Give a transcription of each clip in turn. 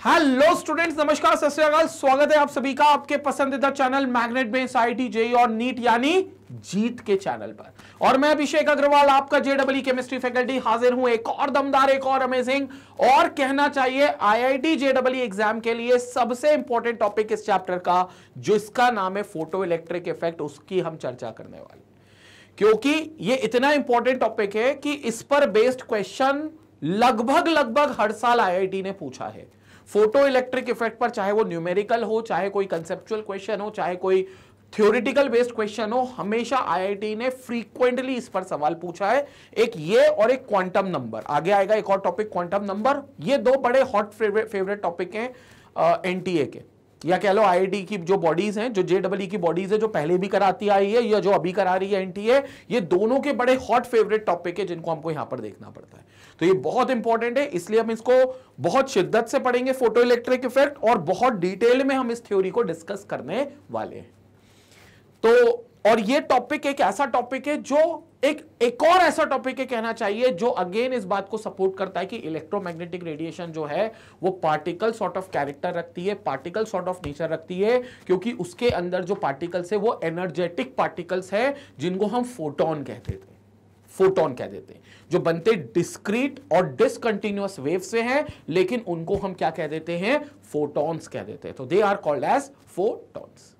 Hello students, नमस्कार, सत श्री अकाल। स्वागत है आप सभी का आपके पसंदीदा channel magnet base IIT JEE और नीट यानी जीत के चैनल पर। और मैं अभिषेक अग्रवाल, आपका जेईई केमिस्ट्री फैकल्टी, हाजिर हूं एक और दमदार, एक और अमेजिंग और कहना चाहिए आईआईटी जेईई एग्जाम के लिए सबसे इंपॉर्टेंट टॉपिक इस चैप्टर का, जो इसका नाम है फोटो इलेक्ट्रिक इफेक्ट, उसकी हम चर्चा करने वाले। क्योंकि ये इतना इंपॉर्टेंट टॉपिक है कि इस पर बेस्ड क्वेश्चन लगभग हर साल आईआईटी ने पूछा है। फोटो इलेक्ट्रिक इफेक्ट पर, चाहे वो न्यूमेरिकल हो, चाहे कोई कंसेप्चुअल क्वेश्चन हो, चाहे कोई थ्योरेटिकल बेस्ड क्वेश्चन हो, हमेशा आईआईटी ने फ्रीक्वेंटली इस पर सवाल पूछा है। एक ये और एक क्वांटम नंबर, आगे आएगा एक और टॉपिक क्वांटम नंबर। ये दो बड़े हॉट फेवरेट टॉपिक हैं एनटीए के, या कह लो आईआईटी की जो बॉडीज हैं, जो जेईई की बॉडीज है, जो पहले भी कराती आई है या जो अभी करा रही है एनटीए, ये दोनों के बड़े हॉट फेवरेट टॉपिक है जिनको हमको यहां पर देखना पड़ता है। तो ये बहुत इंपॉर्टेंट है, इसलिए हम इसको बहुत शिद्दत से पढ़ेंगे फोटो इलेक्ट्रिक इफेक्ट, और बहुत डिटेल में हम इस थ्योरी को डिस्कस करने वाले हैं। तो और ये टॉपिक एक ऐसा टॉपिक है जो एक और ऐसा टॉपिक है कहना चाहिए, जो अगेन इस बात को सपोर्ट करता है कि इलेक्ट्रोमैग्नेटिक रेडिएशन जो है वो पार्टिकल सॉर्ट ऑफ कैरेक्टर रखती है, पार्टिकल सॉर्ट ऑफ नेचर रखती है, क्योंकि उसके अंदर जो पार्टिकल्स है वो एनर्जेटिक पार्टिकल्स है, जिनको हम फोटोन कहते थे। फोटोन कह देते हैं, जो बनते डिस्क्रीट और डिसकंटिन्यूअस वेव से हैं, लेकिन उनको हम क्या कह देते हैं? फोटॉन्स कह देते हैं। तो they are called as photons.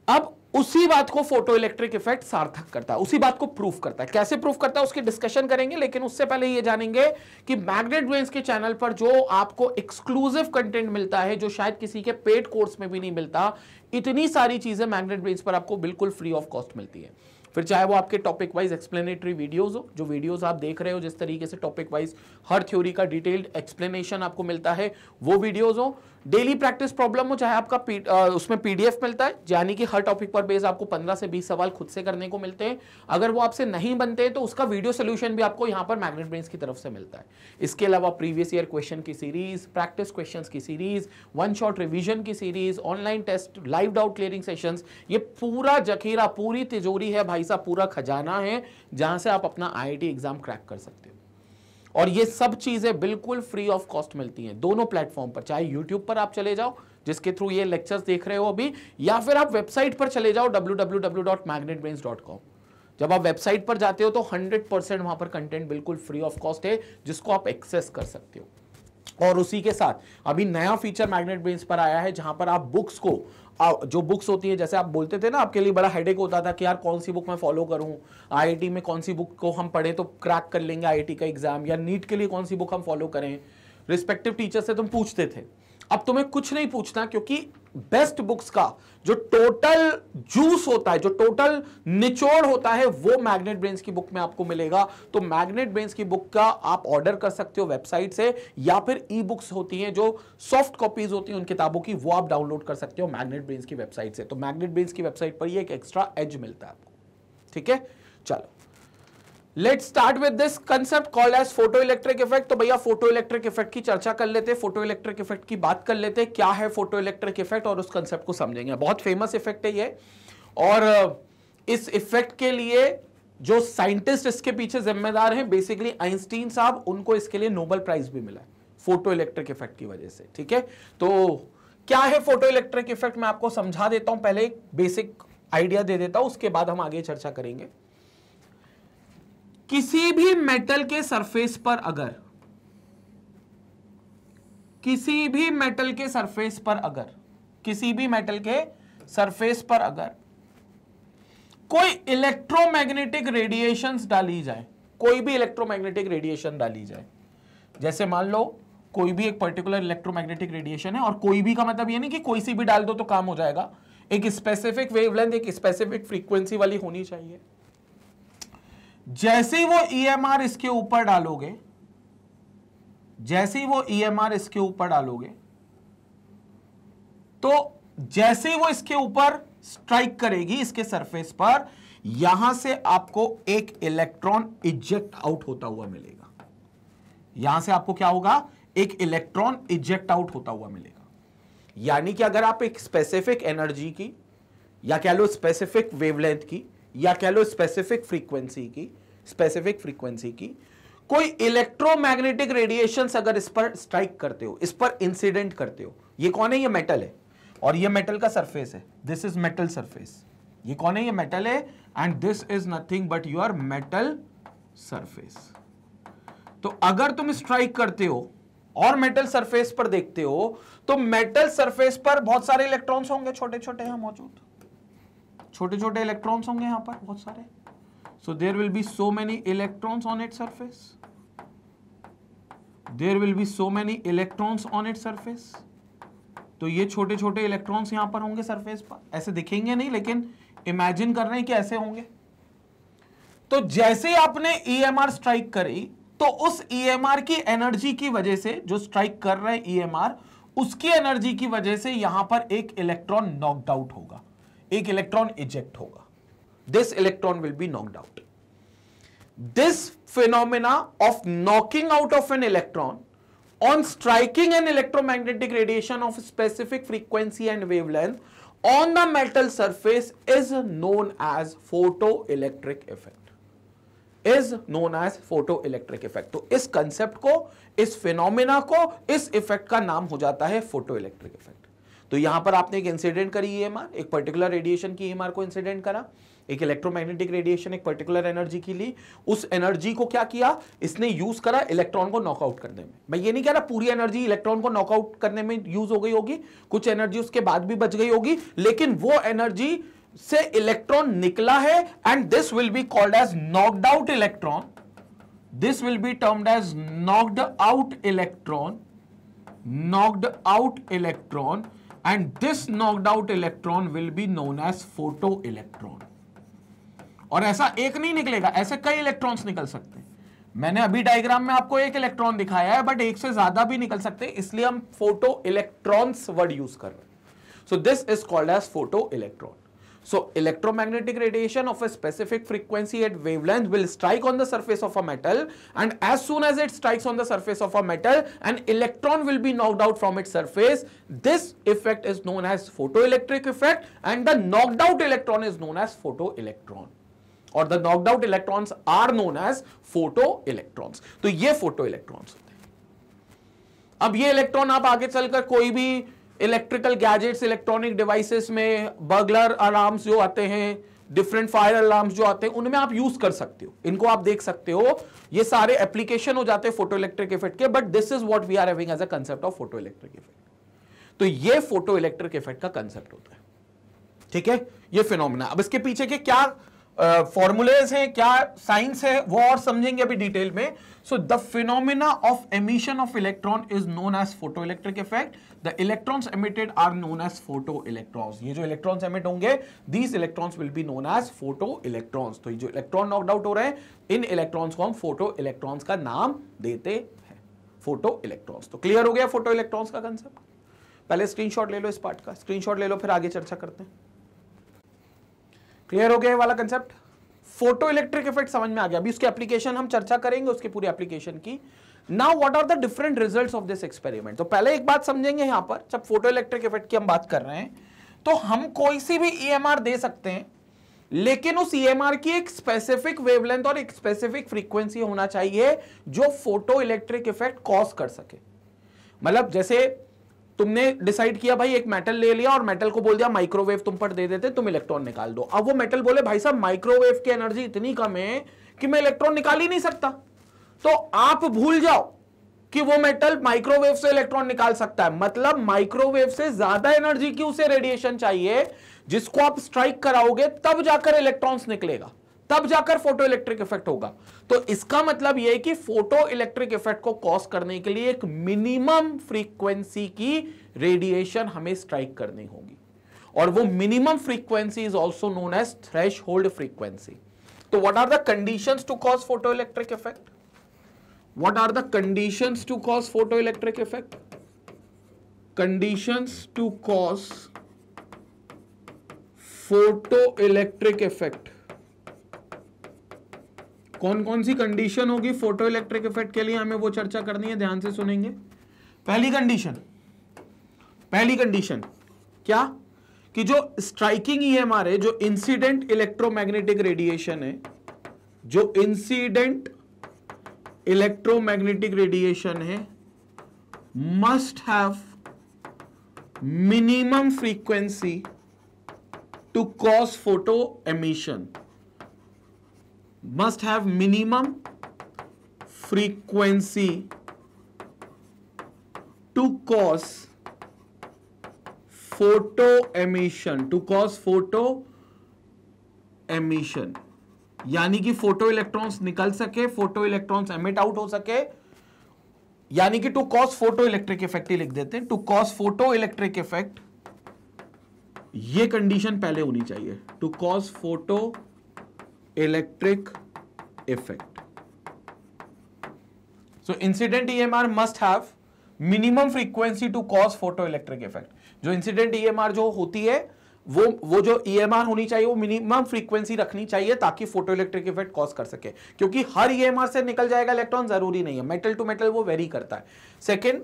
अब उसी बात को फोटो इलेक्ट्रिक इफेक्ट सार्थक करता है, उसी बात को प्रूफ करता है। कैसे प्रूफ करता है उसकी डिस्कशन करेंगे, लेकिन उससे पहले ये जानेंगे कि मैग्नेट ब्रेन्स के चैनल पर जो आपको एक्सक्लूसिव कंटेंट मिलता है, जो शायद किसी के पेड कोर्स में भी नहीं मिलता, इतनी सारी चीजें मैग्नेट ब्रेन्स पर आपको बिल्कुल फ्री ऑफ कॉस्ट मिलती है। फिर चाहे वो आपके टॉपिक वाइज एक्सप्लेनेटरी वीडियोस हो, जो वीडियोस आप देख रहे हो, जिस तरीके से टॉपिक वाइज हर थ्योरी का डिटेल्ड एक्सप्लेनेशन आपको मिलता है, वो वीडियोस हो। डेली प्रैक्टिस प्रॉब्लम हो, चाहे आपका उसमें पीडीएफ मिलता है, यानी कि हर टॉपिक पर बेस आपको 15 से 20 सवाल खुद से करने को मिलते हैं। अगर वो आपसे नहीं बनते तो उसका वीडियो सोल्यूशन भी आपको यहाँ पर मैग्नेट ब्रेन्स की तरफ से मिलता है। इसके अलावा प्रीवियस ईयर क्वेश्चन की सीरीज, प्रैक्टिस क्वेश्चंस की सीरीज, वन शॉट रिवीजन की series, online test, live doubt clearing sessions, ये पूरा जखीरा, पूरी तिजोरी है भाई साहब, पूरा खजाना है, जहां से आप अपना आईआईटी एग्जाम क्रैक कर सकते हो। और ये सब चीजें बिल्कुल फ्री ऑफ कॉस्ट मिलती हैं दोनों प्लेटफॉर्म पर, चाहे यूट्यूब पर आप चले जाओ जिसके थ्रू ये लेक्चर्स देख रहे हो अभी, या फिर आप वेबसाइट पर चले जाओ www.magnetbrains.com। जब आप वेबसाइट पर जाते हो तो 100% वहां पर कंटेंट बिल्कुल फ्री ऑफ कॉस्ट है, जिसको आप एक्सेस कर सकते हो। और उसी के साथ अभी नया फीचर मैग्नेट ब्रेन्स पर आया है, जहां पर आप बुक्स को, जो बुक्स होती है, जैसे आप बोलते थे ना आपके लिए बड़ा हेडेक होता था कि यार कौन सी बुक मैं फॉलो करूं, आईआईटी में कौन सी बुक को हम पढ़ें तो क्रैक कर लेंगे आईआईटी का एग्जाम, या नीट के लिए कौन सी बुक हम फॉलो करें, रिस्पेक्टिव टीचर से तुम पूछते थे। अब तुम्हें कुछ नहीं पूछना, क्योंकि बेस्ट बुक्स का जो टोटल जूस होता है, जो टोटल निचोड़ होता है, वो मैग्नेट ब्रेन्स की बुक में आपको मिलेगा। तो मैग्नेट ब्रेन्स की बुक का आप ऑर्डर कर सकते हो वेबसाइट से, या फिर ई बुक्स होती हैं जो सॉफ्ट कॉपीज होती हैं उन किताबों की, वो आप डाउनलोड कर सकते हो मैग्नेट ब्रेन्स की वेबसाइट से। तो मैग्नेट ब्रेन्स की वेबसाइट पर ये एक एक्स्ट्रा एज मिलता है आपको। ठीक है, चलो let's start with this concept called as photo electric effect. तो भैया फोटो इलेक्ट्रिक इफेक्ट की चर्चा कर लेते हैं, फोटो इलेक्ट्रिक इफेक्ट की बात कर लेते हैं, क्या है फोटो इलेक्ट्रिक इफेक्ट, और उस कंसेप्ट को समझेंगे। बहुत फेमस इफेक्ट है ये, और इस इफेक्ट के लिए जो साइंटिस्ट इसके पीछे जिम्मेदार हैं, बेसिकली आइंस्टीन साहब, उनको इसके लिए नोबेल प्राइज भी मिला है फोटो इलेक्ट्रिक इफेक्ट की वजह से। ठीक है, तो क्या है फोटो इलेक्ट्रिक इफेक्ट, मैं आपको समझा देता हूं, पहले एक बेसिक आइडिया दे देता हूं, उसके बाद हम आगे चर्चा करेंगे। किसी भी मेटल के सरफेस पर अगर, किसी भी मेटल के सरफेस पर अगर, किसी भी मेटल के सरफेस पर अगर कोई इलेक्ट्रोमैग्नेटिक रेडिएशंस डाली जाए, कोई भी इलेक्ट्रोमैग्नेटिक रेडिएशन डाली जाए, जैसे मान लो कोई भी एक पर्टिकुलर इलेक्ट्रोमैग्नेटिक रेडिएशन है, और कोई भी का मतलब ये नहीं कि कोई सी भी डाल दो तो काम हो जाएगा, एक स्पेसिफिक वेवलेंथ, एक स्पेसिफिक फ्रीक्वेंसी वाली होनी चाहिए। जैसे ही वो ईएमआर इसके ऊपर डालोगे, जैसे ही वो ईएमआर इसके ऊपर डालोगे, तो जैसे ही वो इसके ऊपर स्ट्राइक करेगी इसके सरफेस पर, यहां से आपको एक इलेक्ट्रॉन इजेक्ट आउट होता हुआ मिलेगा। यहां से आपको क्या होगा? एक इलेक्ट्रॉन इजेक्ट आउट होता हुआ मिलेगा। यानी कि अगर आप एक स्पेसिफिक एनर्जी की, या कह लो स्पेसिफिक वेवलेंथ की, या कह लो स्पेसिफिक फ्रीक्वेंसी की कोई इलेक्ट्रोमैग्नेटिक रेडिएशन अगर इस पर स्ट्राइक करते हो, इस पर इंसिडेंट करते हो, ये कौन है? ये मेटल है और ये मेटल का सरफेस है, दिस इज मेटल सरफेस। ये कौन है? ये मेटल है and this is nothing but your metal surface. तो अगर तुम स्ट्राइक करते हो और मेटल सरफेस पर देखते हो तो मेटल सरफेस पर बहुत सारे इलेक्ट्रॉन्स होंगे, छोटे छोटे यहां मौजूद, छोटे छोटे इलेक्ट्रॉन्स होंगे यहां पर बहुत सारे। So there will be so many electrons on its surface. There will be so many electrons on its surface. तो ये छोटे छोटे इलेक्ट्रॉन्स यहां पर होंगे सरफेस पर, ऐसे दिखेंगे नहीं लेकिन इमेजिन कर रहे हैं कि ऐसे होंगे। तो जैसे ही आपने EMR स्ट्राइक करी तो उस EMR की एनर्जी की वजह से, जो स्ट्राइक कर रहे हैं EMR, उसकी एनर्जी की वजह से यहां पर एक इलेक्ट्रॉन नॉक्ड आउट होगा, एक इलेक्ट्रॉन इजेक्ट होगा। This electron will be knocked out. This phenomena of knocking out of an electron on striking an electromagnetic radiation of specific frequency and wavelength on the metal surface is known as photoelectric effect. Is known as photoelectric effect. तो इस concept को, इस phenomena को, इस effect का नाम हो जाता है photoelectric effect. तो यहां पर आपने एक इंसिडेंट करी EMR, एक पर्टिकुलर रेडिएशन की EMR को इंसिडेंट करा, एक इलेक्ट्रोमैग्नेटिक रेडिएशन एक पर्टिकुलर एनर्जी की ली, उस एनर्जी को क्या किया इसने? यूज करा इलेक्ट्रॉन को नॉकआउट करने में। मैं ये नहीं कह रहा पूरी एनर्जी इलेक्ट्रॉन को नॉकआउट करने में यूज हो गई होगी, कुछ एनर्जी उसके बाद भी बच गई होगी, लेकिन वो एनर्जी से इलेक्ट्रॉन निकला है and this will be called as knocked out electron. This will be termed as knocked out electron, knocked out electron, and this knocked out electron will be known as photoelectron. और ऐसा एक नहीं निकलेगा, ऐसे कई electrons निकल सकते हैं। मैंने अभी डायग्राम में आपको एक इलेक्ट्रॉन दिखाया है, बट एक से ज्यादा भी निकल सकते हैं, इसलिए हम फोटो इलेक्ट्रॉन्स वर्ड यूज कर रहे हैं। So this is called as photo electron. So electromagnetic radiation of a specific frequency at wavelength will strike on the surface of a metal, and as soon as it strikes on the surface of a metal, an electron will be knocked out from its surface. This effect is known as photoelectric effect, and the knocked out electron is known as photoelectron, or the knocked out electrons are known as photoelectrons. तो ये photoelectrons होते हैं. अब ये electron आप आगे चलकर कोई भी इलेक्ट्रिकल गैजेट्स, इलेक्ट्रॉनिक डिवाइसेस में बर्गलर अलार्म्स जो आते हैं, डिफरेंट फायर अलार्म्स जो आते हैं, उनमें आप यूज कर सकते हो, इनको आप देख सकते हो. ये सारे एप्लीकेशन हो जाते हैं फोटो इलेक्ट्रिक इफेक्ट के, but this is what we are having as a concept of photo electric effect. तो ये फोटो इलेक्ट्रिक इफेक्ट का कांसेप्ट होता है. ठीक है, ये फिनोमेना. अब इसके पीछे के क्या फॉर्मूलेज हैं, क्या साइंस है, वो और समझेंगे अभी डिटेल में. So the phenomena of emission of electron is known as photo electric effect. The electrons emitted are known as photo electrons. ये जो इलेक्ट्रॉन्स एमिट होंगे, these electrons will be known as photo electrons. तो ये जो electron knocked out हो रहे हैं, इन electrons को हम फोटो इलेक्ट्रॉन्स का नाम देते हैं, फोटो इलेक्ट्रॉन्स. तो क्लियर हो गया फोटो इलेक्ट्रॉन्स का कंसेप्ट. पहले स्क्रीनशॉट ले लो इस पार्ट का, स्क्रीनशॉट ले लो, फिर आगे चर्चा करते हैं. क्लियर हो गया वाला कंसेप्ट. फोटो इलेक्ट्रिक इफेक्ट समझ में आ गया. अभी उसकी एप्लीकेशन हम चर्चा करेंगे, उसकी पूरी एप्लीकेशन की. Now what are the different results of this experiment. तो पहले एक बात समझेंगे, यहां पर जब फोटो इलेक्ट्रिक इफेक्ट की हम बात कर रहे हैं, तो हम कोई सी भी ईएमआर दे सकते हैं, लेकिन उस ईएमआर की एक स्पेसिफिक वेवलेंथ और एक स्पेसिफिक फ्रीक्वेंसी होना चाहिए जो फोटो इलेक्ट्रिक इफेक्ट कॉज कर सके. मतलब जैसे तुमने डिसाइड किया भाई एक मेटल ले लिया और मेटल को बोल दिया माइक्रोवेव तुम पर दे देते, तुम इलेक्ट्रॉन निकाल दो. अब वो मेटल बोले भाई साहब माइक्रोवेव की एनर्जी इतनी कम है कि मैं इलेक्ट्रॉन निकाल ही नहीं सकता. तो आप भूल जाओ कि वो मेटल माइक्रोवेव से इलेक्ट्रॉन निकाल सकता है. मतलब माइक्रोवेव से ज्यादा एनर्जी की उसे रेडिएशन चाहिए, जिसको आप स्ट्राइक कराओगे तब जाकर इलेक्ट्रॉन्स निकलेगा, तब जाकर फोटो इलेक्ट्रिक इफेक्ट होगा. तो इसका मतलब यह है कि फोटो इलेक्ट्रिक इफेक्ट को कॉज करने के लिए एक मिनिमम फ्रीक्वेंसी की रेडिएशन हमें स्ट्राइक करनी होगी, और वो minimum frequency is also known as threshold frequency. तो what are the conditions to cause photo electric effect? What are the conditions to cause photoelectric effect? Conditions to cause photoelectric effect. कौन कौन सी condition होगी photo electric effect के लिए, हमें वो चर्चा करनी है, ध्यान से सुनेंगे. पहली कंडीशन क्या, कि जो स्ट्राइकिंग ईएमआर है, जो इंसिडेंट इलेक्ट्रोमैग्नेटिक रेडिएशन है, जो इंसिडेंट इलेक्ट्रोमैग्नेटिक रेडिएशन है, must have minimum frequency to cause photo emission, must have minimum frequency to cause photo emission, to cause photo emission, यानी कि फोटो इलेक्ट्रॉन्स निकल सके, फोटो इलेक्ट्रॉन्स एमिट आउट हो सके, यानी कि to cause photo electric effect ही लिख देते हैं, to cause photo electric effect, ये कंडीशन पहले होनी चाहिए, to cause photo electric effect. So incident EMR must have minimum frequency to cause photoelectric effect. जो इंसिडेंट EMR जो होती है वो जो EMR होनी चाहिए वो मिनिमम फ्रीक्वेंसी रखनी चाहिए ताकि फोटो इलेक्ट्रिक इफेक्ट कॉज कर सके, क्योंकि हर EMR से निकल जाएगा इलेक्ट्रॉन जरूरी नहीं है, मेटल टू मेटल वो वेरी करता है. सेकेंड,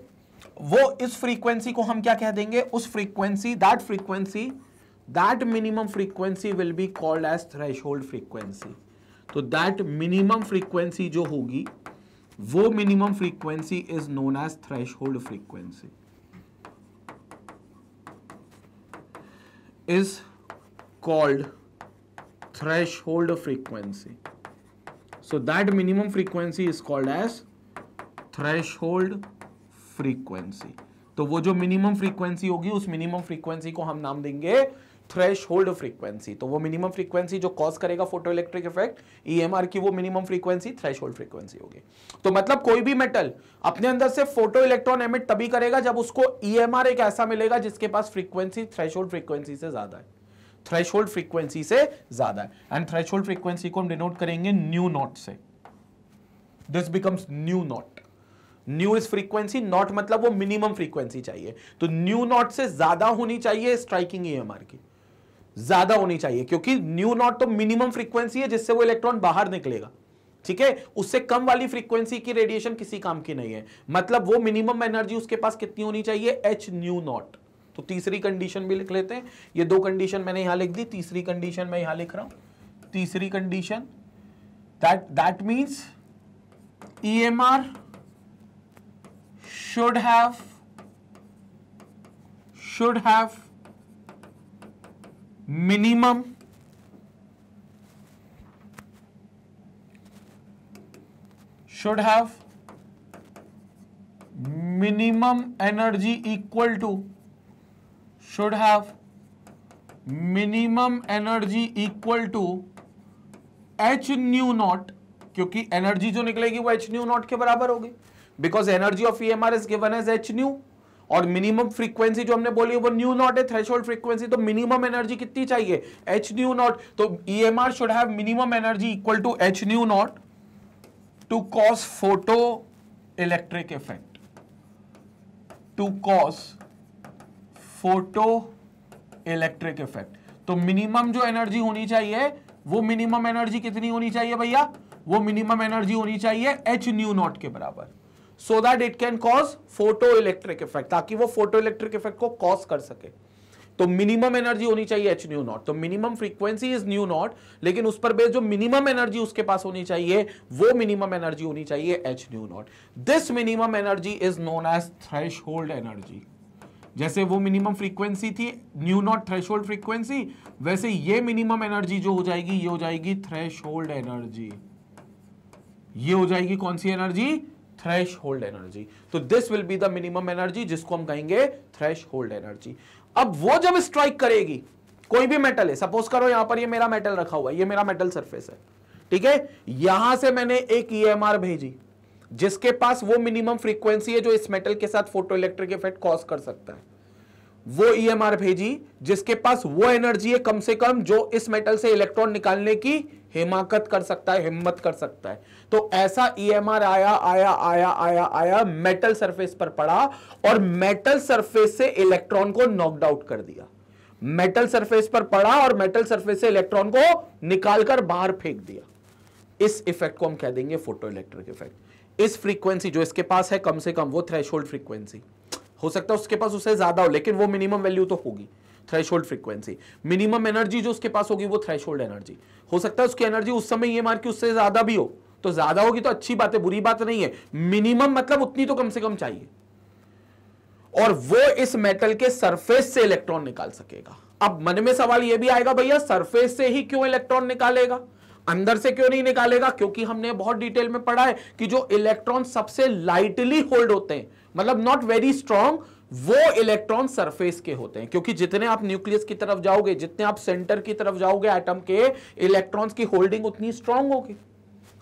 वो इस फ्रीक्वेंसी को हम क्या कह देंगे, उस frequency, that minimum frequency will be called as threshold frequency. तो दैट मिनिमम फ्रीक्वेंसी जो होगी वो minimum frequency is known as threshold frequency, is called threshold frequency. So that minimum frequency is called as threshold frequency. तो वो जो minimum frequency होगी उस minimum frequency को हम नाम देंगे थ्रेशोल्ड फ्रीक्वेंसी. तो वो मिनिमम फ्रीक्वेंसी जो कॉज करेगा फोटो इलेक्ट्रिक इफेक्ट EMR की, वो मिनिमम फ्रीक्वेंसी थ्रेशोल्ड फ्रीक्वेंसी होगी. तो मतलब कोई भी मेटल अपने अंदर से फोटो इलेक्ट्रॉन एमिट तभी करेगा जब उसको EMR एक ऐसा मिलेगा जिसके पास फ्रीक्वेंसी थ्रेशोल्ड फ्रीक्वेंसी से ज्यादा है, थ्रेशोल्ड फ्रीक्वेंसी से ज्यादा है. एंड थ्रेशोल्ड फ्रीक्वेंसी को हम डिनोट करेंगे न्यू नॉट से. This becomes new naught. New is frequency, not मतलब वो मिनिमम फ्रीक्वेंसी चाहिए. तो न्यू नॉट से ज्यादा होनी चाहिए स्ट्राइकिंग EMR की, ज्यादा होनी चाहिए, क्योंकि न्यू नॉट तो मिनिमम फ्रीक्वेंसी है जिससे वो इलेक्ट्रॉन बाहर निकलेगा. ठीक है, उससे कम वाली फ्रीक्वेंसी की रेडिएशन किसी काम की नहीं है. मतलब वो मिनिमम एनर्जी उसके पास कितनी होनी चाहिए, h न्यू नॉट. तो तीसरी कंडीशन भी लिख लेते हैं. ये दो कंडीशन मैंने यहां लिख दी, तीसरी कंडीशन मैं यहां लिख रहा हूं. तीसरी condition, that means EMR should have minimum energy equal to h nu nought, क्योंकि एनर्जी जो निकलेगी वो h न्यू नॉट के बराबर होगी, because energy of EMR is given as h nu, और मिनिमम फ्रीक्वेंसी जो हमने बोली वो न्यू नॉट है, थ्रेशोल्ड फ्रीक्वेंसी. तो मिनिमम एनर्जी कितनी चाहिए, h न्यू नॉट. तो EMR should have minimum energy equal to h nu nought to cause photo electric effect, to cause photo electric effect. तो मिनिमम जो एनर्जी होनी चाहिए वो मिनिमम एनर्जी कितनी होनी चाहिए भैया, वो मिनिमम एनर्जी होनी चाहिए h न्यू नॉट के बराबर, so that it can cause photoelectric effect, ताकि वो photoelectric effect को cause कर सके. तो मिनिमम एनर्जी होनी चाहिए h न्यू नॉट. तो minimum frequency is new not, लेकिन उस पर बेस जो मिनिमम एनर्जी उसके पास होनी चाहिए वो मिनिमम एनर्जी होनी चाहिए h nu nought. This minimum energy is known as threshold energy. जैसे वो मिनिमम फ्रीक्वेंसी थी न्यू नॉट थ्रेशोल्ड फ्रीक्वेंसी, वैसे ये मिनिमम एनर्जी जो हो जाएगी ये हो जाएगी थ्रेशोल्ड एनर्जी. ये हो जाएगी कौन सी एनर्जी, थ्रेशोल्ड एनर्जी. तो this will be the minimum energy जिसको हम कहेंगे थ्रेशोल्ड एनर्जी. अब वो जब स्ट्राइक करेगी, कोई भी मेटल है, सपोज करो यहां पर ये मेरा मेटल रखा हुआ है, ये मेरा मेटल सरफेस है, ठीक है, यहां से मैंने एक EMR भेजी जिसके पास वो मिनिमम फ्रीक्वेंसी है जो इस मेटल के साथ फोटो इलेक्ट्रिक इफेक्ट कॉज कर सकता है. वो EMR भेजी जिसके पास वो एनर्जी है कम से कम जो इस मेटल से इलेक्ट्रॉन निकालने की हिमाकत कर सकता है, हिम्मत कर सकता है. तो ऐसा EMR आया मेटल सरफेस पर पड़ा और मेटल सरफेस से इलेक्ट्रॉन को नॉकड आउट कर दिया. मेटल सरफेस पर पड़ा और मेटल सरफेस से इलेक्ट्रॉन को निकालकर बाहर फेंक दिया. इस इफेक्ट को हम कह देंगे फोटो इलेक्ट्रिक इफेक्ट. इस फ्रीक्वेंसी जो इसके पास है कम से कम वो थ्रेशोल्ड फ्रीक्वेंसी, हो सकता है उसके पास उससे ज्यादा हो लेकिन वो मिनिमम वैल्यू तो होगी, थ्रेशोल्ड फ्रीक्वेंसी. मिनिमम एनर्जी जो उसके पास होगी वो थ्रेशोल्ड एनर्जी. हो सकता है उसकी एनर्जी उस समय EMR की उससे ज्यादा भी हो, तो ज्यादा होगी तो अच्छी बात है, बुरी बात नहीं है, मिनिमम मतलब उतनी तो कम से कम चाहिए, और वो इस मेटल के सरफेस से इलेक्ट्रॉन निकाल सकेगा। अब मन में सवाल ये भी आएगा, भैया सरफेस से ही क्यों इलेक्ट्रॉन निकालेगा, अंदर से क्यों नहीं निकालेगा? क्योंकि हमने बहुत डिटेल में पढ़ा है कि जो इलेक्ट्रॉन सबसे लाइटली होल्ड होते हैं, मतलब नॉट वेरी स्ट्रॉन्ग, वो इलेक्ट्रॉन सरफेस के होते हैं। क्योंकि जितने आप न्यूक्लियस की तरफ जाओगे, जितने आप सेंटर की तरफ जाओगे एटम के, इलेक्ट्रॉन्स की होल्डिंग उतनी स्ट्रॉन्ग होगी,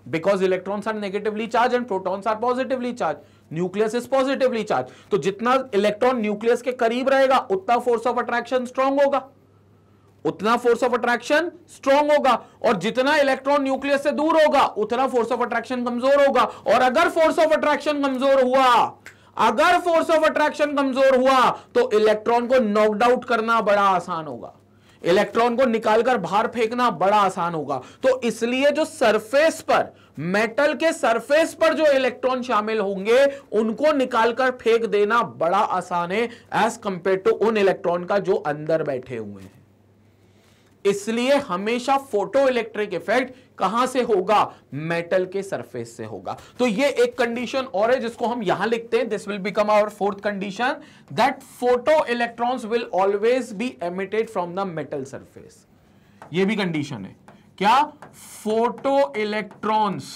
because electrons are negatively charge and protons are positively charge, nucleus is positively charge. तो जितना इलेक्ट्रॉन न्यूक्लियस के करीब रहेगा उतना फोर्स ऑफ अट्रैक्शन स्ट्रॉन्ग होगा, उतना फोर्स ऑफ अट्रैक्शन स्ट्रॉन्ग होगा, और जितना इलेक्ट्रॉन न्यूक्लियस से दूर होगा उतना फोर्स ऑफ अट्रैक्शन कमजोर होगा। और अगर फोर्स ऑफ अट्रैक्शन कमजोर हुआ, अगर फोर्स ऑफ अट्रैक्शन कमजोर हुआ तो इलेक्ट्रॉन को नॉकड आउट करना बड़ा आसान होगा, इलेक्ट्रॉन को निकालकर बाहर फेंकना बड़ा आसान होगा। तो इसलिए जो सरफेस पर, मेटल के सरफेस पर जो इलेक्ट्रॉन शामिल होंगे उनको निकालकर फेंक देना बड़ा आसान है एज कंपेयर टू उन इलेक्ट्रॉन का जो अंदर बैठे हुए हैं। इसलिए हमेशा फोटो इलेक्ट्रिक इफेक्ट कहां से होगा? मेटल के सरफेस से होगा। तो ये एक कंडीशन और है जिसको हम यहां लिखते हैं, this will become our fourth condition, that photo electrons will always be emitted from the metal surface. ये भी कंडीशन है क्या? Photo electrons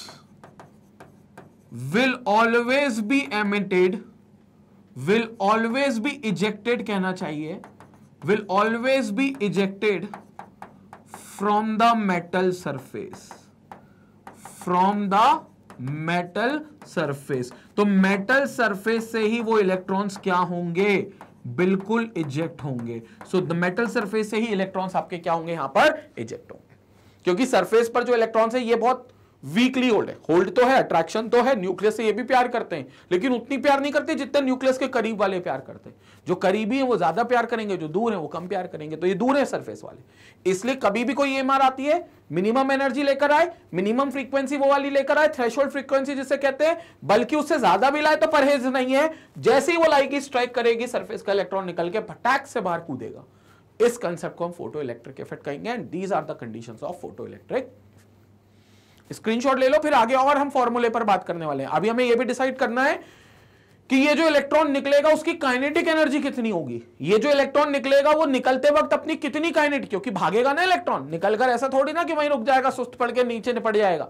will always be emitted, will always be ejected कहना चाहिए, will always be ejected from the metal surface, from the metal surface। तो metal surface से ही वो इलेक्ट्रॉन्स क्या होंगे? बिल्कुल इजेक्ट होंगे। सो द मेटल सरफेस से ही इलेक्ट्रॉन्स आपके क्या होंगे? यहां पर इजेक्ट होंगे, क्योंकि सरफेस पर जो इलेक्ट्रॉन्स है ये बहुत वीकली होल्ड है, होल्ड तो है, अट्रैक्शन तो है, न्यूक्लियस से ये भी प्यार करते हैं, लेकिन उतनी प्यार नहीं करते जितना न्यूक्लियस के करीब वाले प्यार करते हैं। जो करीबी है वो ज्यादा प्यार करेंगे, जो दूर है वो कम प्यार करेंगे। तो ये दूर है सरफेस वाले, इसलिए कभी भी कोई EMR आती है, मिनिमम एनर्जी लेकर आए, मिनिमम फ्रीक्वेंसी वो वाली लेकर आए, थ्रेशोल्ड फ्रीक्वेंसी जिसे कहते हैं, बल्कि उससे ज्यादा भी लाए तो परहेज नहीं है। जैसे ही वो लाएगी, स्ट्राइक करेगी, सरफेस का इलेक्ट्रॉन निकल के फटाक से बाहर कूदेगा। इस कंसेप्ट को हम फोटो इलेक्ट्रिक इफेक्ट कहेंगे, and these are the conditions of photo electric. Screenshot ले लो, फिर आगे और हम फॉर्मूले पर बात करने वाले हैं। अभी हमें यह भी डिसाइड करना है कि ये जो इलेक्ट्रॉन निकलेगा उसकी काइनेटिक एनर्जी कितनी होगी। ये जो इलेक्ट्रॉन निकलेगा वो निकलते वक्त अपनी कितनी काइनेटिक, क्योंकि भागेगा ना इलेक्ट्रॉन, निकलकर ऐसा थोड़ी ना कि वहीं रुक जाएगा, सुस्त पड़ के नीचे पड़ जाएगा,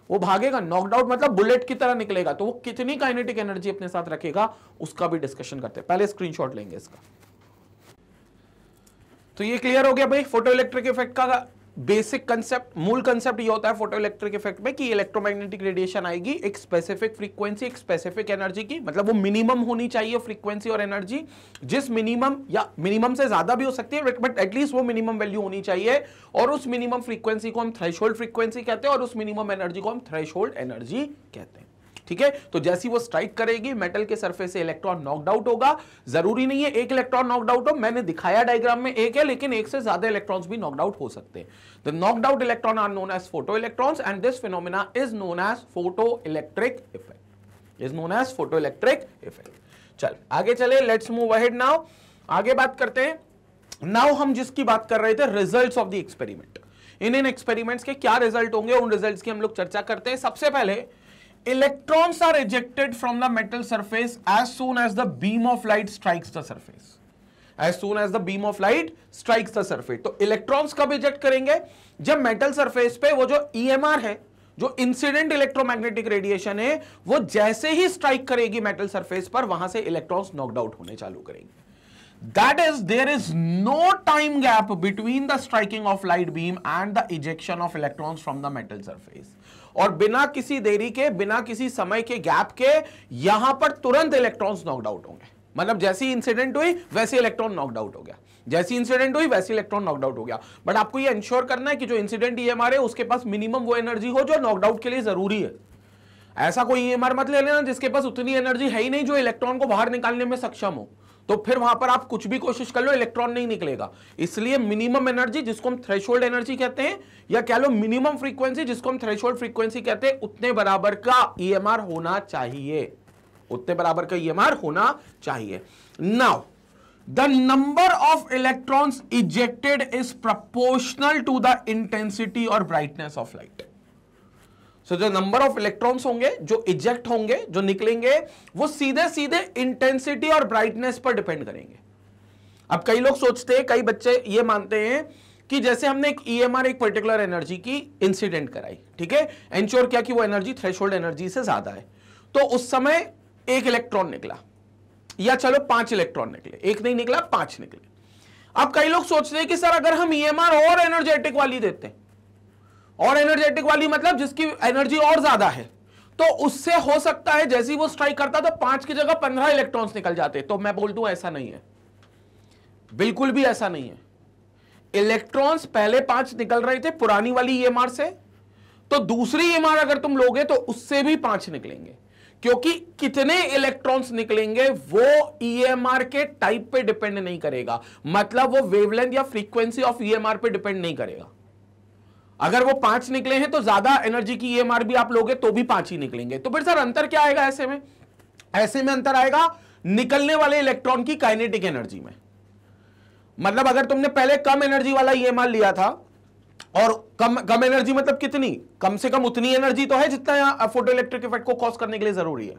वो भागेगा, नॉकड आउट मतलब बुलेट की तरह निकलेगा। तो वो कितनी काइनेटिक एनर्जी अपने साथ रखेगा उसका भी डिस्कशन करते हैं। पहले स्क्रीनशॉट लेंगे इसका। तो ये क्लियर हो गया भाई, फोटो इलेक्ट्रिक इफेक्ट का बेसिक कंसेप्ट, मूल कंसेप्ट ये होता है फोटो इलेक्ट्रिक इफेक्ट में कि इलेक्ट्रोमैग्नेटिक रेडिएशन आएगी एक स्पेसिफिक फ्रीक्वेंसी, एक स्पेसिफिक एनर्जी की, मतलब वो मिनिमम होनी चाहिए फ्रीक्वेंसी और एनर्जी, जिस मिनिमम या मिनिमम से ज्यादा भी हो सकती है, बट एटलीस्ट वो मिनिमम वैल्यू होनी चाहिए। और उस मिनिमम फ्रीक्वेंसी को हम थ्रेशोल्ड फ्रीक्वेंसी कहते हैं और उस मिनिमम एनर्जी को हम थ्रेशोल्ड एनर्जी कहते हैं। ठीक है, तो जैसी वो स्ट्राइक करेगी, मेटल के सरफेस से इलेक्ट्रॉन नॉकड आउट होगा। जरूरी नहीं है एक इलेक्ट्रॉन नॉकड आउट हो, मैंने दिखाया डायग्राम में एक है, लेकिन एक से ज्यादा इलेक्ट्रॉन्स भी नॉकड आउट हो सकते हैं। The knocked out electron are known as photo electrons and this phenomena is known as photo electric effect, is known as photo electric effect. चल आगे चले, लेट्स मूव अहेड नाउ, आगे बात करते हैं। नाउ हम जिसकी बात कर रहे थे, results of the experiment. In experiments के क्या रिजल्ट होंगे, उन रिजल्ट्स की हम लोग चर्चा करते हैं। सबसे पहले, electrons are ejected from the metal surface as soon as the beam of light strikes the surface, as soon as the beam of light strikes the surface। तो इलेक्ट्रॉन्स कब इजेक्ट करेंगे? जब मेटल सरफेस पे वो जो EMR है, जो incident electromagnetic radiation है, वो जैसे ही स्ट्राइक करेगी मेटल सरफेस पर, वहां से इलेक्ट्रॉन्स नॉकड आउट होने चालू करेंगे। That is, there is no time gap between the striking of light beam and the ejection of electrons from the metal surface। और बिना किसी देरी के, बिना किसी समय के गैप के, यहां पर तुरंत इलेक्ट्रॉन्स नॉकड आउट होंगे। मतलब जैसी इंसिडेंट हुई वैसे इलेक्ट्रॉन नॉकड आउट हो गया, जैसी इंसिडेंट हुई वैसे इलेक्ट्रॉन नॉकड आउट हो गया। बट आपको ये इंश्योर करना है कि जो इंसिडेंट EMR है उसके पास मिनिमम वो एनर्जी हो जो नॉकड आउट के लिए जरूरी है। ऐसा कोई EMR मत ले लेना जिसके पास उतनी एनर्जी है ही नहीं जो इलेक्ट्रॉन को बाहर निकालने में सक्षम हो, तो फिर वहां पर आप कुछ भी कोशिश कर लो, इलेक्ट्रॉन नहीं निकलेगा। इसलिए मिनिमम एनर्जी जिसको हम थ्रेशोल्ड एनर्जी कहते हैं, या कह लो मिनिमम फ्रीक्वेंसी जिसको हम थ्रेशोल्ड फ्रीक्वेंसी कहते हैं, उतने बराबर का EMR होना चाहिए, उतने बराबर का EMR होना चाहिए। Now the number of electrons ejected is proportional to the intensity और ब्राइटनेस ऑफ लाइट। सो जो नंबर ऑफ इलेक्ट्रॉन्स होंगे जो इजेक्ट होंगे, जो निकलेंगे, वो सीधे सीधे इंटेंसिटी और ब्राइटनेस पर डिपेंड करेंगे। अब कई लोग सोचते हैं, कई बच्चे ये मानते हैं कि जैसे हमने एक ईएमआर एक पर्टिकुलर एनर्जी की इंसिडेंट कराई, ठीक है, एंश्योर किया कि वो एनर्जी थ्रेशोल्ड एनर्जी से ज्यादा है, तो उस समय एक इलेक्ट्रॉन निकला, या चलो 5 इलेक्ट्रॉन निकले, एक नहीं निकला 5 निकले। अब कई लोग सोचते हैं कि सर अगर हम ईएमआर और एनर्जेटिक वाली देते हैं, और एनर्जेटिक वाली मतलब जिसकी एनर्जी और ज्यादा है, तो उससे हो सकता है जैसे ही वो स्ट्राइक करता तो 5 की जगह 15 इलेक्ट्रॉन्स निकल जाते। तो मैं बोल दूं ऐसा नहीं है, बिल्कुल भी ऐसा नहीं है। इलेक्ट्रॉन्स पहले 5 निकल रहे थे पुरानी वाली ईएमआर से, तो दूसरी ईएमआर अगर तुम लोगे तो उससे भी 5 निकलेंगे, क्योंकि कितने इलेक्ट्रॉन्स निकलेंगे वो ईएमआर के टाइप पे डिपेंड नहीं करेगा, मतलब वो वेवलेंथ या फ्रीक्वेंसी ऑफ ईएमआर पे डिपेंड नहीं करेगा। अगर वो 5 निकले हैं तो ज्यादा एनर्जी की ईएमआर भी आप लोगे तो भी 5 ही निकलेंगे। तो फिर सर अंतर क्या आएगा ऐसे में? ऐसे में अंतर आएगा निकलने वाले इलेक्ट्रॉन की काइनेटिक एनर्जी में। मतलब अगर तुमने पहले कम एनर्जी वाला ईएमआर लिया था, और कम एनर्जी मतलब कितनी, कम से कम उतनी एनर्जी तो है जितना यहां फोटो इलेक्ट्रिक इफेक्ट को कॉज करने के लिए जरूरी है,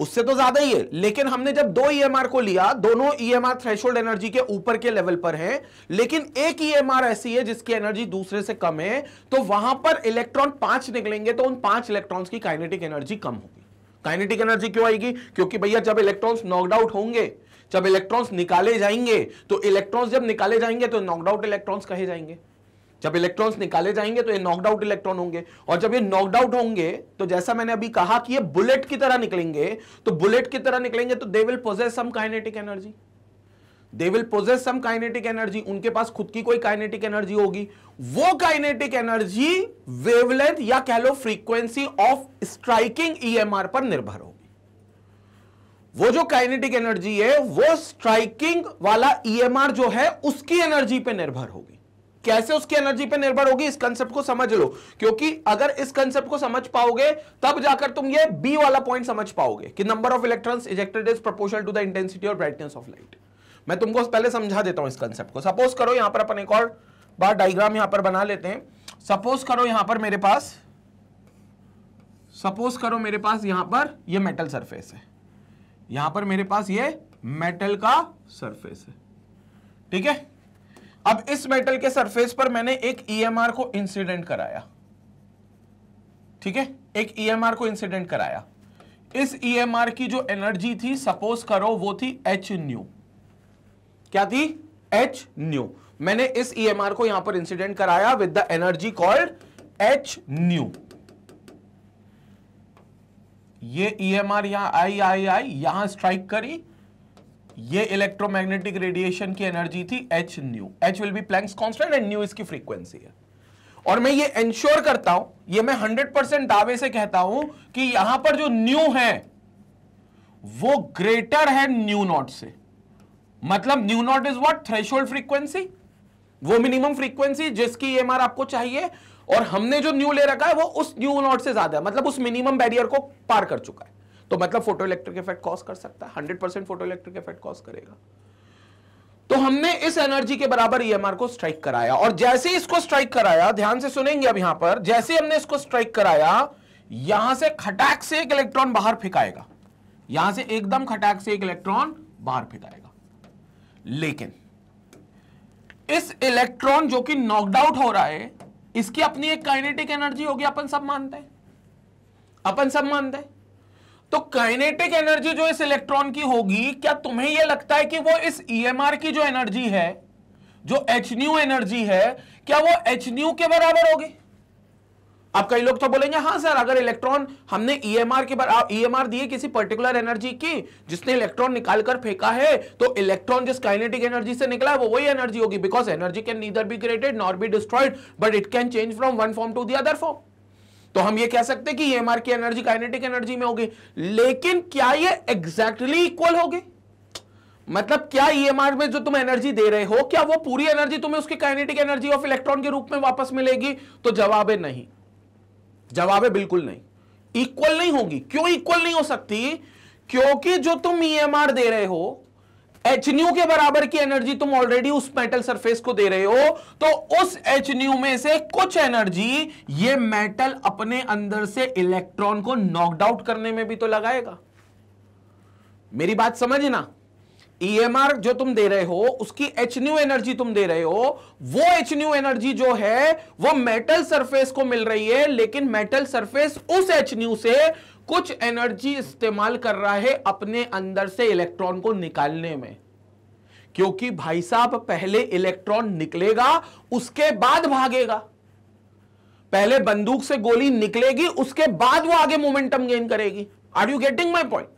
उससे तो ज्यादा ही है। लेकिन हमने जब 2 ईएमआर को लिया, दोनों ईएमआर थ्रेशोल्ड एनर्जी के ऊपर के लेवल पर हैं, लेकिन एक ईएमआर ऐसी है जिसकी एनर्जी दूसरे से कम है, तो वहां पर इलेक्ट्रॉन 5 निकलेंगे, तो उन 5 इलेक्ट्रॉन्स की काइनेटिक एनर्जी कम होगी। काइनेटिक एनर्जी क्यों आएगी? क्योंकि भैया जब इलेक्ट्रॉन्स नॉकड आउट होंगे, जब इलेक्ट्रॉन्स निकाले जाएंगे, तो इलेक्ट्रॉन्स जब निकाले जाएंगे तो नॉकड आउट इलेक्ट्रॉन्स कहे जाएंगे। जब इलेक्ट्रॉन्स निकाले जाएंगे तो ये नॉकड आउट इलेक्ट्रॉन होंगे, और जब ये नॉकड आउट होंगे तो जैसा मैंने अभी कहा कि ये बुलेट की तरह निकलेंगे, तो बुलेट की तरह निकलेंगे तो they will possess some kinetic energy, they will possess some kinetic energy, उनके पास खुद की कोई काइनेटिक एनर्जी होगी। वो काइनेटिक एनर्जी वेवलेंथ या कह low frequency of striking EMR पर निर्भर होगी। वो जो काइनेटिक एनर्जी है वो स्ट्राइकिंग वाला ईएमआर जो है उसकी एनर्जी पे निर्भर होगी। कैसे उसकी एनर्जी पे निर्भर होगी, इस कंसेप्ट को समझ लो, क्योंकि अगर इस कंसेप्ट को समझ पाओगे तब जाकर तुम ये बी वाला पॉइंट समझ पाओगे कि number of electrons ejected is proportional to the intensity और ब्राइटनेस ऑफ लाइट। मैं तुमको पहले समझा देता हूं इस कंसेप्ट को। सपोज करो यहां पर अपन एक और बार डायग्राम यहां पर बना लेते हैं। सपोज करो यहां पर मेरे पास यहां पर ये मेटल सरफेस है, यहां पर मेरे पास ये मेटल का सरफेस है, ठीक है। अब इस मेटल के सरफेस पर मैंने एक ईएमआर को इंसिडेंट कराया, ठीक है, एक ईएमआर को इंसिडेंट कराया। इस ईएमआर की जो एनर्जी थी सपोज करो वो थी एच न्यू। क्या थी? H new. मैंने इस ईएमआर को यहां पर इंसिडेंट कराया with the energy called H new. ये ईएमआर यहां आई यहां स्ट्राइक करी, ये इलेक्ट्रोमैग्नेटिक रेडिएशन की एनर्जी थी H new. H will be Planck's constant and new इसकी फ्रीक्वेंसी है। और मैं ये एंश्योर करता हूं, ये मैं 100% दावे से कहता हूं कि यहां पर जो न्यू है वो ग्रेटर है न्यू नॉट से। मतलब new not is what? Threshold frequency, वो मिनिमम फ्रीक्वेंसी जिसकी ईएमआर आपको चाहिए, और हमने जो न्यू ले रखा है वो उस न्यू नॉट से ज्यादा है, मतलब उस मिनिमम बैरियर को पार कर चुका है। तो मतलब फोटो इलेक्ट्रिक इफेक्ट कॉज कर सकता है, 100% फोटो इलेक्ट्रिक इफेक्ट कॉज करेगा। तो हमने इस एनर्जी के बराबर ईएमआर को स्ट्राइक कराया, और जैसे इसको स्ट्राइक कराया, ध्यान से सुनेंगे अब यहां पर, जैसे हमने इसको स्ट्राइक कराया, यहां से खटाक से एक इलेक्ट्रॉन बाहर फेंकाएगा, यहां से एकदम खटाक से एक इलेक्ट्रॉन बाहर फेंकाएगा। लेकिन इस इलेक्ट्रॉन जो कि नॉकड आउट हो रहा है, इसकी अपनी एक काइनेटिक एनर्जी होगी, अपन सब मानते हैं। तो काइनेटिक एनर्जी जो इस इलेक्ट्रॉन की होगी, क्या तुम्हें यह लगता है कि वो इस ईएमआर की जो एनर्जी है, जो एच न्यू एनर्जी है, क्या वो एच न्यू के बराबर होगी? अब कई लोग तो बोलेंगे हाँ सर, अगर इलेक्ट्रॉन हमने ईएमआर के ईएमआर दिए किसी पर्टिकुलर एनर्जी की, जिसने इलेक्ट्रॉन निकालकर फेंका है, तो इलेक्ट्रॉन जिस काइनेटिक एनर्जी से निकला है वो वही एनर्जी होगी, because energy can neither be created nor be destroyed, but it can change from one form to the other form. तो हम ये कह सकते हैं कि ईएमआर की एनर्जी काइनेटिक एनर्जी में होगी। लेकिन क्या ये एग्जैक्टली इक्वल होगी? मतलब क्या ईएमआर में जो तुम एनर्जी दे रहे हो, क्या वो पूरी एनर्जी तुम्हें उसकी काइनेटिक एनर्जी ऑफ इलेक्ट्रॉन के रूप में वापस मिलेगी? तो जवाब है नहीं, जवाब है बिल्कुल नहीं, इक्वल नहीं होगी। क्यों इक्वल नहीं हो सकती? क्योंकि जो तुम ईएमआर दे रहे हो, HNu के बराबर की एनर्जी तुम ऑलरेडी उस मेटल सरफेस को दे रहे हो, तो उस HNu में से कुछ एनर्जी ये मेटल अपने अंदर से इलेक्ट्रॉन को नॉकड आउट करने में भी तो लगाएगा। मेरी बात समझना, EMR जो तुम दे रहे हो उसकी HNu एनर्जी तुम दे रहे हो, वो HNu एनर्जी जो है वो मेटल सरफेस को मिल रही है, लेकिन मेटल सरफेस उस HNu से कुछ एनर्जी इस्तेमाल कर रहा है अपने अंदर से इलेक्ट्रॉन को निकालने में। क्योंकि भाई साहब पहले इलेक्ट्रॉन निकलेगा उसके बाद भागेगा, पहले बंदूक से गोली निकलेगी उसके बाद वो आगे मोमेंटम गेन करेगी। Are you getting my point?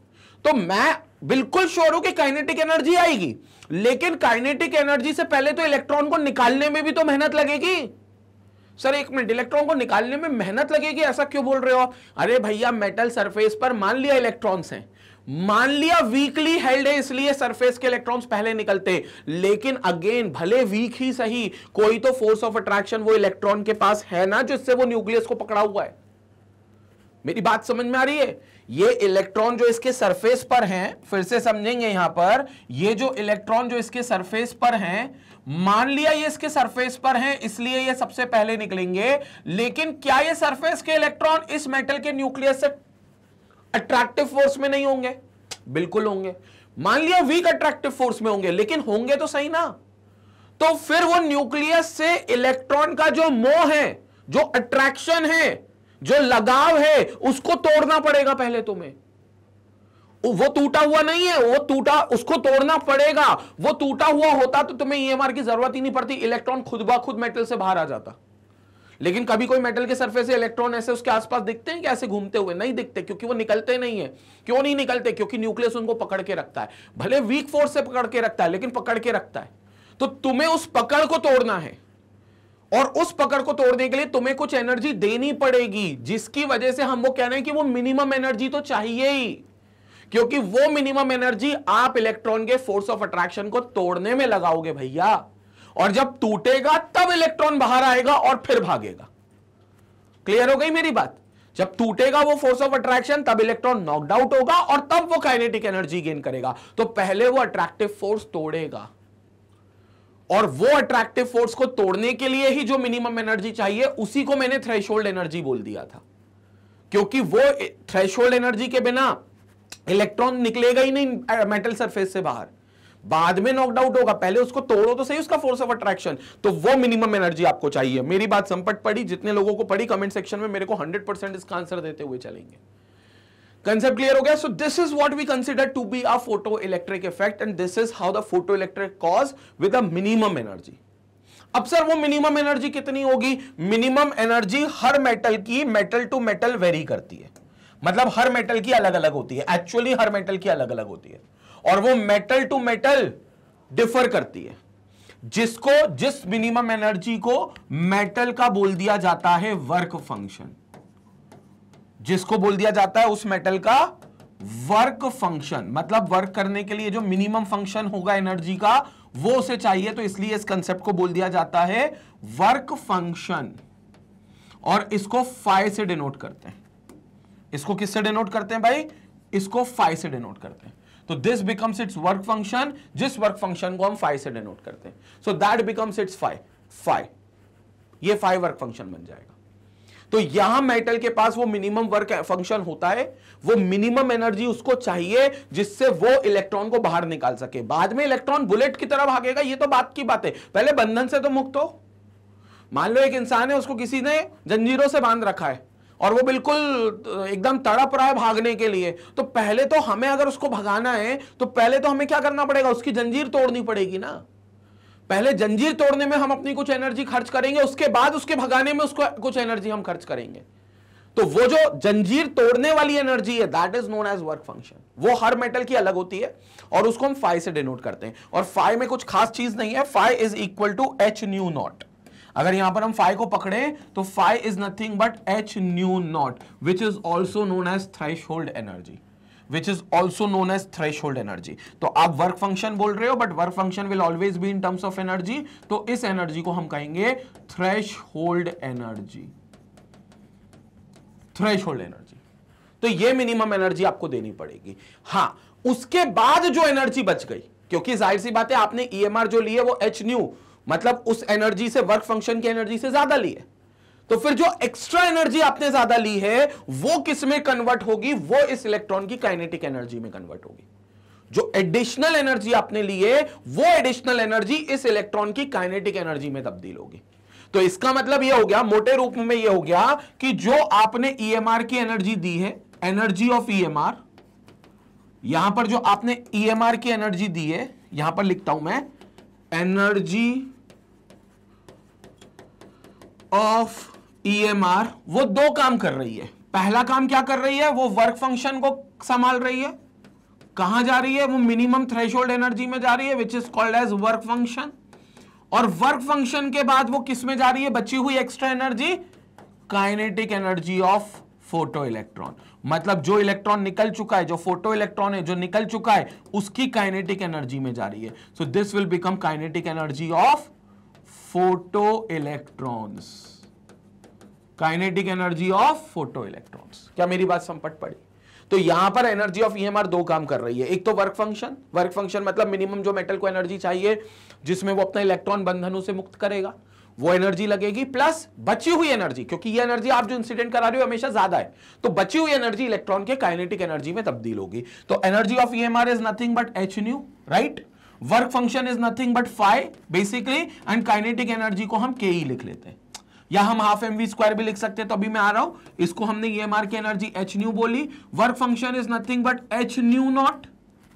तो मैं बिल्कुल श्योर हूं कि काइनेटिक एनर्जी आएगी, लेकिन काइनेटिक एनर्जी से पहले तो इलेक्ट्रॉन को निकालने में भी तो मेहनत लगेगी। सर एक मिनट, इलेक्ट्रॉन को निकालने में मेहनत लगेगी ऐसा क्यों बोल रहे हो आप? अरे भैया मेटल सरफेस पर मान लिया इलेक्ट्रॉन्स हैं, मान लिया वीकली हेल्ड है इसलिए सरफेस के इलेक्ट्रॉन्स पहले निकलते हैं, लेकिन अगेन भले वीक ही सही, कोई तो फोर्स ऑफ अट्रैक्शन वो इलेक्ट्रॉन के पास है ना जिससे वो न्यूक्लियस को पकड़ा हुआ है। मेरी बात समझ में आ रही है? ये इलेक्ट्रॉन जो इसके सरफेस पर हैं, फिर से समझेंगे यहां पर, ये जो इलेक्ट्रॉन जो इसके सरफेस पर हैं, मान लिया ये इसके सरफेस पर हैं इसलिए ये सबसे पहले निकलेंगे, लेकिन क्या ये सरफेस के इलेक्ट्रॉन इस मेटल के न्यूक्लियस से अट्रैक्टिव फोर्स में नहीं होंगे? बिल्कुल होंगे। मान लिया वीक अट्रैक्टिव फोर्स में होंगे, लेकिन होंगे तो सही ना। तो फिर वो न्यूक्लियस से इलेक्ट्रॉन का जो मोह है, जो अट्रैक्शन है, जो लगाव है, उसको तोड़ना पड़ेगा पहले तुम्हें। वो टूटा हुआ नहीं है, वो टूटा, उसको तोड़ना पड़ेगा। वो टूटा हुआ होता तो तुम्हें EMR की जरूरत ही नहीं पड़ती, इलेक्ट्रॉन खुद ब खुद मेटल से बाहर आ जाता। लेकिन कभी कोई मेटल के सरफेस से इलेक्ट्रॉन ऐसे उसके आसपास दिखते हैं कि ऐसे घूमते हुए? नहीं दिखते, क्योंकि वो निकलते नहीं है। क्यों नहीं निकलते? क्योंकि न्यूक्लियस उनको पकड़ के रखता है, भले वीक फोर्स से पकड़ के रखता है लेकिन पकड़ के रखता है। तो तुम्हें उस पकड़ को तोड़ना है, और उस पकड़ को तोड़ने के लिए तुम्हें कुछ एनर्जी देनी पड़ेगी, जिसकी वजह से हम वो कह रहे हैं कि वो मिनिमम एनर्जी तो चाहिए ही, क्योंकि वो मिनिमम एनर्जी आप इलेक्ट्रॉन के फोर्स ऑफ अट्रैक्शन को तोड़ने में लगाओगे भैया, और जब टूटेगा तब इलेक्ट्रॉन बाहर आएगा और फिर भागेगा। क्लियर हो गई मेरी बात? जब टूटेगा वो फोर्स ऑफ अट्रैक्शन तब इलेक्ट्रॉन नॉकड आउट होगा और तब वो काइनेटिक एनर्जी गेन करेगा। तो पहले वो अट्रैक्टिव फोर्स तोड़ेगा, और वो अट्रैक्टिव फोर्स को तोड़ने के लिए ही जो मिनिमम एनर्जी चाहिए उसी को मैंने थ्रेशोल्ड एनर्जी बोल दिया था, क्योंकि वो थ्रेशोल्ड एनर्जी के बिना इलेक्ट्रॉन निकलेगा ही नहीं मेटल सरफेस से बाहर, बाद में नॉकड आउट होगा। पहले उसको तोड़ो तो सही उसका फोर्स ऑफ अट्रैक्शन, तो वो मिनिमम एनर्जी आपको चाहिए। मेरी बात संपट पड़ी? जितने लोगों को पड़ी कमेंट सेक्शन में मेरे को 100% इसका आंसर देते हुए चलेंगे। कंसेप्ट क्लियर हो गया? So this is what we consider to be a photo electric effect, and this is how the photo electric cause with a minimum energy. अब सर वो मिनिमम एनर्जी कितनी होगी? मिनिमम एनर्जी हर metal की metal to metal vary करती है, मतलब हर metal की अलग अलग होती है। एक्चुअली हर मेटल की अलग अलग होती है, और वो मेटल टू मेटल डिफर करती है। जिस मिनिमम एनर्जी को मेटल का बोल दिया जाता है वर्क फंक्शन, जिसको बोल दिया जाता है उस मेटल का वर्क फंक्शन, मतलब वर्क करने के लिए जो मिनिमम फंक्शन होगा एनर्जी का वो उसे चाहिए, तो इसलिए इस कंसेप्ट को बोल दिया जाता है वर्क फंक्शन, और इसको फाइ से डिनोट करते हैं। इसको किससे डिनोट करते हैं भाई? इसको फाइ से डिनोट करते हैं। तो this becomes its work function, जिस वर्क फंक्शन को हम फाइ से डिनोट करते हैं, so that becomes its phi, ये फाइ वर्क फंक्शन बन जाएगा। तो यहां मेटल के पास वो मिनिमम वर्क फंक्शन होता है, वो मिनिमम एनर्जी उसको चाहिए जिससे वो इलेक्ट्रॉन को बाहर निकाल सके। बाद में इलेक्ट्रॉन बुलेट की तरह भागेगा, ये तो बात की बात है, पहले बंधन से तो मुक्त हो। मान लो एक इंसान है, उसको किसी ने जंजीरों से बांध रखा है और वो बिल्कुल एकदम तड़प रहा है भागने के लिए, तो पहले तो हमें अगर उसको भगाना है तो पहले तो हमें क्या करना पड़ेगा? उसकी जंजीर तोड़नी पड़ेगी ना। पहले जंजीर तोड़ने में हम अपनी कुछ एनर्जी खर्च करेंगे, उसके बाद उसके भगाने में उसको कुछ एनर्जी हम खर्च करेंगे। तो वो जो जंजीर तोड़ने वाली एनर्जी है that is known as work function, वो हर मेटल की अलग होती है और उसको हम फाइ से डिनोट करते हैं। और फाइ में कुछ खास चीज नहीं है, phi is equal to H nu nought. अगर यहां पर हम फाइ को पकड़े तो phi is nothing but h nu not, which is also known as threshold energy, which is also known as threshold energy। तो आप वर्क फंक्शन बोल रहे हो but work function will always be in terms of energy, तो इस energy को हम कहेंगे थ्रेशोल्ड एनर्जी, थ्रेशोल्ड एनर्जी। तो ये मिनिमम एनर्जी आपको देनी पड़ेगी। हां, उसके बाद जो एनर्जी बच गई क्योंकि जाहिर सी बात है आपने ईएमआर जो ली है वो एच न्यू मतलब उस एनर्जी से, वर्क फंक्शन की एनर्जी से ज्यादा ली है। तो फिर जो एक्स्ट्रा एनर्जी आपने ज्यादा ली है वो किस में कन्वर्ट होगी? वो इस इलेक्ट्रॉन की काइनेटिक एनर्जी में कन्वर्ट होगी। जो एडिशनल एनर्जी आपने ली है वो एडिशनल एनर्जी इस इलेक्ट्रॉन की काइनेटिक एनर्जी में तब्दील होगी। तो इसका मतलब यह हो गया, मोटे रूप में यह हो गया कि जो आपने ईएमआर की एनर्जी दी है, एनर्जी ऑफ ईएमआर, यहां पर जो आपने ईएमआर की एनर्जी दी है, यहां पर लिखता हूं मैं एनर्जी ऑफ ईएमआर, वो दो काम कर रही है। पहला काम क्या कर रही है? वो वर्क फंक्शन को संभाल रही है। कहां जा रही है? वो मिनिमम थ्रेशोल्ड एनर्जी में जा रही है, which is called as work function. और वर्क फंक्शन के बाद वो किस में जा रही है? बची हुई extra energy, kinetic energy of photo electron. मतलब जो इलेक्ट्रॉन निकल चुका है, जो फोटो इलेक्ट्रॉन है जो निकल चुका है, उसकी काइनेटिक एनर्जी में जा रही है। So this will become kinetic energy of photo electrons, kinetic energy of photo electrons. क्या मेरी बात समझ पड़ी? तो यहां पर एनर्जी ऑफ ईएमआर दो काम कर रही है। एक तो वर्क फंक्शन, वर्क फंक्शन मतलब मिनिमम जो मेटल को एनर्जी चाहिए जिसमें वो अपना इलेक्ट्रॉन बंधनों से मुक्त करेगा, वो एनर्जी लगेगी, प्लस बची हुई एनर्जी, क्योंकि ये एनर्जी आप जो इंसिडेंट करा रहे हो हमेशा ज्यादा है, तो बची हुई एनर्जी इलेक्ट्रॉन के काइनेटिक एनर्जी में तब्दील होगी। तो energy of EMR is nothing but h nu, right? Work function is nothing but phi basically, and kinetic energy को हम के ई लिख लेते हैं, या हम हाफ एम वी स्क्वायर भी लिख सकते हैं। तो अभी मैं आ रहा हूं, इसको हमने ईएमआर की एनर्जी एच न्यू बोली। Work function is nothing but h nu not,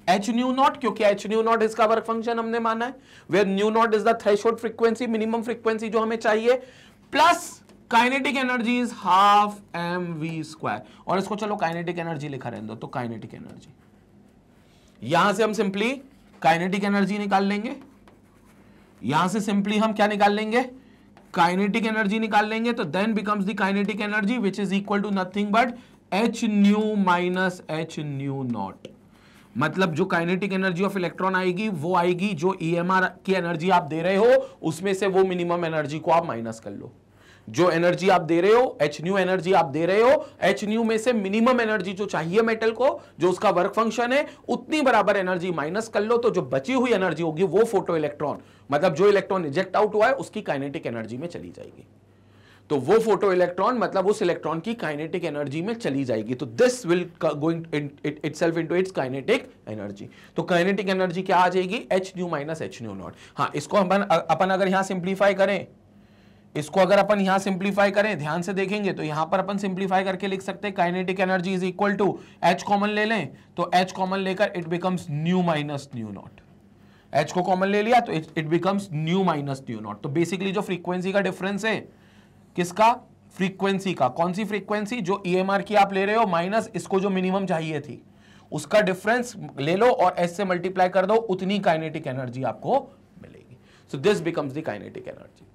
h nu nought, क्योंकि एच न्यू नॉट इसका वर्क फंक्शन हमने माना है, where nu not is the threshold frequency, minimum frequency जो हमें चाहिए, plus kinetic energy is half m v square. और इसको चलो काइनेटिक एनर्जी लिखा रहने दो, तो काइनेटिक एनर्जी, यहां से हम सिंपली काइनेटिक एनर्जी निकाल लेंगे, यहां से सिंपली हम क्या निकाल लेंगे? काइनेटिक एनर्जी निकाल लेंगे। तो then becomes the kinetic energy which is equal to nothing but h nu minus H nu nought. मतलब जो काइनेटिक एनर्जी ऑफ इलेक्ट्रॉन आएगी वो आएगी जो ईएमआर की एनर्जी आप दे रहे हो उसमें से वो मिनिमम एनर्जी को आप माइनस कर लो। जो एनर्जी आप दे रहे हो, एच न्यू एनर्जी आप दे रहे हो, एच न्यू में से मिनिमम एनर्जी जो चाहिए मेटल को, जो उसका वर्क फंक्शन है, उतनी बराबर एनर्जी माइनस कर लो। तो जो बची हुई एनर्जी होगी वो फोटो इलेक्ट्रॉन, मतलब जो इलेक्ट्रॉन इजेक्ट आउट हुआ है उसकी काइनेटिक एनर्जी में चली जाएगी। तो वो फोटो इलेक्ट्रॉन मतलब उस इलेक्ट्रॉन की काइनेटिक एनर्जी में चली जाएगी। तो this will going itself into its kinetic energy. तो काइनेटिक एनर्जी क्या आ जाएगी? H nu minus H nu not. हाँ, इसको अपन अगर यहां सिंप्लीफाई करें, इसको अगर अपन यहां सिंप्लीफाई करें, ध्यान से देखेंगे तो यहां पर अपन सिंप्लीफाई करके लिख सकते हैं kinetic energy is equal to h common ले लें, तो एच कॉमन लेकर it becomes nu minus nu not. H को कॉमन ले लिया तो it becomes nu minus nu nought. तो बेसिकली जो फ्रीक्वेंसी का डिफरेंस है, किसका? फ्रीक्वेंसी का। कौन सी फ्रीक्वेंसी? जो ईएमआर की आप ले रहे हो माइनस इसको जो मिनिमम चाहिए थी, उसका डिफरेंस ले लो और एस से मल्टीप्लाई कर दो, उतनी काइनेटिक एनर्जी आपको मिलेगी। सो this becomes the kinetic energy.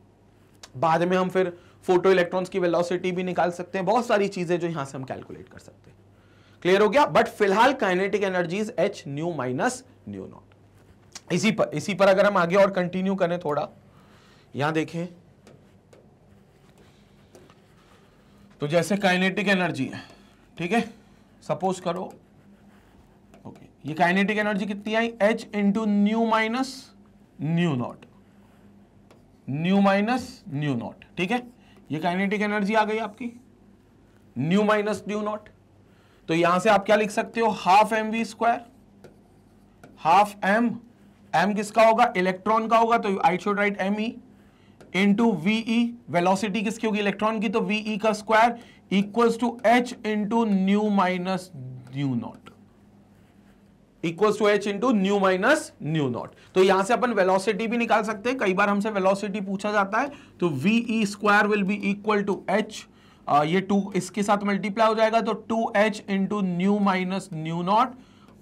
बाद में हम फिर फोटो इलेक्ट्रॉन्स की वेलोसिटी भी निकाल सकते हैं, बहुत सारी चीजें जो यहां से हम कैलकुलेट कर सकते हैं। क्लियर हो गया? बट फिलहाल kinetic energy is H nu minus nu not. इसी पर अगर हम आगे और कंटिन्यू करें थोड़ा, यहां देखें तो जैसे काइनेटिक एनर्जी है, ठीक है, सपोज करो ओके, ये काइनेटिक एनर्जी कितनी आई? H into nu minus nu naught, nu minus nu naught, ठीक है। ये काइनेटिक एनर्जी आ गई आपकी, न्यू माइनस न्यू नॉट। तो यहां से आप क्या लिख सकते हो? Half m v square, half m, m किसका होगा? इलेक्ट्रॉन का होगा, तो I should write m e into v e. Velocity किसकी होगी? इलेक्ट्रॉन की, तो वीई का square equals to h into nu minus nu nought, equals to h into nu minus nu nought. तो यहां से अपन वेलोसिटी भी निकाल सकते हैं, कई बार हमसे वेलोसिटी पूछा जाता है। तो v e square will be equal to h, ये 2 इसके साथ मल्टीप्लाई हो जाएगा, तो 2h into nu minus nu not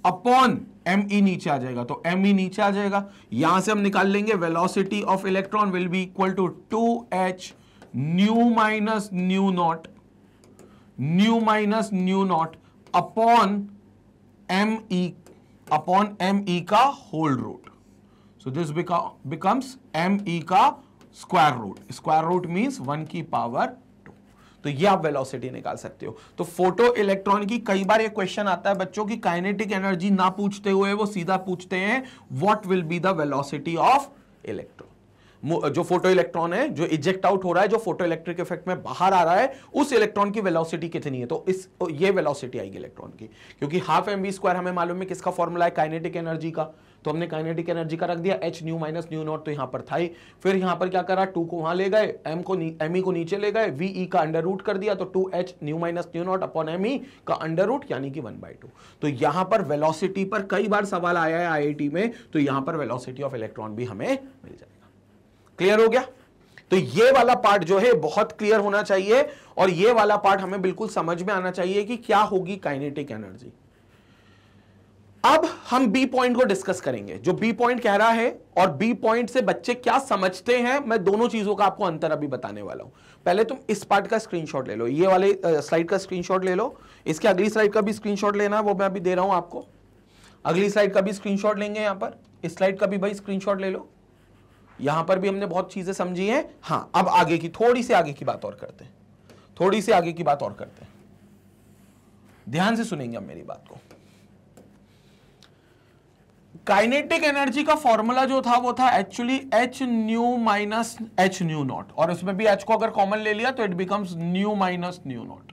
upon M e नीचे आ जाएगा, तो एम ई नीचे आ जाएगा। यहां से हम निकाल लेंगे velocity of electron will be equal to 2h nu minus nu naught, nu minus nu not upon M E का whole root. So this becomes M E का square root. Square root means 1 की power 2। तो ये आप velocity निकाल सकते हो। तो फोटो इलेक्ट्रॉन की कई बार ये क्वेश्चन आता है बच्चों की, काइनेटिक एनर्जी ना पूछते हुए वो सीधा पूछते हैं what will be the velocity of electron. जो फोटो इलेक्ट्रॉन है जो इजेक्ट आउट हो रहा है, जो फोटो इलेक्ट्रिक इफेक्ट में बाहर आ रहा है, उस इलेक्ट्रॉन की वेलोसिटी कितनी है, तो ये वेलोसिटी आएगी इलेक्ट्रॉन की। क्योंकि हाफ mv² हमें मालूम है किसका फॉर्मूला है, काइनेटिक एनर्जी का, तो हमने काइनेटिक एनर्जी का रख दिया h new minus nu nought, तो यहां पर था ही। फिर यहां पर क्या करा, 2 को वहां ले गए, me को नीचे ले गए, ve का अंडर रूट कर दिया, तो 2h nu minus nu not upon me का अंडर रूट यानी कि 1/2। तो यहां पर वेलोसिटी पर कई बार सवाल आया है आईआईटी में, तो यहां पर वेलोसिटी ऑफ इलेक्ट्रॉन भी हमें मिल जाएगा। क्लियर हो गया? तो ये वाला पार्ट जो है बहुत क्लियर होना चाहिए, और ये वाला पार्ट हमें बिल्कुल समझ में आना चाहिए कि क्या होगी काइनेटिक एनर्जी। अब हम बी पॉइंट को डिस्कस करेंगे, जो बी पॉइंट कह रहा है और बी पॉइंट से बच्चे क्या समझते हैं, मैं दोनों चीजों का आपको अंतर अभी बताने वाला हूं। पहले तुम इस पार्ट का स्क्रीनशॉट ले लो, ये वाले स्लाइड का स्क्रीनशॉट ले लो, इसके अगली स्लाइड का भी स्क्रीनशॉट लेना है, वो मैं अभी दे रहा हूं आपको। अगली स्लाइड का भी स्क्रीनशॉट लेंगे, यहां पर इस स्लाइड का भी भाई स्क्रीनशॉट ले लो। यहां पर भी हमने बहुत चीजें समझी हैं। हां, अब आगे की थोड़ी सी आगे की बात और करते हैं, थोड़ी सी आगे की बात और करते हैं, ध्यान से सुनेंगे अब मेरी बात को। काइनेटिक एनर्जी का फॉर्मूला जो था वो था actually h new minus h nu naught, और उसमें भी h को अगर कॉमन ले लिया तो it becomes nu minus nu naught.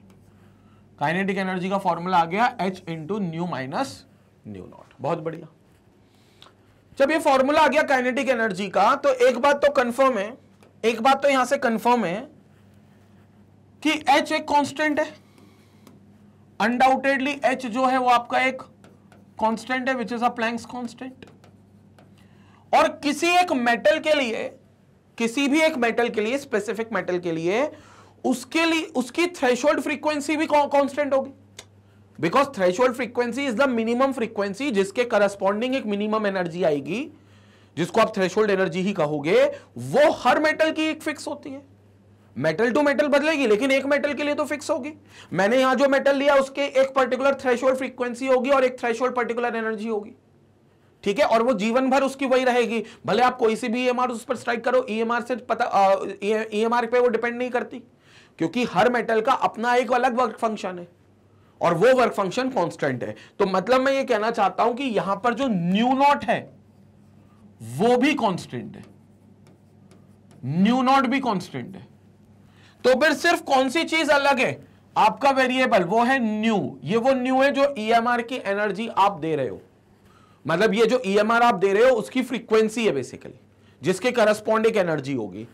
Kinetic energy का फॉर्मूला आ गया h into nu minus nu not. बहुत बढ़िया। जब ये फॉर्मूला आ गया काइनेटिक एनर्जी का, तो एक बात तो कंफर्म है, एक बात तो यहां से कंफर्म है कि h एक कांस्टेंट है, अनडाउटेडली h जो है वो आपका एक कांस्टेंट है, which is a Planck's constant. और किसी एक मेटल के लिए, किसी भी एक मेटल के लिए, स्पेसिफिक मेटल के लिए, उसके लिए उसकी थ्रेशोल्ड फ्रीक्वेंसी भी कांस्टेंट होगी, because threshold frequency is the minimum frequency जिसके करस्पॉन्डिंग एक मिनिमम एनर्जी आएगी, जिसको आप थ्रेशोल्ड एनर्जी ही कहोगे, वो हर मेटल की एक फिक्स होती है। मेटल टू मेटल बदलेगी, लेकिन एक मेटल के लिए तो फिक्स होगी। मैंने यहां जो मेटल लिया उसके एक पर्टिकुलर थ्रेशोल्ड फ्रीक्वेंसी होगी और एक थ्रेशोल्ड पर्टिकुलर एनर्जी होगी, ठीक है, और वो जीवन भर उसकी वही रहेगी। भले आप कोई सी भी ईएमआर उस पर स्ट्राइक करो, ईएमआर से पता ईएमआर पे वो डिपेंड नहीं करती, क्योंकि हर मेटल का अपना एक अलग वर्क फंक्शन है और वो वर्क फंक्शन कांस्टेंट है। तो मतलब मैं ये कहना चाहता हूं कि यहां पर जो न्यू नॉट है वो भी कांस्टेंट है, न्यू नॉट भी कांस्टेंट है। तो फिर सिर्फ कौन सी चीज अलग है, आपका वेरिएबल, वो है न्यू। ये वो न्यू है जो ईएमआर की एनर्जी आप दे रहे हो, मतलब ये जो ईएमआर आप दे रहे हो उसकी फ्रीक्वेंसी है बेसिकली, जिसके करस्पॉन्ड एक एनर्जी होगी।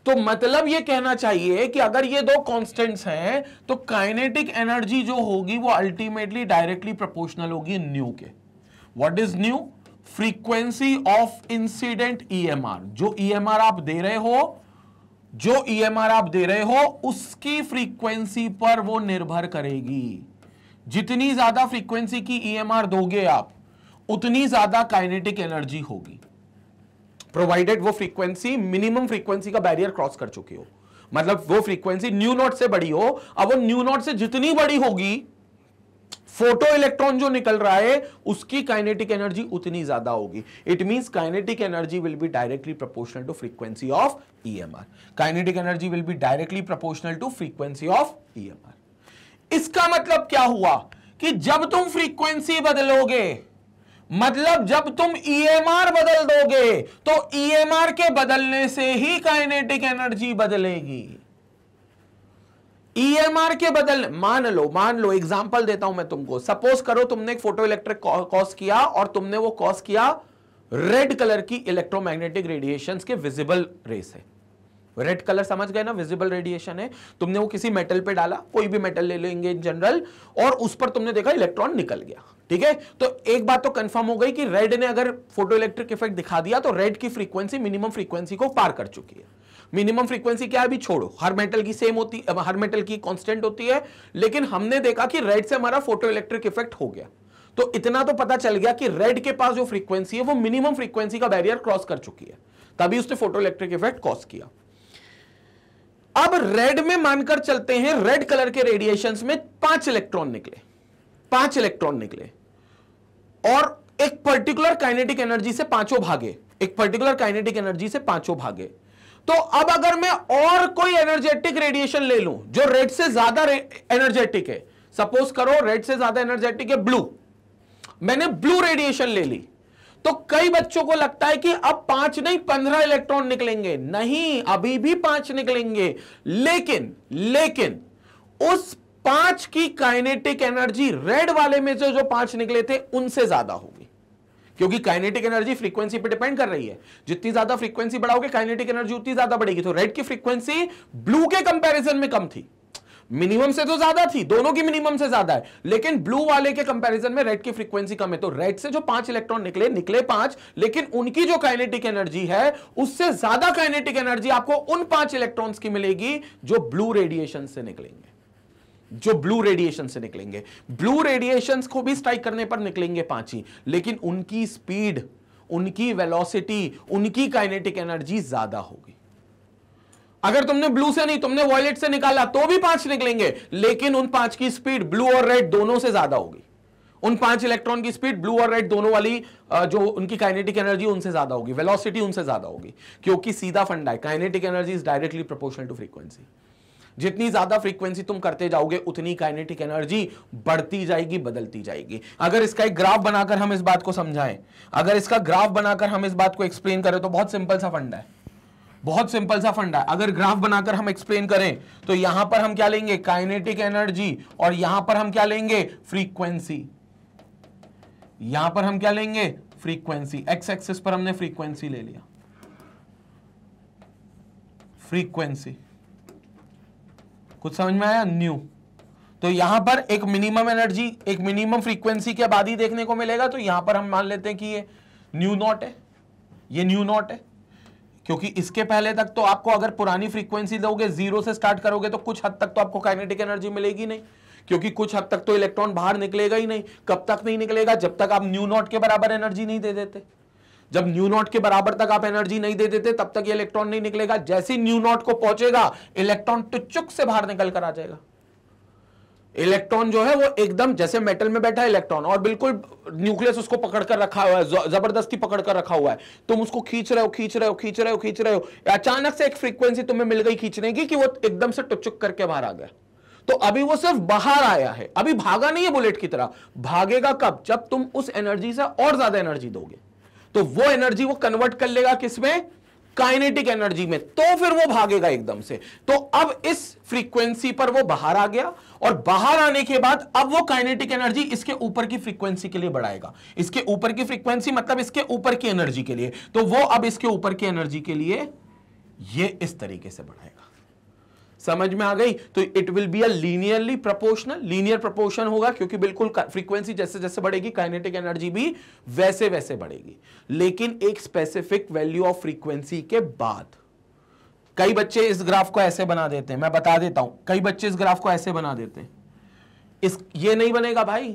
तो मतलब ये कहना चाहिए कि अगर ये दो कांस्टेंट्स हैं तो काइनेटिक एनर्जी जो होगी वो अल्टीमेटली डायरेक्टली प्रोपोर्शनल होगी न्यू के। What is new? Frequency of incident EMR. जो ईएमआर आप दे रहे हो, जो ईएमआर आप दे रहे हो उसकी फ्रीक्वेंसी पर वो निर्भर करेगी। जितनी ज्यादा फ्रीक्वेंसी की ईएमआर दोगे आप, उतनी ज्यादा काइनेटिक एनर्जी होगी, प्रोवाइडेड वो फ्रीक्वेंसी मिनिमम फ्रीक्वेंसी का बैरियर क्रॉस कर चुकी हो, मतलब वो फ्रीक्वेंसी न्यू नॉट से बड़ी हो। अब वो न्यू नॉट से जितनी बड़ी होगी, फोटो इलेक्ट्रॉन जो निकल रहा है उसकी काइनेटिक एनर्जी उतनी ज्यादा होगी। It means kinetic energy will be directly proportional to frequency of EMR. Kinetic energy will be directly proportional to frequency of EMR. इसका मतलब क्या हुआ कि जब तुम फ्रीक्वेंसी बदलोगे, मतलब जब तुम ईएमआर बदल दोगे, तो ईएमआर के बदलने से ही काइनेटिक एनर्जी बदलेगी। ईएमआर के बदल, मान लो एग्जांपल देता हूं मैं तुमको। सपोज करो तुमने एक फोटो इलेक्ट्रिक कॉज किया और तुमने वो कॉज किया रेड कलर की इलेक्ट्रोमैग्नेटिक रेडिएशंस के विजिबल रे से। रेड कलर समझ गए ना, विजिबल रेडिएशन है। तुमने वो किसी मेटल पे डाला, कोई भी मेटल ले लेंगे इन जनरल, और उस पर तुमने देखा इलेक्ट्रॉन निकल गया, ठीक है। तो एक बात तो कंफर्म हो गई कि रेड ने अगर फोटो इलेक्ट्रिक इफेक्ट दिखा दिया तो रेड की फ्रीक्वेंसी मिनिमम फ्रीक्वेंसी को पार कर चुकी है। मिनिमम फ्रीक्वेंसी क्या है अभी छोड़ो, हर मेटल की सेम होती है, हर मेटल की कांस्टेंट होती है, लेकिन हमने देखा कि रेड से हमारा फोटो इलेक्ट्रिक इफेक्ट हो गया। तो इतना तो पता चल गया कि रेड के पास जो फ्रीक्वेंसी है वो मिनिमम फ्रीक्वेंसी का बैरियर क्रॉस कर चुकी है, तभी उसने फोटो इलेक्ट्रिक इफेक्ट कॉज किया। अब रेड में मानकर चलते हैं, रेड कलर के रेडिएशंस में 5 इलेक्ट्रॉन निकले, 5 इलेक्ट्रॉन निकले, और एक पर्टिकुलर काइनेटिक एनर्जी से पांचों भागे, एक पर्टिकुलर काइनेटिक एनर्जी से पांचों भागे। तो अब अगर मैं और कोई एनर्जेटिक रेडिएशन ले लूं जो रेड से ज्यादा एनर्जेटिक है, सपोज करो रेड से ज्यादा एनर्जेटिक है ब्लू, मैंने ब्लू रेडिएशन ले ली, तो कई बच्चों को लगता है कि अब 5 नहीं 15 इलेक्ट्रॉन निकलेंगे। नहीं, अभी भी 5 निकलेंगे, लेकिन उस 5 की काइनेटिक एनर्जी रेड वाले में से जो 5 निकले थे उनसे ज्यादा होगी, क्योंकि काइनेटिक एनर्जी फ्रीक्वेंसी पे डिपेंड कर रही है। जितनी ज्यादा फ्रीक्वेंसी बढ़ाओगे काइनेटिक एनर्जी उतनी ज्यादा बढ़ेगी। तो रेड की फ्रीक्वेंसी ब्लू के कंपैरिजन में कम थी, मिनिमम से तो ज्यादा थी, दोनों की मिनिमम से ज्यादा है, लेकिन ब्लू वाले के कंपैरिजन में रेड की फ्रीक्वेंसी कम है। तो रेड से जो 5 इलेक्ट्रॉन निकले 5, लेकिन उनकी जो काइनेटिक एनर्जी है उससे ज्यादा काइनेटिक एनर्जी आपको उन 5 इलेक्ट्रॉन्स की मिलेगी जो ब्लू रेडिएशन से निकलेंगे, ब्लू रेडिएशन को भी स्ट्राइक करने पर निकलेंगे 5 ही, लेकिन उनकी स्पीड, उनकी वेलोसिटी, उनकी काइनेटिक एनर्जी ज्यादा होगी। अगर तुमने ब्लू से नहीं, तुमने वॉयलेट से निकाला तो भी 5 निकलेंगे, लेकिन उन 5 की स्पीड ब्लू और रेड दोनों से ज्यादा होगी। उन 5 इलेक्ट्रॉन की स्पीड ब्लू और रेड दोनों वाली जो उनकी काइनेटिक एनर्जी उनसे ज्यादा होगी, वेलोसिटी उनसे ज्यादा होगी, क्योंकि सीधा फंडा है, kinetic energy is directly proportional to frequency. जितनी ज्यादा फ्रीक्वेंसी तुम करते जाओगे उतनी काइनेटिक एनर्जी बढ़ती जाएगी, बदलती जाएगी। अगर इसका एक ग्राफ बनाकर हम इस बात को समझाएं, अगर इसका ग्राफ बनाकर हम इस बात को एक्सप्लेन करें तो बहुत सिंपल सा फंडा है, बहुत सिंपल सा फंडा है। अगर ग्राफ बनाकर हम एक्सप्लेन करें तो यहां पर हम क्या लेंगे, काइनेटिक एनर्जी, और यहां पर हम क्या लेंगे, फ्रीक्वेंसी। यहां पर हम क्या लेंगे, फ्रीक्वेंसी। एक्स एक्सिस पर हमने फ्रीक्वेंसी ले लिया, फ्रीक्वेंसी। कुछ समझ में आया, न्यू। तो यहां पर एक मिनिमम एनर्जी, एक मिनिमम फ्रीक्वेंसी के बाद ही देखने को मिलेगा, तो यहां पर हम मान लेते हैं कि ये न्यू नॉट है, ये न्यू नॉट है, क्योंकि इसके पहले तक तो आपको अगर पुरानी फ्रीक्वेंसी दोगे, 0 से स्टार्ट करोगे, तो कुछ हद तक तो आपको काइनेटिक एनर्जी मिलेगी नहीं, क्योंकि कुछ हद तक तो इलेक्ट्रॉन बाहर निकलेगा ही नहीं। कब तक नहीं निकलेगा, जब तक आप न्यू नॉट के बराबर एनर्जी नहीं दे देते। जब न्यू नॉट के बराबर तक आप एनर्जी नहीं दे देते तब तक ये इलेक्ट्रॉन नहीं निकलेगा। जैसे ही न्यू नॉट को पहुंचेगा इलेक्ट्रॉन टुचुक से बाहर निकल कर आ जाएगा। इलेक्ट्रॉन जो है वो एकदम जैसे मेटल में बैठा है इलेक्ट्रॉन, और बिल्कुल न्यूक्लियस उसको पकड़ कर रखा हुआ है, जबरदस्ती पकड़ कर रखा हुआ है, तुम उसको खींच रहे हो, अचानक से एक फ्रीक्वेंसी तुम्हें मिल गई खींचने की कि वो एकदम से टुचुक करके बाहर आ गया। तो अभी वो सिर्फ बाहर आया है, अभी भागा नहीं है बुलेट की तरह। भागेगा कब, जब तुम उस एनर्जी से और ज्यादा एनर्जी दोगे, तो वो एनर्जी वो कन्वर्ट कर लेगा किसमें, काइनेटिक एनर्जी में, तो फिर वो भागेगा एकदम से। तो अब इस फ्रीक्वेंसी पर वो बाहर आ गया, और बाहर आने के बाद अब वो काइनेटिक एनर्जी इसके ऊपर की फ्रीक्वेंसी के लिए बढ़ाएगा। इसके ऊपर की फ्रीक्वेंसी मतलब इसके ऊपर की एनर्जी के लिए, तो वो अब इसके ऊपर की एनर्जी के लिए ये इस तरीके से बढ़ाएगा। समझ में आ गई। तो it will be a linearly proportional, linear proportion होगा, क्योंकि बिल्कुल फ्रीक्वेंसी जैसे जैसे बढ़ेगी काइनेटिक एनर्जी भी वैसे वैसे बढ़ेगी, लेकिन एक स्पेसिफिक वैल्यू ऑफ फ्रीक्वेंसी के बाद। कई बच्चे इस ग्राफ को ऐसे बना देते हैं, मैं बता देता हूं, कई बच्चे इस ग्राफ को ऐसे बना देते हैं। ये नहीं बनेगा भाई।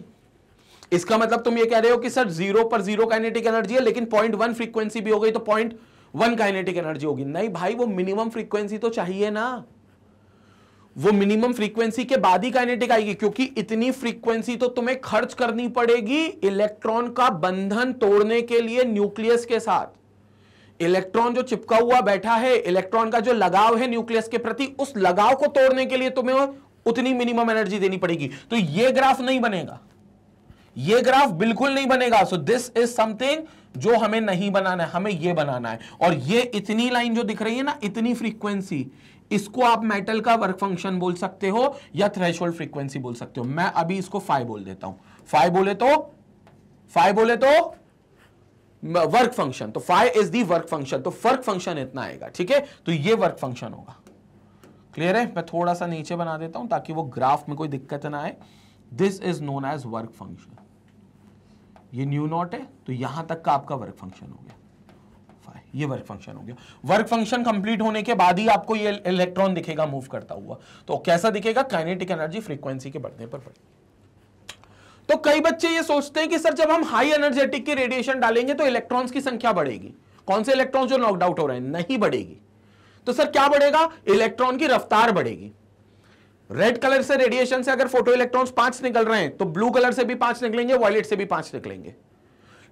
इसका मतलब तुम ये कह रहे हो कि सर 0 पर 0 काइनेटिक एनर्जी है, लेकिन 0.1 फ्रीक्वेंसी भी हो गई तो 0.1 काइनेटिक एनर्जी होगी। नहीं भाई, वो मिनिमम फ्रीक्वेंसी तो चाहिए ना, वो मिनिमम फ्रीक्वेंसी के बाद ही काइनेटिक आएगी, क्योंकि इतनी फ्रीक्वेंसी तो तुम्हें खर्च करनी पड़ेगी इलेक्ट्रॉन का बंधन तोड़ने के लिए न्यूक्लियस के साथ। इलेक्ट्रॉन जो चिपका हुआ बैठा है, इलेक्ट्रॉन का जो लगाव है न्यूक्लियस के प्रति, उस लगाव को तोड़ने के लिए तुम्हें उतनी मिनिमम एनर्जी देनी पड़ेगी। तो ये ग्राफ नहीं बनेगा, ये ग्राफ बिल्कुल नहीं बनेगा। सो दिस इज समथिंग जो हमें नहीं बनाना है, हमें ये बनाना है। और ये इतनी लाइन जो दिख रही है ना, इतनी फ्रीक्वेंसी, इसको आप मेटल का वर्क फंक्शन बोल सकते हो या थ्रेशोल्ड फ्रीक्वेंसी बोल सकते हो। मैं अभी इसको फाई बोल देता हूं। फाई बोले तो वर्क फंक्शन, तो phi is the work function, तो वर्क फंक्शन इतना आएगा, ठीक है। तो ये वर्क फंक्शन होगा। क्लियर है। मैं थोड़ा सा नीचे बना देता हूं ताकि वो ग्राफ में कोई दिक्कत ना आए। This is known as work function. ये न्यू नॉट है, तो यहां तक का आपका वर्क फंक्शन हो गया, ये वर्क फंक्शन हो गया। वर्क फंक्शन कंप्लीट होने के बाद ही आपको ये इलेक्ट्रॉन दिखेगा मूव करता हुआ। तो कैसा दिखेगा, काइनेटिक एनर्जी फ्रीक्वेंसी के बढ़ने पर बढ़ेगी। तो कई बच्चे ये सोचते हैं कि सर जब हम हाई एनर्जेटिक की रेडिएशन डालेंगे तो इलेक्ट्रॉन्स की संख्या बढ़ेगी। कौन से इलेक्ट्रॉन जो नॉकड आउट हो रहे हैं, नहीं बढ़ेगी। तो सर क्या बढ़ेगा, इलेक्ट्रॉन की रफ्तार बढ़ेगी। रेड कलर से रेडिएशन से अगर फोटो इलेक्ट्रॉन्स 5 निकल रहे हैं तो ब्लू कलर से भी 5 निकलेंगे, वॉयलेट से भी 5 निकलेंगे।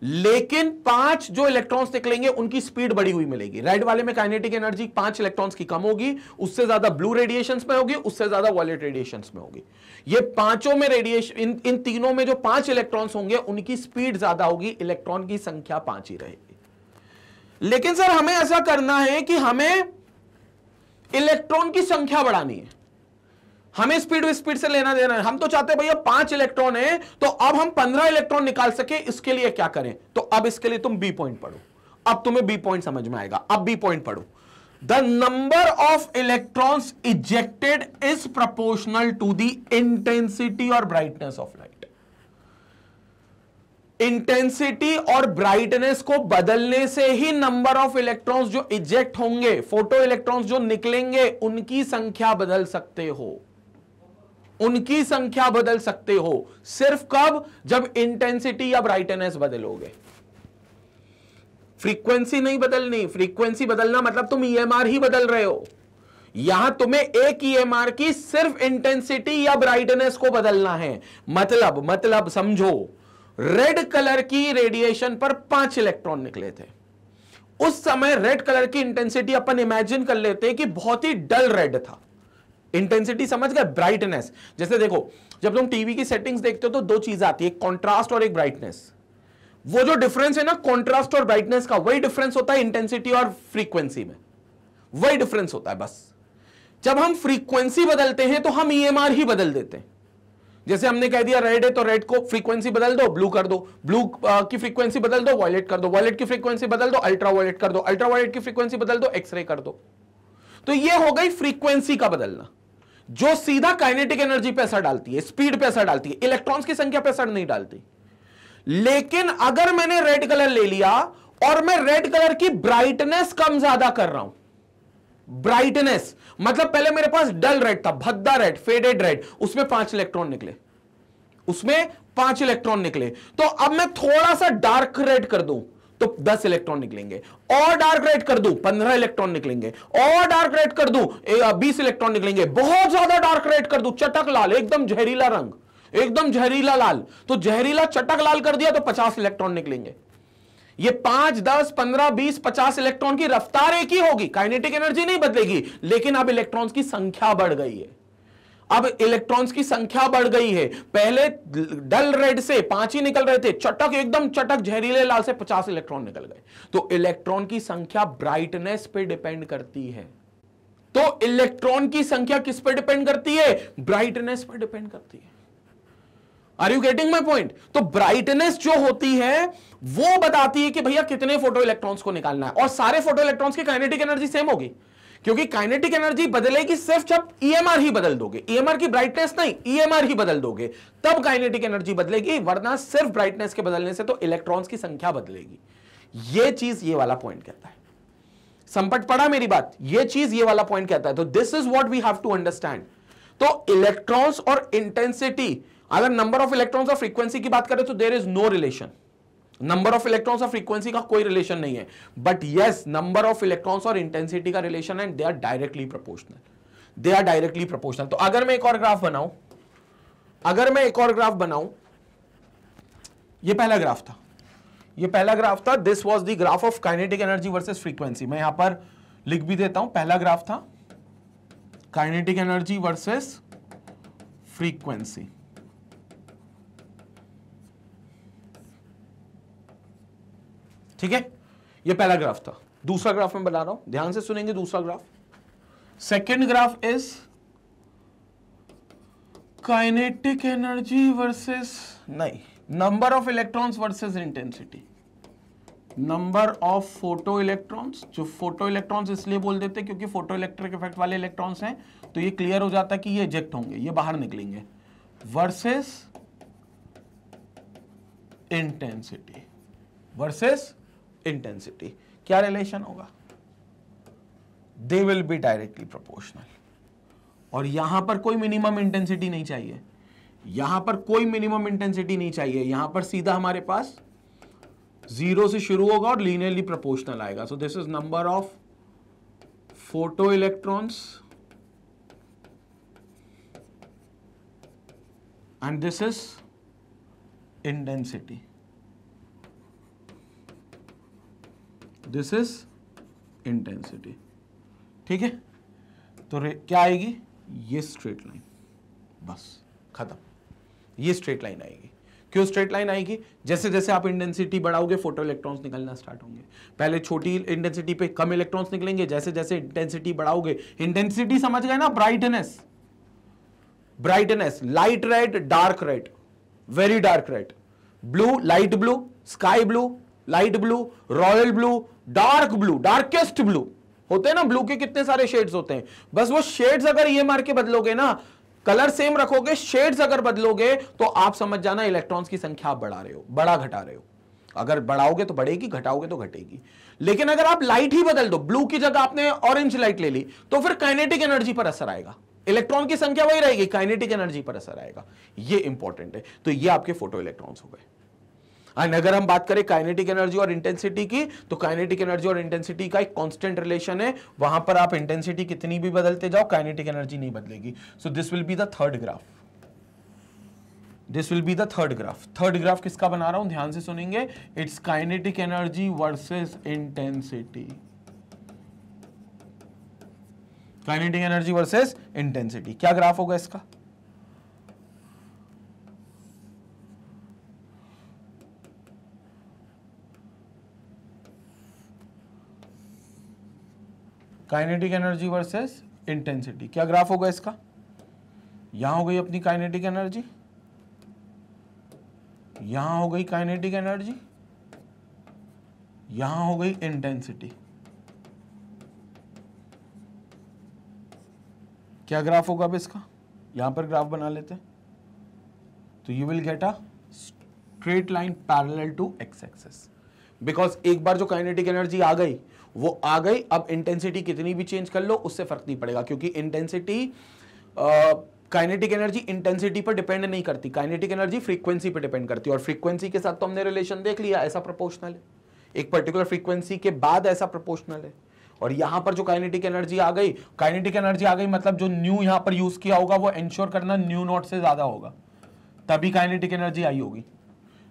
लेकिन 5 जो इलेक्ट्रॉन्स निकलेंगे उनकी स्पीड बढ़ी हुई मिलेगी। रेड वाले में काइनेटिक एनर्जी 5 इलेक्ट्रॉन्स की कम होगी, उससे ज्यादा ब्लू रेडिएशंस में होगी, उससे ज्यादा वॉयलेट रेडिएशंस में होगी। ये पांचों में रेडिएशन, इन तीनों में जो 5 इलेक्ट्रॉन्स होंगे उनकी स्पीड ज्यादा होगी, इलेक्ट्रॉन की संख्या 5 ही रहेगी। लेकिन सर हमें ऐसा करना है कि हमें इलेक्ट्रॉन की संख्या बढ़ानी है, हमें स्पीड से लेना देना है। हम तो चाहते हैं भैया 5 इलेक्ट्रॉन है तो अब हम 15 इलेक्ट्रॉन निकाल सके, इसके लिए क्या करें? तो अब इसके लिए तुम बी पॉइंट पढ़ो। अब तुम्हें बी पॉइंट समझ में आएगा। अब बी पॉइंट पढ़ो। The number of electrons ejected is proportional to the intensity और ब्राइटनेस ऑफ लाइट। इंटेंसिटी और ब्राइटनेस को बदलने से ही नंबर ऑफ इलेक्ट्रॉन्स जो इजेक्ट होंगे, फोटो इलेक्ट्रॉन्स जो निकलेंगे, उनकी संख्या बदल सकते हो, उनकी संख्या बदल सकते हो। सिर्फ कब? जब इंटेंसिटी या ब्राइटनेस बदलोगे। फ्रीक्वेंसी नहीं बदलनी। फ्रीक्वेंसी बदलना मतलब तुम ईएमआर ही बदल रहे हो। यहां तुम्हें एक ईएमआर की सिर्फ इंटेंसिटी या ब्राइटनेस को बदलना है। मतलब समझो, रेड कलर की रेडिएशन पर 5 इलेक्ट्रॉन निकले थे। उस समय रेड कलर की इंटेंसिटी अपन इमेजिन कर लेते हैं कि बहुत ही डल रेड था। इंटेंसिटी समझ गए? ब्राइटनेस, जैसे देखो जब तुम टीवी की सेटिंग्स देखते हो तो दो चीज आती है, एक कॉन्ट्रास्ट और एक ब्राइटनेस। वो जो डिफरेंस है ना कॉन्ट्रास्ट और ब्राइटनेस का, वही डिफरेंस होता है इंटेंसिटी और फ्रीक्वेंसी में, वही डिफरेंस होता है बस। जब हम फ्रीक्वेंसी बदलते हैं तो हम ईएमआर ही बदल देते हैं। जैसे हमने कह दिया रेड है तो रेड को फ्रीक्वेंसी बदल दो, ब्लू कर दो, ब्लू की फ्रीक्वेंसी बदल दो, वॉयलेट कर दो, वॉयलेट की फ्रीक्वेंसी बदल दो, अल्ट्रा वॉयलेट कर दो, अल्ट्रा वॉयलेट की फ्रीक्वेंसी बदल दो, एक्सरे कर दो। तो ये हो गई फ्रीक्वेंसी का बदलना, जो सीधा काइनेटिक एनर्जी पे असर डालती है, स्पीड पे असर डालती है, इलेक्ट्रॉन्स की संख्या पे असर नहीं डालती। लेकिन अगर मैंने रेड कलर ले लिया और मैं रेड कलर की ब्राइटनेस कम ज्यादा कर रहा हूं, ब्राइटनेस मतलब पहले मेरे पास डल रेड था, भद्दा रेड, फेडेड रेड, उसमें 5 इलेक्ट्रॉन निकले, उसमें 5 इलेक्ट्रॉन निकले। तो अब मैं थोड़ा सा डार्क रेड कर दूं तो 10 इलेक्ट्रॉन निकलेंगे, और डार्क रेड कर दूं 15 इलेक्ट्रॉन निकलेंगे, और डार्क रेड कर दूं 20 इलेक्ट्रॉन निकलेंगे, बहुत ज्यादा डार्क रेड कर दूं, चटक लाल, एकदम जहरीला रंग, एकदम जहरीला लाल, तो जहरीला चटक लाल कर दिया तो 50 इलेक्ट्रॉन निकलेंगे। ये 5, 10, 15, 20, 50 इलेक्ट्रॉन की रफ्तार एक ही होगी, काइनेटिक एनर्जी नहीं बदलेगी, लेकिन अब इलेक्ट्रॉन्स की संख्या बढ़ गई है। अब इलेक्ट्रॉन्स की संख्या बढ़ गई है। पहले डल रेड से 5 ही निकल रहे थे, चटक एकदम चटक जहरीले लाल से 50 इलेक्ट्रॉन निकल गए। तो इलेक्ट्रॉन की संख्या ब्राइटनेस पे डिपेंड करती है। तो इलेक्ट्रॉन की संख्या किस पे डिपेंड करती है? ब्राइटनेस पे डिपेंड करती है। Are you getting my point? तो ब्राइटनेस जो होती है वो बताती है कि भैया कितने फोटो इलेक्ट्रॉन्स को निकालना है, और सारे फोटो इलेक्ट्रॉन्स की काइनेटिक एनर्जी सेम होगी, क्योंकि काइनेटिक एनर्जी बदलेगी सिर्फ जब ईएमआर ही बदल दोगे, ईएमआर की ब्राइटनेस नहीं, ईएमआर ही बदल दोगे तब काइनेटिक एनर्जी बदलेगी, वरना सिर्फ ब्राइटनेस के बदलने से तो इलेक्ट्रॉन्स की संख्या बदलेगी। ये चीज ये वाला पॉइंट कहता है। संपट पड़ा मेरी बात? ये चीज ये वाला पॉइंट कहता है। तो this is what we have to understand. तो इलेक्ट्रॉन्स और इंटेंसिटी, अगर नंबर ऑफ इलेक्ट्रॉन्स और फ्रीक्वेंसी की बात करें तो there is no relation. Number of electrons और फ्रीक्वेंसी का कोई रिलेशन नहीं है, but yes number of electrons और इंटेंसिटी का रिलेशन है, they are directly proportional, they are directly proportional. तो अगर मैं एक और ग्राफ बनाऊं, ये पहला ग्राफ था, ये पहला ग्राफ था, this was the graph of kinetic energy versus frequency. मैं यहां पर लिख भी देता हूं, पहला ग्राफ था काइनेटिक एनर्जी वर्सेस फ्रीक्वेंसी। ठीक है, ये पहला ग्राफ था। दूसरा ग्राफ मैं बना रहा हूं, ध्यान से सुनेंगे। दूसरा graph, second graph is kinetic energy versus, नहीं, number of electrons versus intensity. Number of photo electrons, जो फोटो इलेक्ट्रॉन्स इसलिए बोल देते क्योंकि फोटो इलेक्ट्रिक इफेक्ट वाले इलेक्ट्रॉन्स हैं, तो ये क्लियर हो जाता है कि ये इजेक्ट होंगे, ये बाहर निकलेंगे, वर्सेस इंटेंसिटी, वर्सेस इंटेंसिटी। क्या रिलेशन होगा? They will be directly proportional. और यहां पर कोई मिनिमम इंटेंसिटी नहीं चाहिए, यहां पर कोई मिनिमम इंटेंसिटी नहीं चाहिए, यहां पर सीधा हमारे पास 0 से शुरू होगा और लीनियरली प्रोपोर्शनल आएगा। सो this is number of photo electrons and this is intensity. This is intensity. ठीक है, तो क्या आएगी? ये स्ट्रेट लाइन, बस खत्म। ये स्ट्रेट लाइन आएगी। क्यों स्ट्रेट लाइन आएगी? जैसे जैसे आप इंटेंसिटी बढ़ाओगे फोटो इलेक्ट्रॉन्स निकलना स्टार्ट होंगे। पहले छोटी इंटेंसिटी पे कम इलेक्ट्रॉन्स निकलेंगे, जैसे जैसे इंटेंसिटी बढ़ाओगे, इंटेंसिटी समझ गए ना? Brightness, brightness, light red, dark red, very dark red, blue, light blue, sky blue, light blue, royal blue, dark blue, darkest blue होते हैं ना। ब्लू के कितने सारे शेड्स होते हैं, बस वो शेड्स अगर ये मार के बदलोगे ना, कलर सेम रखोगे, शेड्स अगर बदलोगे तो आप समझ जाना इलेक्ट्रॉन्स की संख्या आप बढ़ा रहे हो, बड़ा घटा रहे हो। अगर बढ़ाओगे तो बढ़ेगी, घटाओगे तो घटेगी। लेकिन अगर आप लाइट ही बदल दो, ब्लू की जगह आपने ऑरेंज लाइट ले ली, तो फिर काइनेटिक एनर्जी पर असर आएगा। इलेक्ट्रॉन की संख्या वही रहेगी, काइनेटिक एनर्जी पर असर आएगा। ये इंपॉर्टेंट है। तो ये आपके फोटो इलेक्ट्रॉन्स हो गए। एंड अगर हम बात करें काइनेटिक एनर्जी और इंटेंसिटी की, तो काइनेटिक एनर्जी और इंटेंसिटी का एक कांस्टेंट रिलेशन है। वहां पर आप इंटेंसिटी कितनी भी बदलते जाओ, काइनेटिक एनर्जी नहीं बदलेगी। सो this will be the third graph. This will be the third graph. Third graph किसका बना रहा हूं, ध्यान से सुनेंगे। It's kinetic energy versus intensity. Kinetic energy versus intensity. क्या ग्राफ होगा इसका? Kinetic energy versus intensity. क्या ग्राफ होगा इसका? यहां हो गई अपनी काइनेटिक एनर्जी, यहां हो गई काइनेटिक एनर्जी, यहां हो गई इंटेंसिटी। क्या ग्राफ होगा अब इसका? यहां पर ग्राफ बना लेते हैं, तो you will get a straight line parallel to x axis. Because एक बार जो काइनेटिक एनर्जी आ गई वो आ गई, अब इंटेंसिटी कितनी भी चेंज कर लो उससे फर्क नहीं पड़ेगा, क्योंकि इंटेंसिटी काइनेटिक एनर्जी इंटेंसिटी पर डिपेंड नहीं करती, काइनेटिक एनर्जी फ्रीक्वेंसी पर डिपेंड करती है। और फ्रीक्वेंसी के साथ तो हमने रिलेशन देख लिया, ऐसा प्रोपोर्शनल है, एक पर्टिकुलर फ्रीक्वेंसी के बाद ऐसा प्रोपोर्शनल है। और यहां पर जो काइनेटिक एनर्जी आ गई, काइनेटिक एनर्जी आ गई मतलब जो न्यू यहां पर यूज किया होगा वो इंश्योर करना न्यू नॉट से ज्यादा होगा, तभी काइनेटिक एनर्जी आई होगी।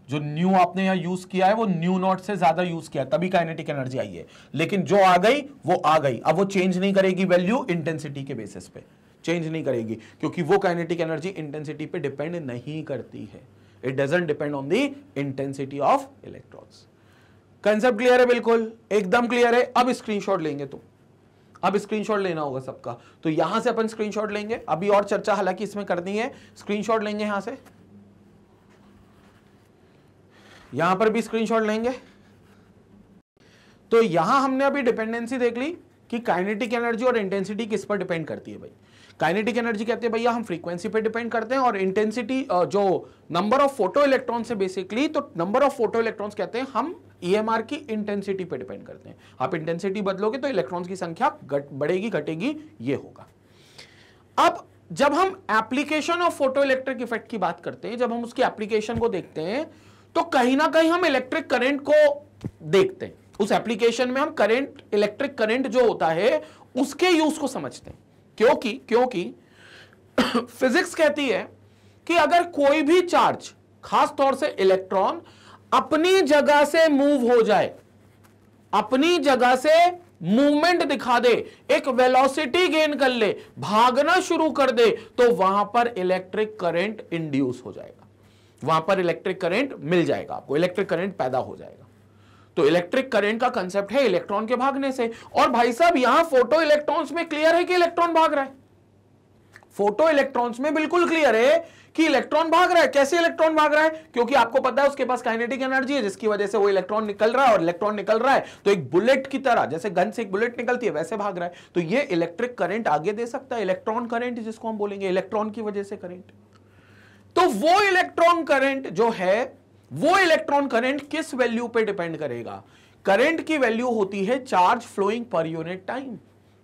जो न्यू आपने यहां यूज किया है वो न्यू नॉट से ज्यादा यूज किया है, तभी काइनेटिक एनर्जी आई है। लेकिन जो आ गई वो आ गई, अब वो चेंज नहीं करेगी वैल्यू इंटेंसिटी के बेसिस पे, चेंज नहीं करेगी, क्योंकि वो काइनेटिक एनर्जी इंटेंसिटी पे डिपेंड नहीं करती है। It doesn't depend on the intensity of electrons. Concept clear है? बिल्कुल एकदम क्लियर है। अब स्क्रीनशॉट लेंगे, तो अब स्क्रीनशॉट लेना होगा सबका, तो यहां से अपन स्क्रीनशॉट लेंगे। अभी और चर्चा हालांकि इसमें करनी है, स्क्रीनशॉट लेंगे यहां से, यहां पर भी स्क्रीनशॉट लेंगे। तो यहां हमने अभी डिपेंडेंसी देख ली कि काइनेटिक एनर्जी और इंटेंसिटी किस पर डिपेंड करती है भाई। काइनेटिक एनर्जी कहते हैं भैया हम फ्रीक्वेंसी पे डिपेंड करते हैं, और इंटेंसिटी जो नंबर ऑफ फोटो इलेक्ट्रॉन्स है बेसिकली, तो नंबर ऑफ फोटो इलेक्ट्रॉन्स कहते हैं हम ईएमआर की इंटेंसिटी पे डिपेंड करते हैं। आप इंटेंसिटी बदलोगे तो इलेक्ट्रॉन्स की संख्या बढ़ेगी घटेगी, ये होगा। अब जब हम application of photo electric effect की बात करते हैं, जब हम उसकी एप्लीकेशन को देखते हैं, तो कहीं ना कहीं हम इलेक्ट्रिक करंट को देखते हैं। उस एप्लीकेशन में हम करंट, इलेक्ट्रिक करंट जो होता है उसके यूज को समझते हैं। क्योंकि फिजिक्स कहती है कि अगर कोई भी चार्ज, खास तौर से इलेक्ट्रॉन, अपनी जगह से मूव हो जाए, अपनी जगह से मूवमेंट दिखा दे, एक वेलोसिटी गेन कर ले, भागना शुरू कर दे, तो वहां पर इलेक्ट्रिक करंट इंड्यूस हो जाएगा, वहां पर इलेक्ट्रिक करंट मिल जाएगा, आपको इलेक्ट्रिक करंट पैदा हो जाएगा। तो इलेक्ट्रिक करंट का कंसेप्ट है इलेक्ट्रॉन के भागने से। और भाई साहब यहां फोटो इलेक्ट्रॉन्स में क्लियर है कि इलेक्ट्रॉन भाग रहा है, फोटो इलेक्ट्रॉन्स में बिल्कुल क्लियर है कि इलेक्ट्रॉन भाग रहा है। कैसे इलेक्ट्रॉन भाग रहा है? क्योंकि आपको पता है उसके पास काइनेटिक एनर्जी है, जिसकी वजह से वो इलेक्ट्रॉन निकल रहा है, और इलेक्ट्रॉन निकल रहा है तो एक बुलेट की तरह, जैसे गन से एक बुलेट निकलती है वैसे भाग रहा है। तो ये इलेक्ट्रिक करंट आगे दे सकता है, इलेक्ट्रॉन करंट जिसको हम बोलेंगे, इलेक्ट्रॉन की वजह से करंट। तो वो इलेक्ट्रॉन करंट जो है, वो इलेक्ट्रॉन करंट किस वैल्यू पे डिपेंड करेगा? करंट की वैल्यू होती है charge flowing per unit time.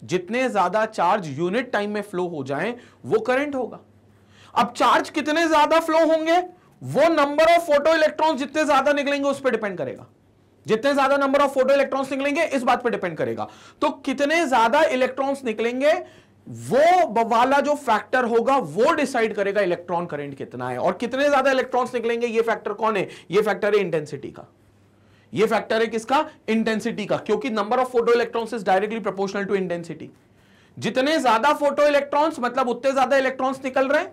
जितने ज्यादा चार्ज यूनिट टाइम में फ्लो हो जाएं, वो करंट होगा। अब चार्ज कितने ज्यादा फ्लो होंगे, वो नंबर ऑफ फोटो इलेक्ट्रॉन्स जितने ज्यादा निकलेंगे उस पर डिपेंड करेगा। जितने ज्यादा नंबर ऑफ फोटो इलेक्ट्रॉन्स निकलेंगे इस बात पर डिपेंड करेगा। तो कितने ज्यादा इलेक्ट्रॉन्स निकलेंगे, वो वाला जो फैक्टर होगा वो डिसाइड करेगा इलेक्ट्रॉन करंट कितना है। और कितने ज्यादा इलेक्ट्रॉन्स निकलेंगे, ये फैक्टर कौन है? ये फैक्टर है इंटेंसिटी का। ये फैक्टर है किसका? इंटेंसिटी का, क्योंकि number of photo electrons is directly proportional to intensity. जितने ज्यादा फोटो इलेक्ट्रॉन्स मतलब उतने ज्यादा इलेक्ट्रॉन्स निकल रहे हैं,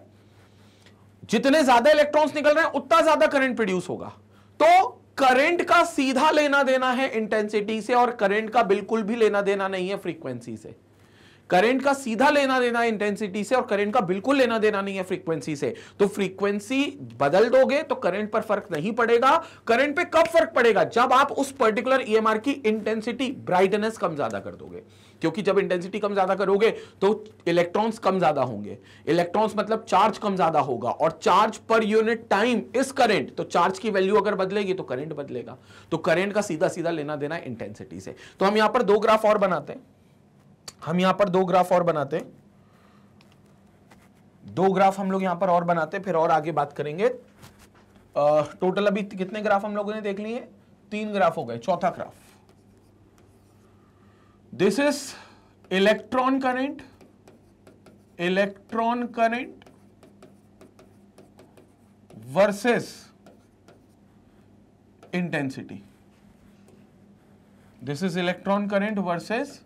जितने ज्यादा इलेक्ट्रॉन्स निकल रहे हैं उतना ज्यादा करंट प्रोड्यूस होगा। तो करंट का सीधा लेना देना है इंटेंसिटी से, और करंट का बिल्कुल भी लेना देना नहीं है फ्रीक्वेंसी से। करंट का सीधा लेना देना है इंटेंसिटी से, और करंट का बिल्कुल लेना देना नहीं है फ्रीक्वेंसी से। तो फ्रीक्वेंसी बदल दोगे तो करंट पर फर्क नहीं पड़ेगा। करंट पे कब फर्क पड़ेगा? जब आप उस पर्टिकुलर ईएमआर की इंटेंसिटी, ब्राइटनेस कम ज्यादा कर दोगे, क्योंकि जब इंटेंसिटी कम ज्यादा करोगे तो इलेक्ट्रॉन्स कम ज्यादा होंगे। इलेक्ट्रॉन्स मतलब चार्ज कम ज्यादा होगा, और चार्ज पर यूनिट टाइम इज करंट। तो चार्ज की वैल्यू अगर बदलेगी तो करंट बदलेगा। तो करंट का सीधा सीधा लेना देना इंटेंसिटी से। तो हम यहां पर दो ग्राफ और बनाते हैं, दो ग्राफ हम लोग यहां पर और बनाते हैं, फिर और आगे बात करेंगे। टोटल अभी कितने ग्राफ हम लोगों ने देख लिए? 3 ग्राफ हो गए। चौथा graph, this is electron current versus intensity. This is electron current versus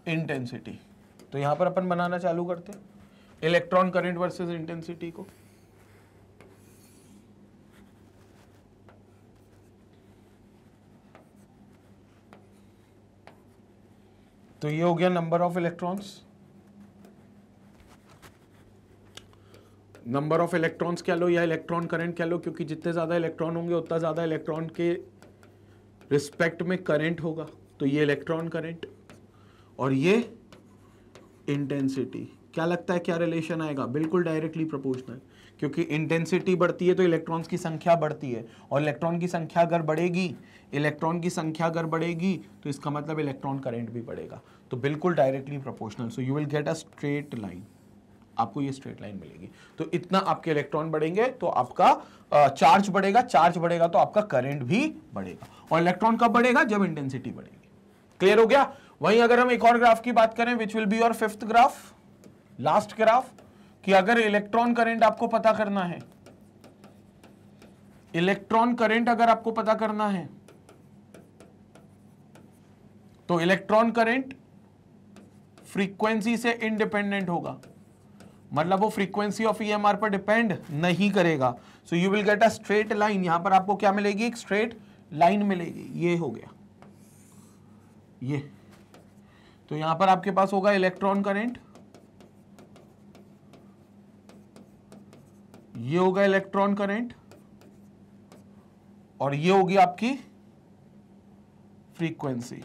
intensity. तो यहां पर अपन बनाना चालू करते हैं इलेक्ट्रॉन करंट वर्सेस इंटेंसिटी को। तो ये हो गया number of electrons. Number of electrons कह लो या इलेक्ट्रॉन करंट कह लो, क्योंकि जितने ज्यादा इलेक्ट्रॉन होंगे उतना ज्यादा इलेक्ट्रॉन के रिस्पेक्ट में करंट होगा। तो ये इलेक्ट्रॉन करंट और ये इंटेंसिटी, क्या लगता है क्या रिलेशन आएगा? बिल्कुल डायरेक्टली प्रोपोर्शनल, क्योंकि इंटेंसिटी बढ़ती है तो इलेक्ट्रॉन्स की संख्या बढ़ती है, और इलेक्ट्रॉन की संख्या अगर बढ़ेगी, तो इसका मतलब इलेक्ट्रॉन करंट भी बढ़ेगा। तो बिल्कुल directly proportional. So you will get a straight line, आपको ये स्ट्रेट लाइन मिलेगी। तो इतना आपके इलेक्ट्रॉन बढ़ेंगे तो आपका चार्ज बढ़ेगा, चार्ज बढ़ेगा तो आपका करंट भी बढ़ेगा। और इलेक्ट्रॉन कब बढ़ेगा? जब इंटेंसिटी बढ़ेगी। क्लियर हो गया? वहीं अगर हम एक और ग्राफ की बात करें, which will be your 5th graph, last graph, कि अगर इलेक्ट्रॉन करंट आपको पता करना है, इलेक्ट्रॉन करंट अगर आपको पता करना है, तो इलेक्ट्रॉन करंट फ्रीक्वेंसी से इंडिपेंडेंट होगा, मतलब वो फ्रीक्वेंसी ऑफ ईएमआर पर डिपेंड नहीं करेगा। So you will get a straight line. यहां पर आपको क्या मिलेगी? एक स्ट्रेट लाइन मिलेगी। ये हो गया ये। तो यहां पर आपके पास होगा इलेक्ट्रॉन करंट, ये होगा इलेक्ट्रॉन करंट, और ये होगी आपकी फ्रीक्वेंसी।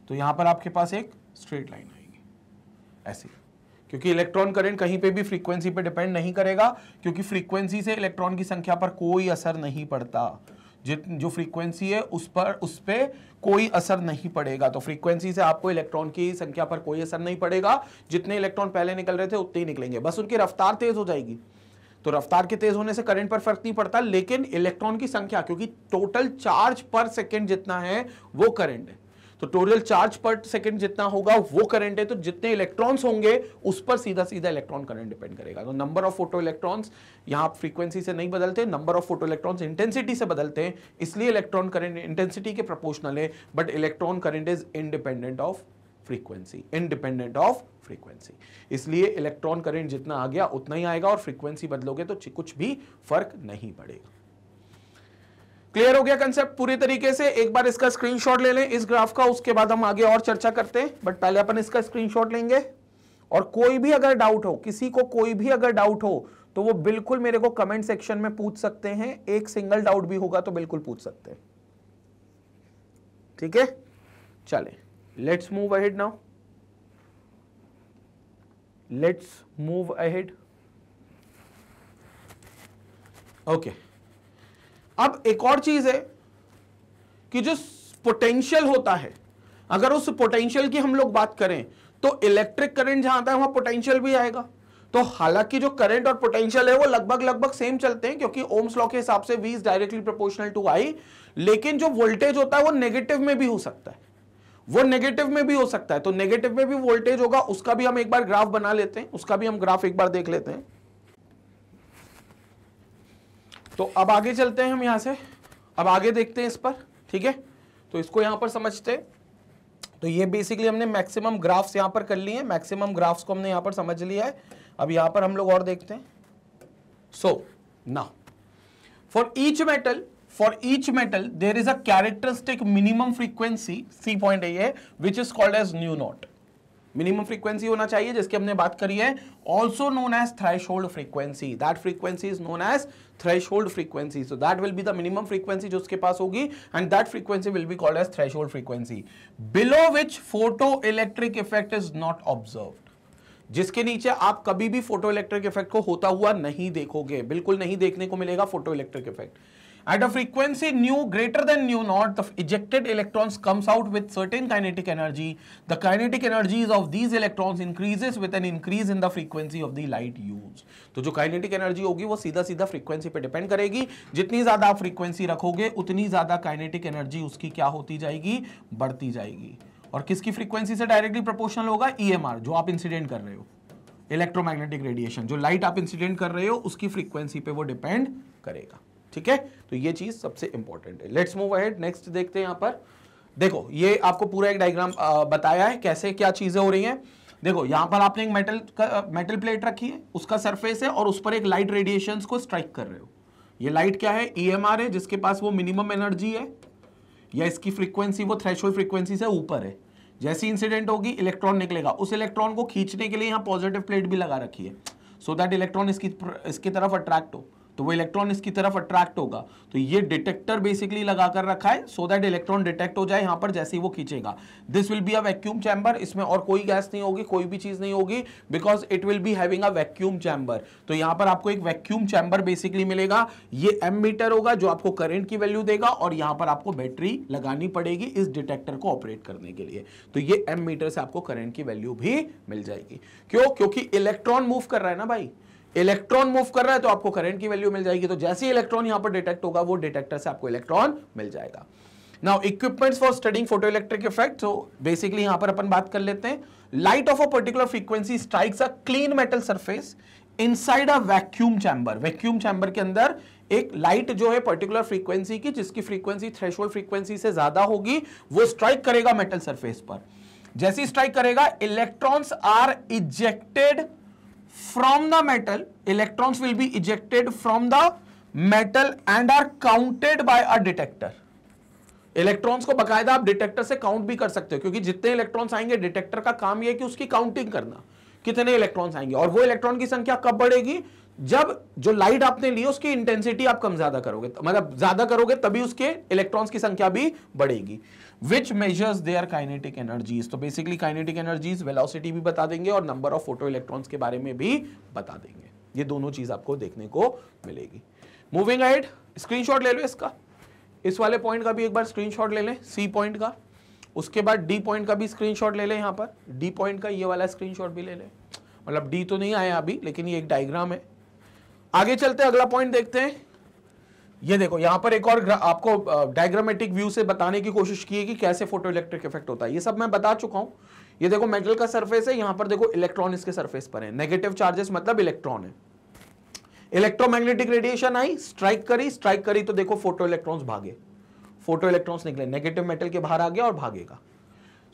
तो यहां पर आपके पास एक स्ट्रेट लाइन आएगी ऐसी, क्योंकि इलेक्ट्रॉन करंट कहीं पे भी फ्रीक्वेंसी पे डिपेंड नहीं करेगा, क्योंकि फ्रीक्वेंसी से इलेक्ट्रॉन की संख्या पर कोई असर नहीं पड़ता। जो फ्रीक्वेंसी है उस पे कोई असर नहीं पड़ेगा। तो फ्रीक्वेंसी से आपको इलेक्ट्रॉन की संख्या पर कोई असर नहीं पड़ेगा। जितने इलेक्ट्रॉन पहले निकल रहे थे उतने ही निकलेंगे, बस उनकी रफ्तार तेज हो जाएगी। तो रफ्तार के तेज होने से करंट पर फर्क नहीं पड़ता, लेकिन इलेक्ट्रॉन की संख्या, क्योंकि टोटल चार्ज पर सेकेंड जितना है वो करंट है, तो टोटल चार्ज पर सेकंड जितना होगा वो करंट है। तो जितने इलेक्ट्रॉन्स होंगे उस पर सीधा सीधा इलेक्ट्रॉन करंट डिपेंड करेगा। तो नंबर ऑफ फोटो इलेक्ट्रॉन्स यहां फ्रीक्वेंसी से नहीं बदलते, number of photo electrons intensity से बदलते हैं, इसलिए इलेक्ट्रॉन करंट इंटेंसिटी के प्रोपोर्शनल है, but electron current is independent of frequency, इसलिए इलेक्ट्रॉन करंट जितना आ गया उतना ही आएगा, और फ्रीक्वेंसी बदलोगे तो कुछ भी फर्क नहीं पड़ेगा। क्लियर हो गया कंसेप्ट पूरी तरीके से? एक बार इसका स्क्रीनशॉट ले लें इस ग्राफ का, उसके बाद हम आगे और चर्चा करते हैं, बट पहले अपन इसका स्क्रीनशॉट लेंगे। और कोई भी अगर डाउट हो, किसी को कोई भी अगर डाउट हो, तो वो बिल्कुल मेरे को कमेंट सेक्शन में पूछ सकते हैं। एक सिंगल डाउट भी होगा तो बिल्कुल पूछ सकते हैं, ठीक है? चले, let's move ahead now, let's move ahead. Okay, अब एक और चीज है कि जो पोटेंशियल होता है, अगर उस पोटेंशियल की हम लोग बात करें तो इलेक्ट्रिक करंट जहां आता है वहां पोटेंशियल भी आएगा। तो हालांकि जो करंट और पोटेंशियल है वो लगभग सेम चलते हैं, क्योंकि ओम्स लॉ के हिसाब से V is directly proportional to I, लेकिन जो वोल्टेज होता है वो नेगेटिव में भी हो सकता है, तो नेगेटिव में भी वोल्टेज होगा। उसका भी हम एक बार ग्राफ बना लेते हैं, उसका भी हम ग्राफ एक बार देख लेते हैं। तो अब आगे चलते हैं हम यहां से, अब आगे देखते हैं इस पर, ठीक है। तो इसको यहां पर समझते हैं। तो ये बेसिकली हमने मैक्सिमम ग्राफ्स यहां पर कर लिए हैं, मैक्सिमम ग्राफ्स को हमने यहां पर समझ लिया है। अब यहां पर हम लोग और देखते हैं। So now for each metal there is a characteristic minimum frequency, सी पॉइंट है, which is called as nu naught. Minimum frequency होना चाहिए जिसकी हमने बात करी है, also known as threshold frequency. That frequency is known as threshold frequency. So that will be the minimum frequency जो उसके पास होगी, and that frequency will be called as threshold frequency, below which photo electric effect is not observed. जिसके नीचे आप कभी भी photo electric effect को होता हुआ नहीं देखोगे, बिल्कुल नहीं देखने को मिलेगा photo electric effect. At a frequency nu greater than nu naught, the ejected electrons comes out with certain kinetic energy. The kinetic energies of these electrons increases with an increase in the frequency of the light used. तो जो kinetic energy होगी वो सीधा सीधा frequency पे depend करेगी। जितनी ज्यादा आप frequency रखोगे उतनी ज्यादा kinetic energy उसकी क्या होती जाएगी, बढ़ती जाएगी। और किसकी frequency से डायरेक्टली प्रोपोर्शनल होगा, EMR, जो आप इंसिडेंट कर रहे हो, इलेक्ट्रोमैग्नेटिक रेडिएशन, जो लाइट आप इंसिडेंट कर रहे हो उसकी फ्रीक्वेंसी पे वो डिपेंड करेगा, ठीक है। तो ये चीज सबसे इंपॉर्टेंट है। लेट्स मूव अहेड, नेक्स्ट देखते हैं। यहां पर देखो, ये आपको पूरा एक डायग्राम बताया है कैसे क्या चीजें हो रही हैं। देखो यहां पर आपने एक मेटल प्लेट रखी है, उसका सरफेस है और उस पर एक लाइट रेडिएशंस को स्ट्राइक कर रहे हो। ये लाइट क्या है, EMR है, जिसके पास वो मिनिमम एनर्जी है, या इसकी फ्रीक्वेंसी वो थ्रेशोल्ड फ्रीक्वेंसी से ऊपर है। जैसी इंसिडेंट होगी इलेक्ट्रॉन निकलेगा, उस इलेक्ट्रॉन को खींचने के लिए यहां पॉजिटिव प्लेट भी लगा रखी है, सो दैट इलेक्ट्रॉन इसकी तरफ अट्रैक्ट हो, तो वो इलेक्ट्रॉन इसकी तरफ अट्रैक्ट होगा। तो ये डिटेक्टर बेसिकली लगा कर रखा है सो दैट इलेक्ट्रॉन डिटेक्ट हो जाए यहां पर जैसे ही वो खींचेगा। This will be a vacuum chamber, इसमें और कोई गैस नहीं होगी, कोई भी चीज नहीं होगी, because it will be having a vacuum chamber. तो यहां पर आपको एक वैक्यूम चैम्बर बेसिकली मिलेगा। ये एमीटर होगा जो आपको करंट की वैल्यू देगा, और यहां पर आपको बैटरी लगानी पड़ेगी इस डिटेक्टर को ऑपरेट करने के लिए। तो ये एमीटर से आपको करंट की वैल्यू भी मिल जाएगी। क्यों? क्योंकि इलेक्ट्रॉन मूव कर रहा है ना भाई, इलेक्ट्रॉन मूव कर रहा है तो आपको करंट की वैल्यू मिल जाएगी। तो जैसे ही इलेक्ट्रॉन यहां पर डिटेक्ट होगा वो डिटेक्टर से आपको इलेक्ट्रॉन मिल जाएगा। Now equipments for studying photoelectric effect. तो बेसिकली यहां पर अपन बात कर लेते हैं। Light of a particular frequency strikes a clean metal surface inside a vacuum chamber. Vacuum chamber के अंदर एक लाइट जो है पर्टिकुलर फ्रीक्वेंसी की, जिसकी फ्रीक्वेंसी थ्रेशोल्ड फ्रीक्वेंसी से ज्यादा होगी, वो स्ट्राइक करेगा मेटल सरफेस पर। जैसे ही स्ट्राइक करेगा, electrons are ejected from the metal, electrons will be ejected from the metal and are counted by a detector. Electrons को बकायदा आप डिटेक्टर से काउंट भी कर सकते हो, क्योंकि जितने इलेक्ट्रॉन्स आएंगे डिटेक्टर का काम यह है कि उसकी काउंटिंग करना, कितने इलेक्ट्रॉन्स आएंगे। और वो इलेक्ट्रॉन की संख्या कब बढ़ेगी, जब जो लाइट आपने ली उसकी इंटेंसिटी आप कम ज्यादा करोगे, मतलब ज्यादा करोगे तभी उसके इलेक्ट्रॉन्स की संख्या भी बढ़ेगी। Which measures their kinetic energies। तो बेसिकली काइनेटिक एनर्जीज, वेलोसिटी भी बता देंगे और नंबर ऑफ फोटो इलेक्ट्रॉन्स के बारे में भी बता देंगे। ये दोनों चीज आपको देखने को मिलेगी। मूविंग अहेड, स्क्रीनशॉट ले लो इसका, इस वाले पॉइंट का भी एक बार स्क्रीनशॉट ले लें, सी पॉइंट का। उसके बाद डी पॉइंट का भी स्क्रीनशॉट ले लें, यहां पर डी पॉइंट का ये वाला स्क्रीनशॉट भी ले लें। मतलब डी तो नहीं आया अभी, लेकिन ये एक डायग्राम है। आगे चलते हैं, अगला पॉइंट देखते हैं। ये देखो यहां पर एक और आपको डायग्रामेटिक व्यू से बताने की कोशिश की है कि कैसे फोटो इलेक्ट्रिक इफेक्ट होता है। ये सब मैं बता चुका हूं। ये देखो मेटल का सरफेस है, यहां पर देखो इलेक्ट्रॉन इसके सरफेस पर है, नेगेटिव चार्जेस मतलब इलेक्ट्रॉन है। इलेक्ट्रोमैग्नेटिक रेडिएशन आई, स्ट्राइक करी तो देखो फोटो इलेक्ट्रॉन्स भागे, फोटो इलेक्ट्रॉन्स निकले, नेगेटिव मेटल के बाहर आ गया और भागेगा।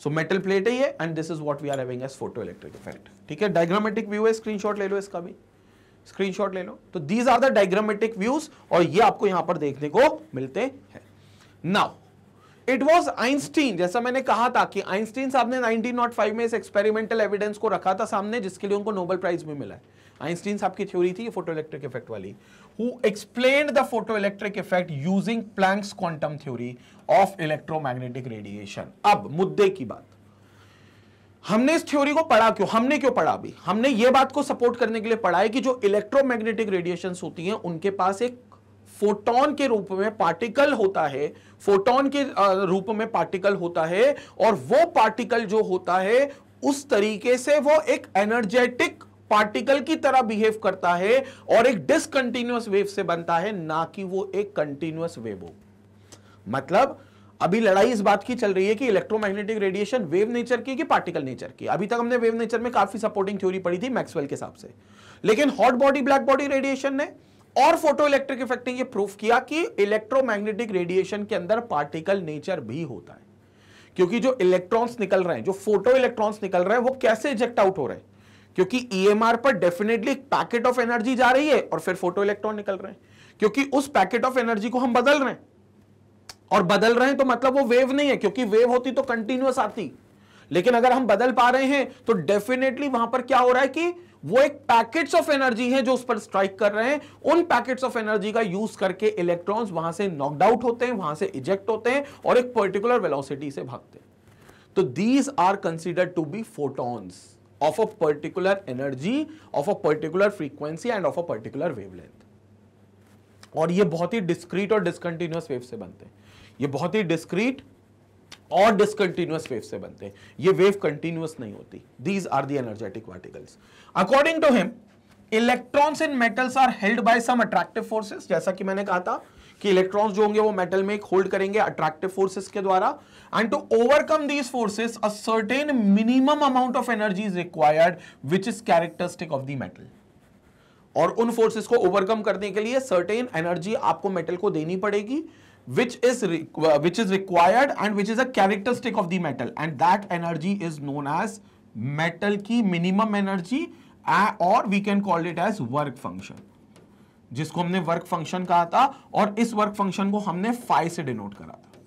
सो मेटल प्लेट है ये, and this is what we are having as photo electric effect. ठीक है, डायग्रामेटिक व्यू है, स्क्रीनशॉट ले लो इसका भी, स्क्रीनशॉट ले लो। तो these are the diagrammatic views, और ये आपको यहां पर देखने को मिलते हैं। नाउ इट वाज आइंस्टीन, जैसा मैंने कहा था कि आइंस्टीन साहब ने 1905 में इस एक्सपेरिमेंटल एविडेंस को रखा था सामने, जिसके लिए उनको नोबेल प्राइज भी मिला है। आइंस्टीन साहब की थ्योरी थी ये फोटो इलेक्ट्रिक इफेक्ट वाली, who explained the photo electric effect using Planck's quantum theory of electromagnetic radiation. अब मुद्दे की बात, हमने इस थ्योरी को पढ़ा क्यों, हमने क्यों पढ़ा? अभी हमने ये बात को सपोर्ट करने के लिए पढ़ा है कि जो इलेक्ट्रोमैग्नेटिक रेडिएशंस होती हैं उनके पास एक फोटोन के रूप में पार्टिकल होता है, फोटोन के रूप में पार्टिकल होता है, और वो पार्टिकल जो होता है उस तरीके से वो एक एनर्जेटिक पार्टिकल की तरह बिहेव करता है और एक डिसकंटिन्यूअस वेव से बनता है, ना कि वो एक कंटिन्यूअस वेव हो। मतलब अभी लड़ाई इस बात की चल रही है कि इलेक्ट्रोमैग्नेटिक रेडिएशन वेव नेचर की कि पार्टिकल नेचर की। अभी तक हमने वेव नेचर में काफी सपोर्टिंग थ्योरी पढ़ी थी मैक्सवेल के हिसाब से, लेकिन hot body black body radiation ने और फोटो इलेक्ट्रिक इफेक्ट ने ये प्रूफ किया कि इलेक्ट्रोमैग्नेटिक रेडिएशन के अंदर पार्टिकल नेचर भी होता है, क्योंकि जो इलेक्ट्रॉन्स निकल रहे हैं, जो फोटो इलेक्ट्रॉन्स निकल रहे हैं, वो कैसे इजेक्ट आउट हो रहे हैं, क्योंकि ईएमआर पर डेफिनेटली एक पैकेट ऑफ एनर्जी जा रही है और फिर फोटो इलेक्ट्रॉन निकल रहे हैं, क्योंकि उस पैकेट ऑफ एनर्जी को हम बदल रहे हैं, और बदल रहे हैं तो मतलब वो वेव नहीं है, क्योंकि वेव होती तो कंटिन्यूअस आती, लेकिन अगर हम बदल पा रहे हैं तो डेफिनेटली वहां पर क्या हो रहा है कि वो एक पैकेट्स ऑफ एनर्जी है जो उस पर स्ट्राइक कर रहे हैं, उन पैकेट्स ऑफ एनर्जी का यूज करके इलेक्ट्रॉन्स वहां से नॉकड आउट होते हैं, वहां से इजेक्ट होते हैं और एक पर्टिकुलर वेलोसिटी से भागते हैं। तो these are considered to be photons of a particular energy, of a particular frequency and of a particular wavelength. और ये बहुत ही डिस्क्रीट और डिसकंटिन्यूअस वेव से बनते हैं, ये बहुत ही डिस्क्रीट और डिसकंटिन्यूअस वेव से बनते हैं, ये वेव कंटिन्यूअस नहीं होती। These are the energetic particles. According to him, electrons in metals are held by some attractive forces. जैसा कि मैंने कहा था कि इलेक्ट्रॉन्स जो होंगे वो मेटल में एक होल्ड करेंगे अट्रैक्टिव फोर्सेस के द्वारा, and to overcome these forces a certain minimum amount of energy is required which is characteristic of the metal. और उन फोर्सेस को ओवरकम करने के लिए सर्टेन एनर्जी आपको मेटल को देनी पड़ेगी, which is required and which is a characteristic of the metal, and that energy is known as metal की minimum energy, or we can call it as work function, जिसको हमने work function कहा था, और इस वर्क फंक्शन को हमने phi से डिनोट करा था,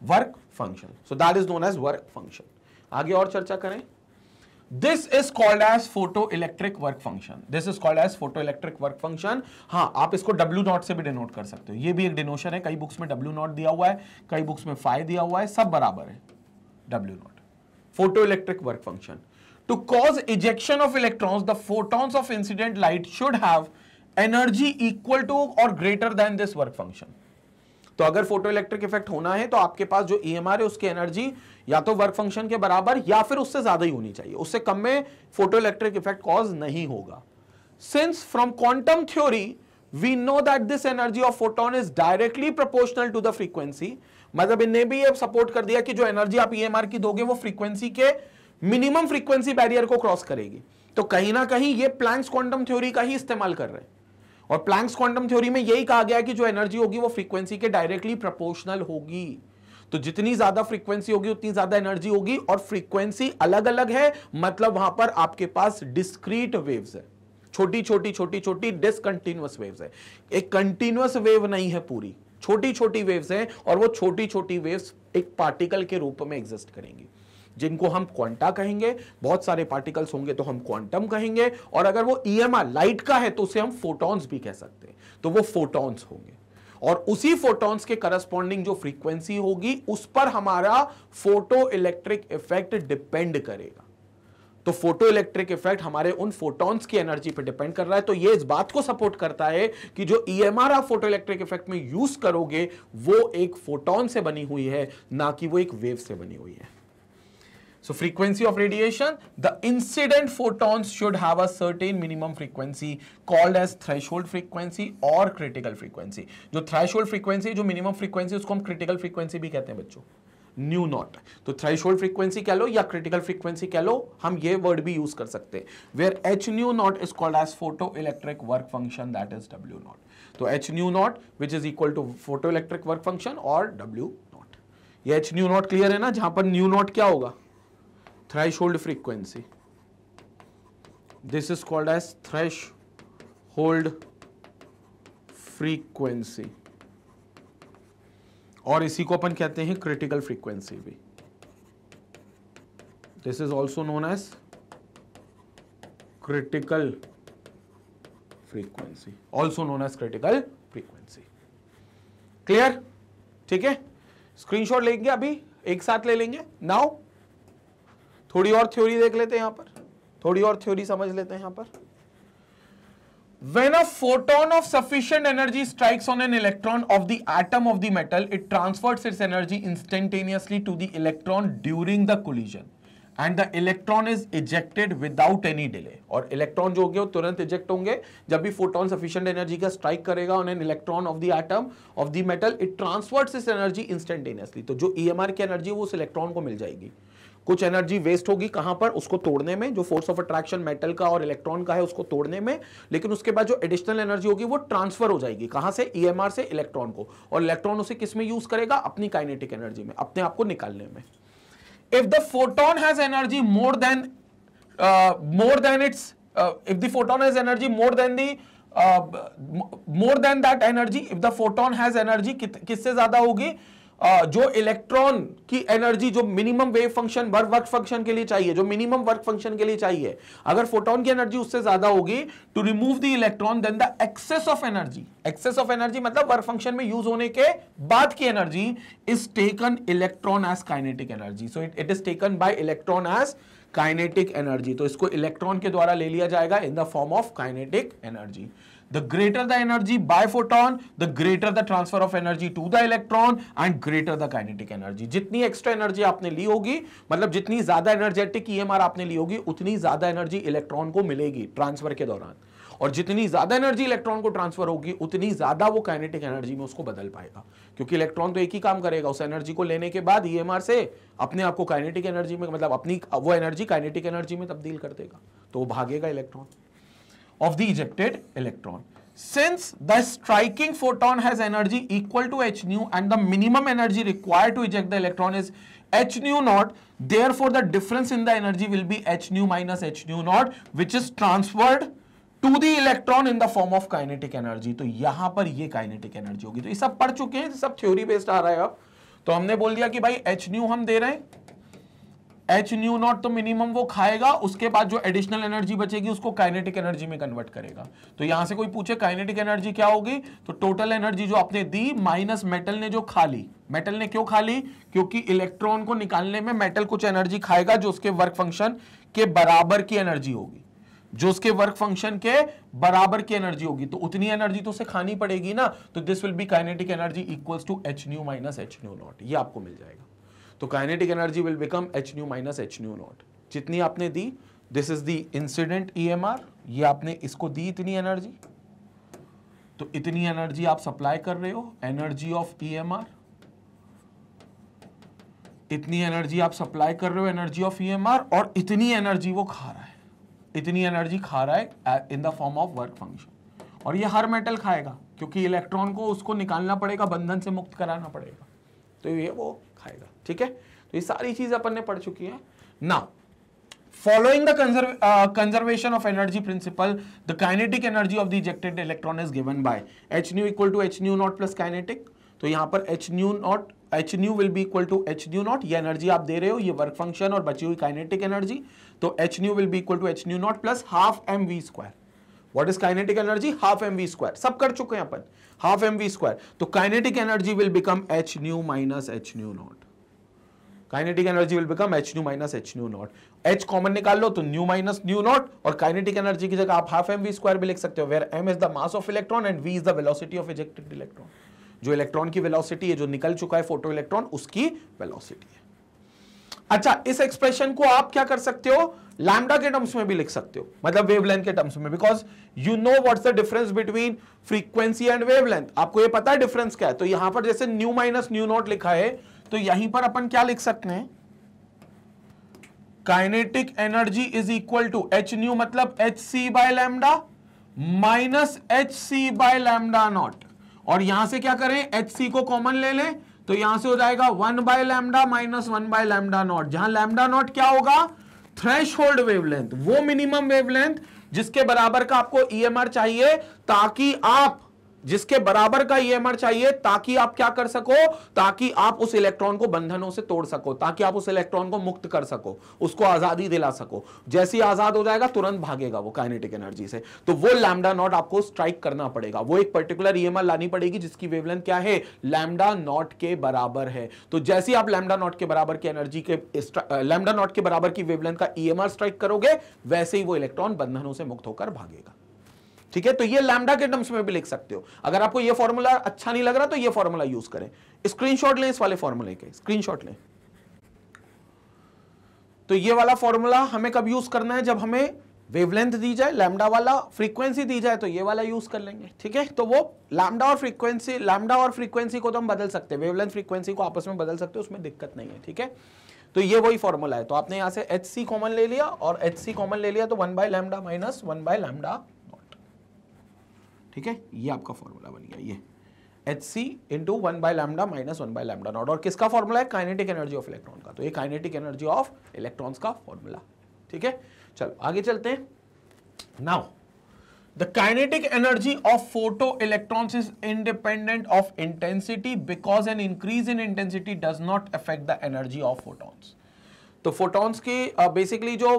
work function. So that is known as work function. आगे और चर्चा करें। This is called as photoelectric work function. This is called as photoelectric work function. हाँ, आप इसको W नॉट से भी डिनोट कर सकते हो, ये भी एक डिनोशन है। कई बुक्स में W नॉट दिया हुआ है, कई बुक्स में phi दिया हुआ है, सब बराबर है। W not photoelectric work function. To cause ejection of electrons, the photons of incident light should have energy equal to or greater than this work function. तो अगर फोटो इलेक्ट्रिक इफेक्ट होना है तो आपके पास जो ईएमआर है उसकी एनर्जी या तो वर्क फंक्शन के बराबर या फिर उससे ज्यादा ही होनी चाहिए, उससे कम में फोटो इलेक्ट्रिक इफेक्ट कॉज नहीं होगा। Since from quantum theory we know that this energy of photon is directly proportional to the frequency, मतलब इनने भी ये सपोर्ट कर दिया कि जो एनर्जी आप ईएमआर की दोगे वो फ्रीक्वेंसी के मिनिमम फ्रीक्वेंसी बैरियर को क्रॉस करेगी। तो कहीं ना कहीं ये प्लैंक्स क्वांटम थ्योरी का ही इस्तेमाल कर रहे हैं, और प्लैंक्स क्वांटम थ्योरी में यही कहा गया कि जो एनर्जी होगी वो फ्रीक्वेंसी के डायरेक्टली प्रोपोर्शनल होगी। तो जितनी ज्यादा फ्रीक्वेंसी होगी उतनी ज्यादा एनर्जी होगी, और फ्रीक्वेंसी अलग अलग है, मतलब वहां पर आपके पास डिस्क्रीट वेव्स है, छोटी छोटी छोटी छोटी डिसकंटिन्यूअस वेव्स है। एक कंटिन्यूअस वेव नहीं है पूरी, छोटी छोटी वेव्स हैं, और वो छोटी छोटी वेव्स एक पार्टिकल के रूप में एग्जिस्ट करेंगी, जिनको हम क्वांटा कहेंगे। बहुत सारे पार्टिकल्स होंगे तो हम क्वांटम कहेंगे, और अगर वो ईएमआर लाइट का है तो उसे हम फोटॉन्स भी कह सकते हैं, तो वो फोटॉन्स होंगे। और उसी फोटॉन्स के करस्पॉन्डिंग जो फ्रीक्वेंसी होगी उस पर हमारा फोटो इलेक्ट्रिक इफेक्ट डिपेंड करेगा। तो फोटो इलेक्ट्रिक इफेक्ट हमारे उन फोटॉन्स की एनर्जी पर डिपेंड कर रहा है। तो ये इस बात को सपोर्ट करता है कि जो ईएमआर आप फोटो इलेक्ट्रिक इफेक्ट में यूज करोगे वो एक फोटॉन से बनी हुई है, ना कि वो एक वेव से बनी हुई है। So frequency of radiation, the incident photons should have a certain minimum frequency called as threshold frequency or critical frequency. जो threshold frequency, जो minimum frequency, उसको हम critical frequency भी कहते हैं बच्चों, न्यू नॉट। तो थ्रेशोल्ड फ्रीक्वेंसी कह लो या क्रिटिकल फ्रीक्वेंसी कह लो, हम ये वर्ड भी यूज कर सकते हैं। Where H nu not is called as photo electric work function, that is W naught. तो H nu not which is equal to photo electric work function और डब्ल्यू नॉट। ये एच न्यू नॉट क्लियर है ना, जहां पर nu naught क्या होगा, threshold frequency. This is called as threshold frequency, और इसी को अपन कहते हैं क्रिटिकल फ्रीक्वेंसी भी। This is also known as critical frequency, also known as critical frequency. Clear? ठीक है, स्क्रीनशॉट लेंगे, अभी एक साथ ले लेंगे। नाउ थोड़ी और थ्योरी देख लेते हैं, यहां पर थोड़ी और थ्योरी समझ लेते हैं। यहां पर when a photon of sufficient energy strikes on an electron of the atom of the metal, it transfers its energy instantaneously to the electron during the collision and the electron is ejected without any delay। और electron जो होंगे वो तुरंत eject होंगे जब भी photon sufficient energy का strike करेगा on an electron of the atom of the metal, it transfers its energy instantaneously. तो जो ईएमआर की एनर्जी वो उस इलेक्ट्रॉन को मिल जाएगी, कुछ एनर्जी वेस्ट होगी कहां पर, उसको तोड़ने में, जो फोर्स ऑफ अट्रैक्शन मेटल का और इलेक्ट्रॉन का है उसको तोड़ने में, लेकिन उसके बाद जो एडिशनल एनर्जी होगी वो ट्रांसफर हो जाएगी कहां से, ईएमआर से इलेक्ट्रॉन को, और इलेक्ट्रॉन उसे किस में यूज करेगा, अपनी काइनेटिक एनर्जी में, अपने आप को निकालने में। If the photon has energy more than it's if the photon has energy more than that energy, if the photon has energy किससे ज्यादा होगी, जो इलेक्ट्रॉन की एनर्जी जो minimum wave function work function के लिए चाहिए, जो मिनिमम वर्क फंक्शन के लिए चाहिए, अगर फोटोन की एनर्जी उससे ज्यादा होगी, to remove the electron then the excess of energy मतलब वर्क फंक्शन में यूज होने के बाद की energy is taken electron as kinetic energy. So it is taken by electron as kinetic energy. तो इसको इलेक्ट्रॉन के द्वारा ले लिया जाएगा in the form of kinetic energy. The greater the energy by photon, the greater the transfer of energy to the electron and greater the kinetic energy. जितनी extra energy आपने ली होगी, मतलब जितनी ज्यादा एनर्जेटिक ईएमआर आपने ली होगी, उतनी ज्यादा एनर्जी इलेक्ट्रॉन को मिलेगी ट्रांसफर के दौरान, और जितनी ज्यादा एनर्जी इलेक्ट्रॉन को ट्रांसफर होगी उतनी ज्यादा वो काइनेटिक एनर्जी में उसको बदल पाएगा, क्योंकि इलेक्ट्रॉन तो एक ही काम करेगा, उस एनर्जी को लेने के बाद ईएमआर से अपने आप को काइनेटिक एनर्जी में, मतलब अपनी वो एनर्जी काइनेटिक एनर्जी में तब्दील कर देगा, तो वो भागेगा electron of the ejected electron. Since the striking photon has energy equal to h nu and the minimum energy required to eject the electron is h nu naught, therefore the difference in the energy will be h nu minus h nu naught, which is transferred to the electron in the form of kinetic energy. तो यहां पर ये kinetic energy होगी। तो ये सब पढ़ चुके हैं, सब थ्योरी बेस्ड आ रहा है। अब तो हमने बोल दिया कि भाई h nu हम दे रहे हैं, एच न्यू नॉट तो मिनिमम वो खाएगा, उसके बाद जो एडिशनल एनर्जी बचेगी उसको काइनेटिक एनर्जी में कन्वर्ट करेगा। तो यहां से कोई पूछे काइनेटिक एनर्जी क्या होगी, तो टोटल एनर्जी जो आपने दी माइनस मेटल ने जो खा ली। मेटल ने क्यों खा ली, क्योंकि इलेक्ट्रॉन को निकालने में मेटल कुछ एनर्जी खाएगा जो उसके वर्क फंक्शन के बराबर की एनर्जी होगी, जो उसके वर्क फंक्शन के बराबर की एनर्जी होगी, तो उतनी एनर्जी तो उसे खानी पड़ेगी ना। तो this will be kinetic energy equals to H nu minus H nu naught, ये आपको मिल जाएगा। तो kinetic energy will become H nu minus H nu naught. जितनी आपने दी, this is the incident EMR, ये आपने इसको दी इतनी एनर्जी, तो इतनी एनर्जी आप सप्लाई कर रहे हो, एनर्जी ऑफ ईएमआर, इतनी एनर्जी आप सप्लाई कर रहे हो, एनर्जी ऑफ ईएमआर, और इतनी एनर्जी वो खा रहा है, इतनी एनर्जी खा रहा है इन the form of work function. और ये हर मेटल खाएगा, क्योंकि इलेक्ट्रॉन को उसको निकालना पड़ेगा, बंधन से मुक्त कराना पड़ेगा, तो ये वो खाएगा। ठीक है, तो ये सारी चीज अपन ने पढ़ चुकी है ना। Following the conservation of energy principle, the kinetic energy of the ejected electron is given by h nu equal to H nu naught plus kinetic. तो यहां पर h nu will be equal to H nu naught, ये energy आप दे रहे हो, ये work function और बची हुई काइनेटिक एनर्जी, तो H nu will be equal to H nu naught plus half m v square. What is kinetic energy, half m v square, सब कर चुके हैं अपन, हाफ एम वी स्क्वायर। तो kinetic energy will become H nu minus H nu naught, kinetic energy will become H nu minus H nu not. H common निकाल लो तो nu minus nu naught, और काइनेटिक एनर्जी की जगह आप half m v square भी लिख सकते हो, where m is the mass of electron and v is the velocity of ejected electron. जो इलेक्ट्रॉन की वेलोसिटी है, जो निकल चुका है फोटो इलेक्ट्रॉन, उसकी वेलोसिटी है। अच्छा, इस एक्सप्रेशन को आप क्या कर सकते हो, लैम्डा के टर्म्स में भी लिख सकते हो, मतलब वेवलेंथ के टर्म्स में, because you know what's the difference between frequency and wavelength. आपको ये पता है डिफरेंस क्या है। तो यहां पर जैसे न्यू माइनस न्यू नॉट लिखा है, तो यहीं पर अपन क्या लिख सकते हैं, kinetic energy is equal to H nu मतलब H C by lambda minus H C by lambda naught, और यहां से क्या करें, एच सी को कॉमन ले लें, तो यहां से हो जाएगा 1 by lambda minus 1 by lambda not, जहां लैम्डा नॉट क्या होगा, थ्रेशहोल्ड वेवलेंथ, वो मिनिमम वेवलेंथ जिसके बराबर का आपको ईएमआर चाहिए, ताकि आप जिसके बराबर का ईएमआर चाहिए, ताकि आप क्या कर सको, ताकि आप उस इलेक्ट्रॉन को बंधनों से तोड़ सको, ताकि आप उस इलेक्ट्रॉन को मुक्त कर सको, उसको आजादी दिला सको। जैसे ही आजाद हो जाएगा तुरंत भागेगा वो काइनेटिक एनर्जी से। तो वो लैम्डा नॉट आपको स्ट्राइक करना पड़ेगा, वो एक पर्टिकुलर ईएमआर लानी पड़ेगी जिसकी वेवलेंथ क्या है, लैम्डा नॉट के बराबर है। तो जैसे ही आप लैम्डा नॉट के बराबर की एनर्जी के लैम्डा नॉट के बराबर की वेवलेंथ का ईएमआर स्ट्राइक करोगे, वैसे ही वो इलेक्ट्रॉन बंधनों से मुक्त होकर भागेगा। ठीक है, तो ये लैम्डा के टर्म्स में भी लिख सकते हो। अगर आपको ये फॉर्मूला अच्छा नहीं लग रहा तो ये फॉर्मूला यूज करें, स्क्रीनशॉट लें इस वाले फॉर्मूले के, स्क्रीनशॉट लें। तो ये वाला फॉर्मूला हमें कब यूज करना है, जब हमें वेवलेंथ दी जाए, लैम्डा वाला फ्रीक्वेंसी दी जाए, तो ये वाला यूज कर लेंगे। ठीक है, तो वो लैम्डा और फ्रीक्वेंसी को तो हम बदल सकते हैं, वेवलेंथ फ्रीक्वेंसी को आपस में बदल सकते हैं, उसमें दिक्कत नहीं है। ठीक है, तो ये वही फॉर्मूला है। तो आपने यहां से HC कॉमन ले लिया और HC कॉमन ले लिया तो 1/λ माइनस 1/λ नॉट। ठीक है, ये आपका फॉर्मूला बन गया, ये HC इंटू 1/λ माइनस 1/λ नॉट। और किसका फॉर्मूला है? काइनेटिक एनर्जी ऑफ इलेक्ट्रॉन का। तो ये काइनेटिक एनर्जी ऑफ इलेक्ट्रॉन्स का फॉर्मूला। ठीक है, चलो आगे चलते हैं। Now the kinetic energy of photoelectrons is independent of intensity because an increase in intensity does not affect the energy of photons. तो photons की basically जो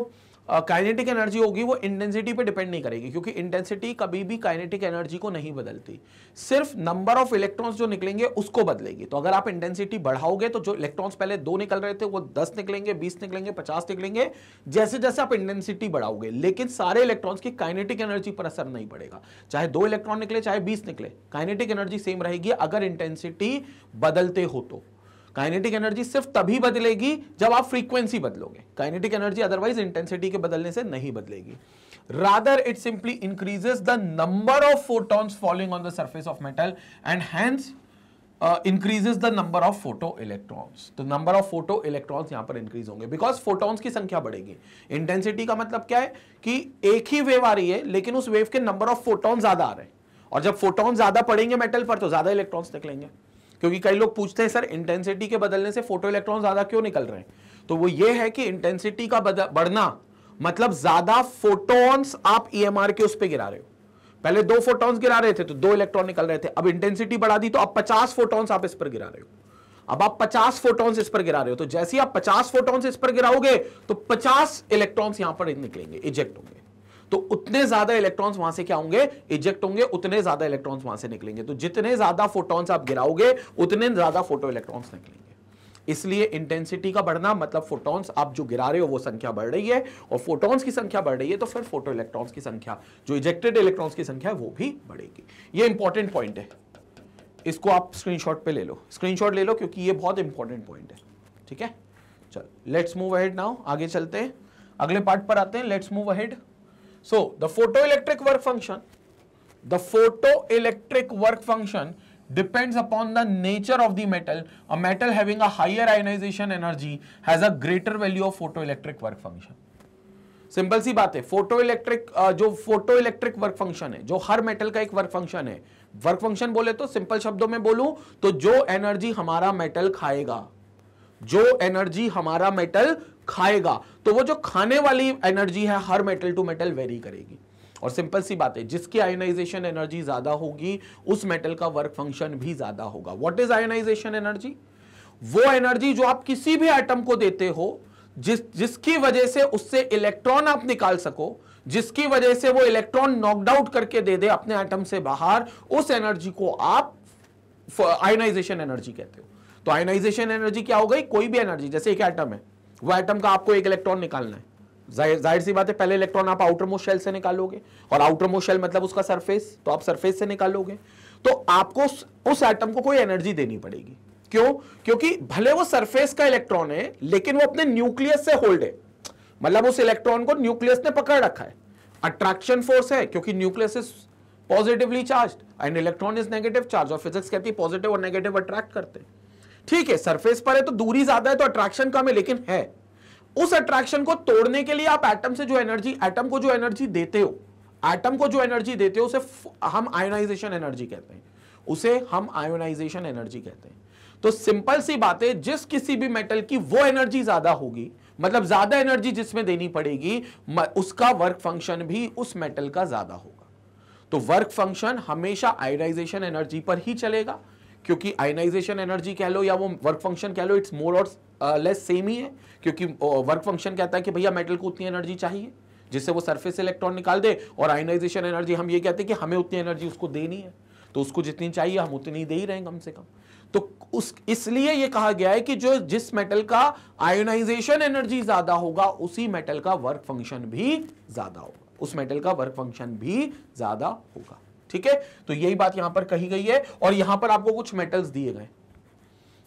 काइनेटिक एनर्जी होगी वो इंटेंसिटी पे डिपेंड नहीं करेगी, क्योंकि इंटेंसिटी कभी भी काइनेटिक एनर्जी को नहीं बदलती, सिर्फ नंबर ऑफ इलेक्ट्रॉन्स जो निकलेंगे उसको बदलेगी। तो अगर आप इंटेंसिटी बढ़ाओगे तो जो इलेक्ट्रॉन्स पहले 2 निकल रहे थे वो 10 निकलेंगे, 20 निकलेंगे, 50 निकलेंगे, जैसे जैसे आप इंटेंसिटी बढ़ाओगे। लेकिन सारे इलेक्ट्रॉन्स की काइनेटिक एनर्जी पर असर नहीं पड़ेगा, चाहे 2 इलेक्ट्रॉन निकले चाहे 20 निकले, काइनेटिक एनर्जी सेम रहेगी अगर इंटेंसिटी बदलते हो तो। काइनेटिक एनर्जी सिर्फ तभी बदलेगी जब आप फ्रीक्वेंसी बदलोगे। काइनेटिक एनर्जी अदरवाइज इंटेंसिटी के बदलने से नहीं बदलेगी। Rather it simply increases the number of photons falling on the surface of metal and hence increases the number of photo electrons. तो नंबर ऑफ फोटो इलेक्ट्रॉन्स यहां पर increase होंगे because photons की संख्या बढ़ेगी। इंटेंसिटी का मतलब क्या है कि एक ही वेव आ रही है लेकिन उस वेव के नंबर ऑफ फोटॉन ज्यादा आ रहे हैं, और जब फोटॉन ज्यादा पड़ेंगे मेटल पर तो ज्यादा इलेक्ट्रॉन्स निकलेंगे। क्योंकि कई लोग पूछते हैं सर इंटेंसिटी के बदलने से फोटो इलेक्ट्रॉन ज्यादा क्यों निकल रहे हैं, तो वो ये है कि इंटेंसिटी का बढ़ना मतलब ज्यादा फोटॉन्स आप EMR के उस पे गिरा रहे हो। पहले 2 फोटॉन्स गिरा रहे थे तो 2 इलेक्ट्रॉन निकल रहे थे, अब इंटेंसिटी बढ़ा दी तो अब 50 फोटॉन्स आप इस पर गिरा रहे हो। अब आप 50 फोटॉन्स इस पर गिरा रहे हो, तो जैसे ही आप 50 फोटॉन्स इस पर गिराओगे तो 50 इलेक्ट्रॉन्स यहां पर निकलेंगे, इजेक्ट होंगे। तो उतने ज्यादा इलेक्ट्रॉन्स वहां से क्या होंगे? इजेक्ट होंगे, उतने ज्यादा इलेक्ट्रॉन्स वहां से निकलेंगे। तो जितने ज्यादा फोटॉन्स आप गिराओगे उतने ज्यादा फोटो इलेक्ट्रॉन्स निकलेंगे। इसलिए इंटेंसिटी का बढ़ना मतलब फोटॉन्स आप जो गिरा रहे हो वो संख्या बढ़ रही है, और फोटॉन्स की संख्या बढ़ रही है तो फिर फोटो इलेक्ट्रॉन्स की संख्या, जो इजेक्टेड इलेक्ट्रॉन्स की संख्या है वो भी बढ़ेगी। ये इंपॉर्टेंट पॉइंट है, इसको आप स्क्रीनशॉट पे ले लो, स्क्रीनशॉट ले लो क्योंकि ये बहुत इंपॉर्टेंट पॉइंट है। ठीक है, चल लेट्स मूव अहेड नाउ, आगे चलते हैं, अगले पार्ट पर आते हैं। Let's move ahead. So the photoelectric work function depends upon the nature of the metal. A metal having a higher ionization energy has a greater value of photoelectric work function. Simple सी बात है, जो photoelectric work function है, जो हर metal का एक work function है। Work function बोले तो सिंपल शब्दों में बोलूं तो जो एनर्जी हमारा मेटल खाएगा, जो एनर्जी हमारा मेटल खाएगा, तो वो जो खाने वाली एनर्जी है हर मेटल टू मेटल वेरी करेगी। और सिंपल सी बात है, जिसकी आयोनाइजेशन एनर्जी ज्यादा होगी उस मेटल का वर्क फंक्शन भी ज्यादा होगा। What is ionization energy? वो एनर्जी जो आप किसी भी एटम को देते हो जिसकी वजह से उससे इलेक्ट्रॉन आप निकाल सको, जिसकी वजह से वो इलेक्ट्रॉन नॉकड आउट करके दे दे अपने एटम से बाहर, उस एनर्जी को आप आयोनाइजेशन एनर्जी कहते हो। तो आयोनाइजेशन एनर्जी क्या हो गई? कोई भी एनर्जी, जैसे एक एटम है, वो एटम का आपको एक इलेक्ट्रॉन निकालना है, जाहिर सी बात है पहले इलेक्ट्रॉन आप आउटर मोस्ट शेल से निकालोगे, और आउटर मोस्ट शेल मतलब उसका सरफेस, तो आप सरफेस से निकालोगे। तो आपको उस एटम को कोई एनर्जी देनी पड़ेगी। क्यों? क्योंकि भले वो सरफेस का इलेक्ट्रॉन है लेकिन वो अपने न्यूक्लियस से होल्ड है, मतलब उस इलेक्ट्रॉन को न्यूक्लियस ने पकड़ रखा है। अट्रैक्शन फोर्स है क्योंकि nucleus is positively charged and electron is negative charge, और फिजिक्स कहती है पॉजिटिव और नेगेटिव अट्रैक्ट करते हैं। ठीक है, सरफेस पर है तो दूरी ज्यादा है तो अट्रैक्शन कम है, लेकिन है। उस अट्रैक्शन को तोड़ने के लिए आप एटम से जो एनर्जी, एटम को जो एनर्जी देते हो, एटम को जो एनर्जी देते हो उसे हम आयोनाइजेशन एनर्जी कहते हैं, उसे हम आयोनाइजेशन एनर्जी कहते हैं। तो सिंपल सी बात है, जिस किसी भी मेटल की वो एनर्जी ज्यादा होगी, मतलब ज्यादा एनर्जी जिसमें देनी पड़ेगी, उसका वर्क फंक्शन भी उस मेटल का ज्यादा होगा। तो वर्क फंक्शन हमेशा आयोनाइजेशन एनर्जी पर ही चलेगा, क्योंकि आयोनाइजेशन एनर्जी कह लो या वो वर्क फंक्शन कह लो, इट्स मोर और लेस सेम ही है। क्योंकि वर्क फंक्शन कहता है कि भैया मेटल को उतनी एनर्जी चाहिए जिससे वो सरफेस से इलेक्ट्रॉन निकाल दे, और आयोनाइजेशन एनर्जी हम ये कहते हैं कि हमें उतनी एनर्जी उसको देनी है, तो उसको जितनी चाहिए हम उतनी दे ही रहे हैं कम से कम। तो इसलिए ये कहा गया है कि जिस मेटल का आयोनाइजेशन एनर्जी ज्यादा होगा उसी मेटल का वर्क फंक्शन भी ज्यादा होगा, उस मेटल का वर्क फंक्शन भी ज्यादा होगा। ठीक है, तो यही बात यहां पर कही गई है। और यहां पर आपको कुछ मेटल्स दिए गए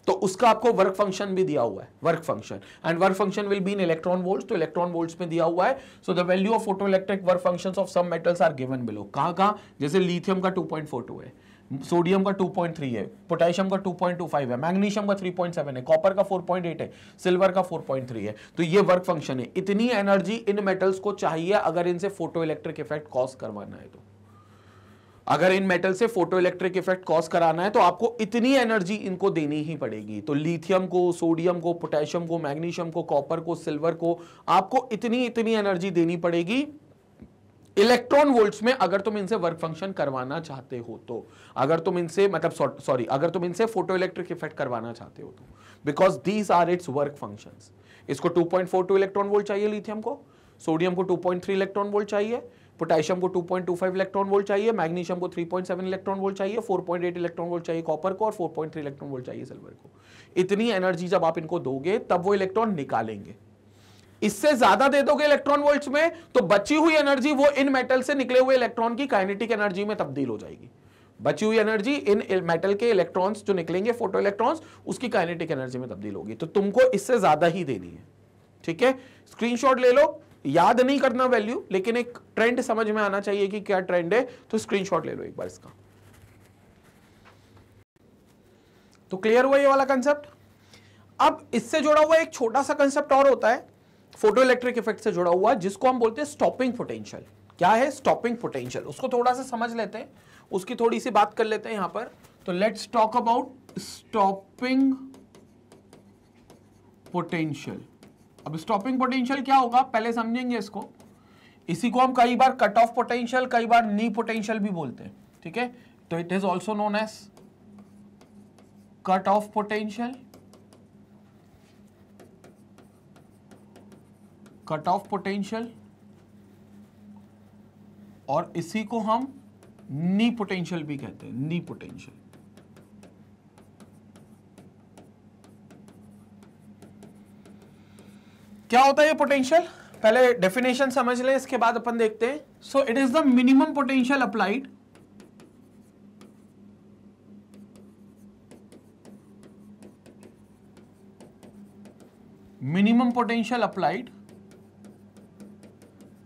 तो उसका आपको वर्क फंक्शन भी दिया हुआ है, work function, and work function will be in electron volts. तो इलेक्ट्रॉन वोल्ट्स में दिया हुआ है। So the value of photoelectric work functions of some metals are given below. कहां, जैसे लिथियम का 2.42 है, सोडियम का 2.3 है, पोटेशियम का 2.25 है, मैग्नीशियम का 3.7 है, कॉपर का 4.8 है, सिल्वर का 4.3 है। तो ये वर्क फंक्शन है। इतनी एनर्जी इन मेटल्स को चाहिए अगर इनसे फोटो इलेक्ट्रिक इफेक्ट कॉज करवाना है। तो अगर इन मेटल से फोटो इलेक्ट्रिक इफेक्ट कॉज कराना है तो आपको इतनी एनर्जी इनको देनी ही पड़ेगी। तो लिथियम को, सोडियम को, पोटेशियम को, मैग्नीशियम को, कॉपर को, सिल्वर को आपको इतनी एनर्जी देनी पड़ेगी इलेक्ट्रॉन वोल्ट्स में, अगर तुम इनसे वर्क फंक्शन करवाना चाहते हो तो। अगर तुम इनसे अगर तुम इनसे फोटो इलेक्ट्रिक इफेक्ट करवाना चाहते हो तो, because these are its work functions. इसको 2.42 इलेक्ट्रॉन वोल्ट चाहिए लिथियम को, सोडियम को 2.3 इलेक्ट्रॉन वोल्ट चाहिए, पोटेशियम को 2.25 इलेक्ट्रॉन वोल्ट चाहिए, मैग्नीशियम को 3.7 इलेक्ट्रॉन वोल्ट चाहिए, 4.8 इलेक्ट्रॉन वोल्ट चाहिए कॉपर को, और 4.3 इलेक्ट्रॉन वोल्ट चाहिए सिल्वर को। इतनी एनर्जी जब आप इनको दोगे तब वो इलेक्ट्रॉन निकालेंगे। इससे ज्यादा दे दोगे इलेक्ट्रॉन वोल्ट्स में तो बची हुई एनर्जी वो इन मेटल से निकले हुए इलेक्ट्रॉन की काइनेटिक एनर्जी में तब्दील हो जाएगी। बची हुई एनर्जी इन मेटल के इलेक्ट्रॉन्स जो निकलेंगे, फोटो इलेक्ट्रॉन्स, उसकी काइनेटिक एनर्जी में तब्दील होगी। तो तुमको इससे ज्यादा ही देनी है। ठीक है, स्क्रीनशॉट ले लो, याद नहीं करना वैल्यू, लेकिन एक ट्रेंड समझ में आना चाहिए कि क्या ट्रेंड है, तो स्क्रीनशॉट ले लो एक बार इसका। तो क्लियर हुआ ये वाला कंसेप्ट। अब इससे जुड़ा हुआ एक छोटा सा कंसेप्ट और होता है फोटो इलेक्ट्रिक इफेक्ट से जुड़ा हुआ, जिसको हम बोलते हैं स्टॉपिंग पोटेंशियल। क्या है स्टॉपिंग पोटेंशियल, उसको थोड़ा सा समझ लेते हैं, उसकी थोड़ी सी बात कर लेते हैं यहां पर। तो let's talk about stopping potential. अब स्टॉपिंग पोटेंशियल क्या होगा पहले समझेंगे इसको। इसी को हम कई बार कट ऑफ पोटेंशियल, कई बार नी पोटेंशियल भी बोलते हैं। ठीक है, तो it is also known as cut off potential, cut off potential, और इसी को हम नी पोटेंशियल भी कहते हैं, नी पोटेंशियल। क्या होता है ये पोटेंशियल, पहले डेफिनेशन समझ लें, इसके बाद अपन देखते हैं। सो it is the minimum potential applied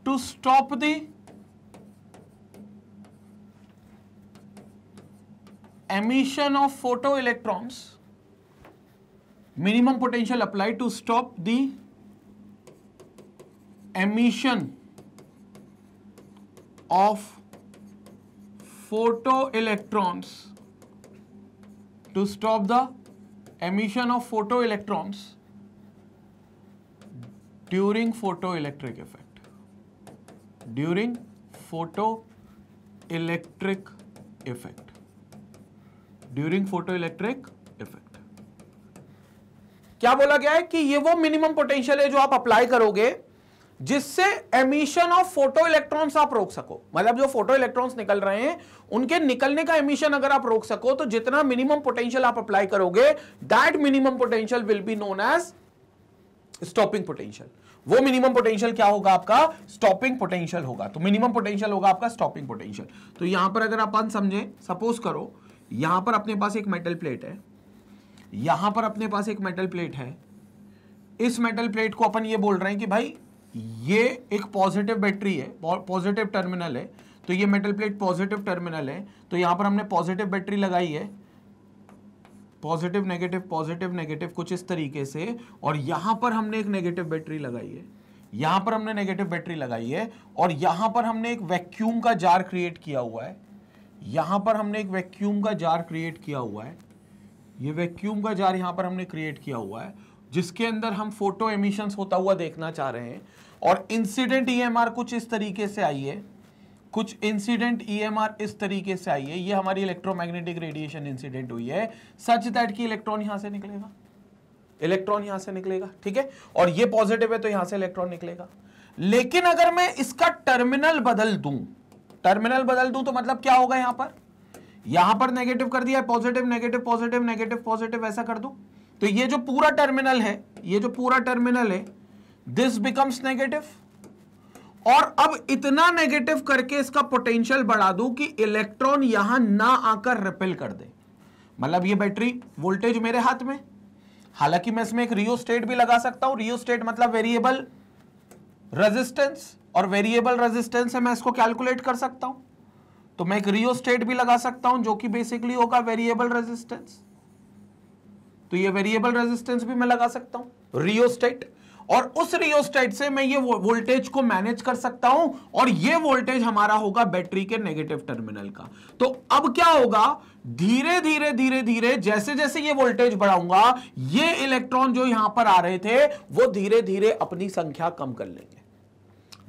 to stop the emission of photoelectrons, minimum potential applied to stop the emission of photoelectrons, to stop the emission of photoelectrons during photoelectric effect, during photoelectric effect, during photoelectric effect। क्या बोला गया है कि ये वो minimum potential है जो आप अप्लाई करोगे जिससे एमिशन ऑफ फोटो इलेक्ट्रॉन्स आप रोक सको। मतलब जो फोटो इलेक्ट्रॉन्स निकल रहे हैं उनके निकलने का एमिशन अगर आप रोक सको, तो जितना मिनिमम पोटेंशियल आप अप्लाई करोगे, that minimum potential will be known as stopping potential. वो मिनिमम पोटेंशियल क्या होगा आपका, स्टॉपिंग पोटेंशियल होगा। तो मिनिमम पोटेंशियल होगा आपका स्टॉपिंग पोटेंशियल। तो यहां पर अगर अपन समझें, सपोज करो यहां पर अपने पास एक मेटल प्लेट है, यहां पर अपने पास एक मेटल प्लेट है। इस मेटल प्लेट को अपन ये बोल रहे हैं कि भाई ये एक पॉजिटिव बैटरी है, पॉजिटिव टर्मिनल है, तो ये मेटल प्लेट पॉजिटिव टर्मिनल है। तो यहां पर हमने पॉजिटिव बैटरी लगाई है, पॉजिटिव नेगेटिव कुछ इस तरीके से, और यहां पर हमने एक नेगेटिव बैटरी लगाई है, यहां पर हमने नेगेटिव बैटरी लगाई है, और यहां पर हमने एक वैक्यूम का जार क्रिएट किया हुआ है, यहां पर हमने एक वैक्यूम का जार क्रिएट किया हुआ है। ये वैक्यूम का जार यहां पर हमने क्रिएट किया हुआ है, जिसके अंदर हम फोटो एमिशंस होता हुआ देखना चाह रहे हैं। और इंसिडेंट ईएमआर कुछ इस तरीके से आई है, कुछ इंसिडेंट ईएमआर इस तरीके से आई है। ये हमारी इलेक्ट्रोमैग्नेटिक रेडिएशन इंसिडेंट हुई है, सच दैट कि इलेक्ट्रॉन यहां से निकलेगा, इलेक्ट्रॉन यहां से निकलेगा। ठीक है, और ये पॉजिटिव है तो यहां से इलेक्ट्रॉन निकलेगा। लेकिन अगर मैं इसका टर्मिनल बदल दूं, टर्मिनल बदल दूं तो मतलब क्या होगा, यहां पर नेगेटिव कर दिया, positive negative positive negative positive ऐसा कर दूं, तो ये जो पूरा टर्मिनल है, ये जो पूरा टर्मिनल है, दिस बिकम्स नेगेटिव। और अब इतना नेगेटिव करके इसका पोटेंशियल बढ़ा दूं कि इलेक्ट्रॉन यहां ना आकर रिपेल कर दे। मतलब ये बैटरी वोल्टेज मेरे हाथ में, हालांकि मैं इसमें एक रियोस्टेट भी लगा सकता हूं। रियोस्टेट मतलब वेरिएबल रेजिस्टेंस, और वेरिएबल रेजिस्टेंस से मैं इसको कैलकुलेट कर सकता हूं। तो मैं एक रियोस्टेट भी लगा सकता हूं जो कि बेसिकली होगा वेरिएबल रेजिस्टेंस। तो ये वेरिएबल रेजिस्टेंस भी मैं लगा सकता हूं, रियोस्टेट। और उस रियोस्टेट से मैं ये वोल्टेज को मैनेज कर सकता हूं और ये वोल्टेज हमारा होगा बैटरी के नेगेटिव टर्मिनल का। तो अब क्या होगा, धीरे धीरे धीरे धीरे जैसे जैसे ये वोल्टेज बढ़ाऊंगा, ये इलेक्ट्रॉन जो यहां पर आ रहे थे वो धीरे धीरे अपनी संख्या कम कर लेंगे।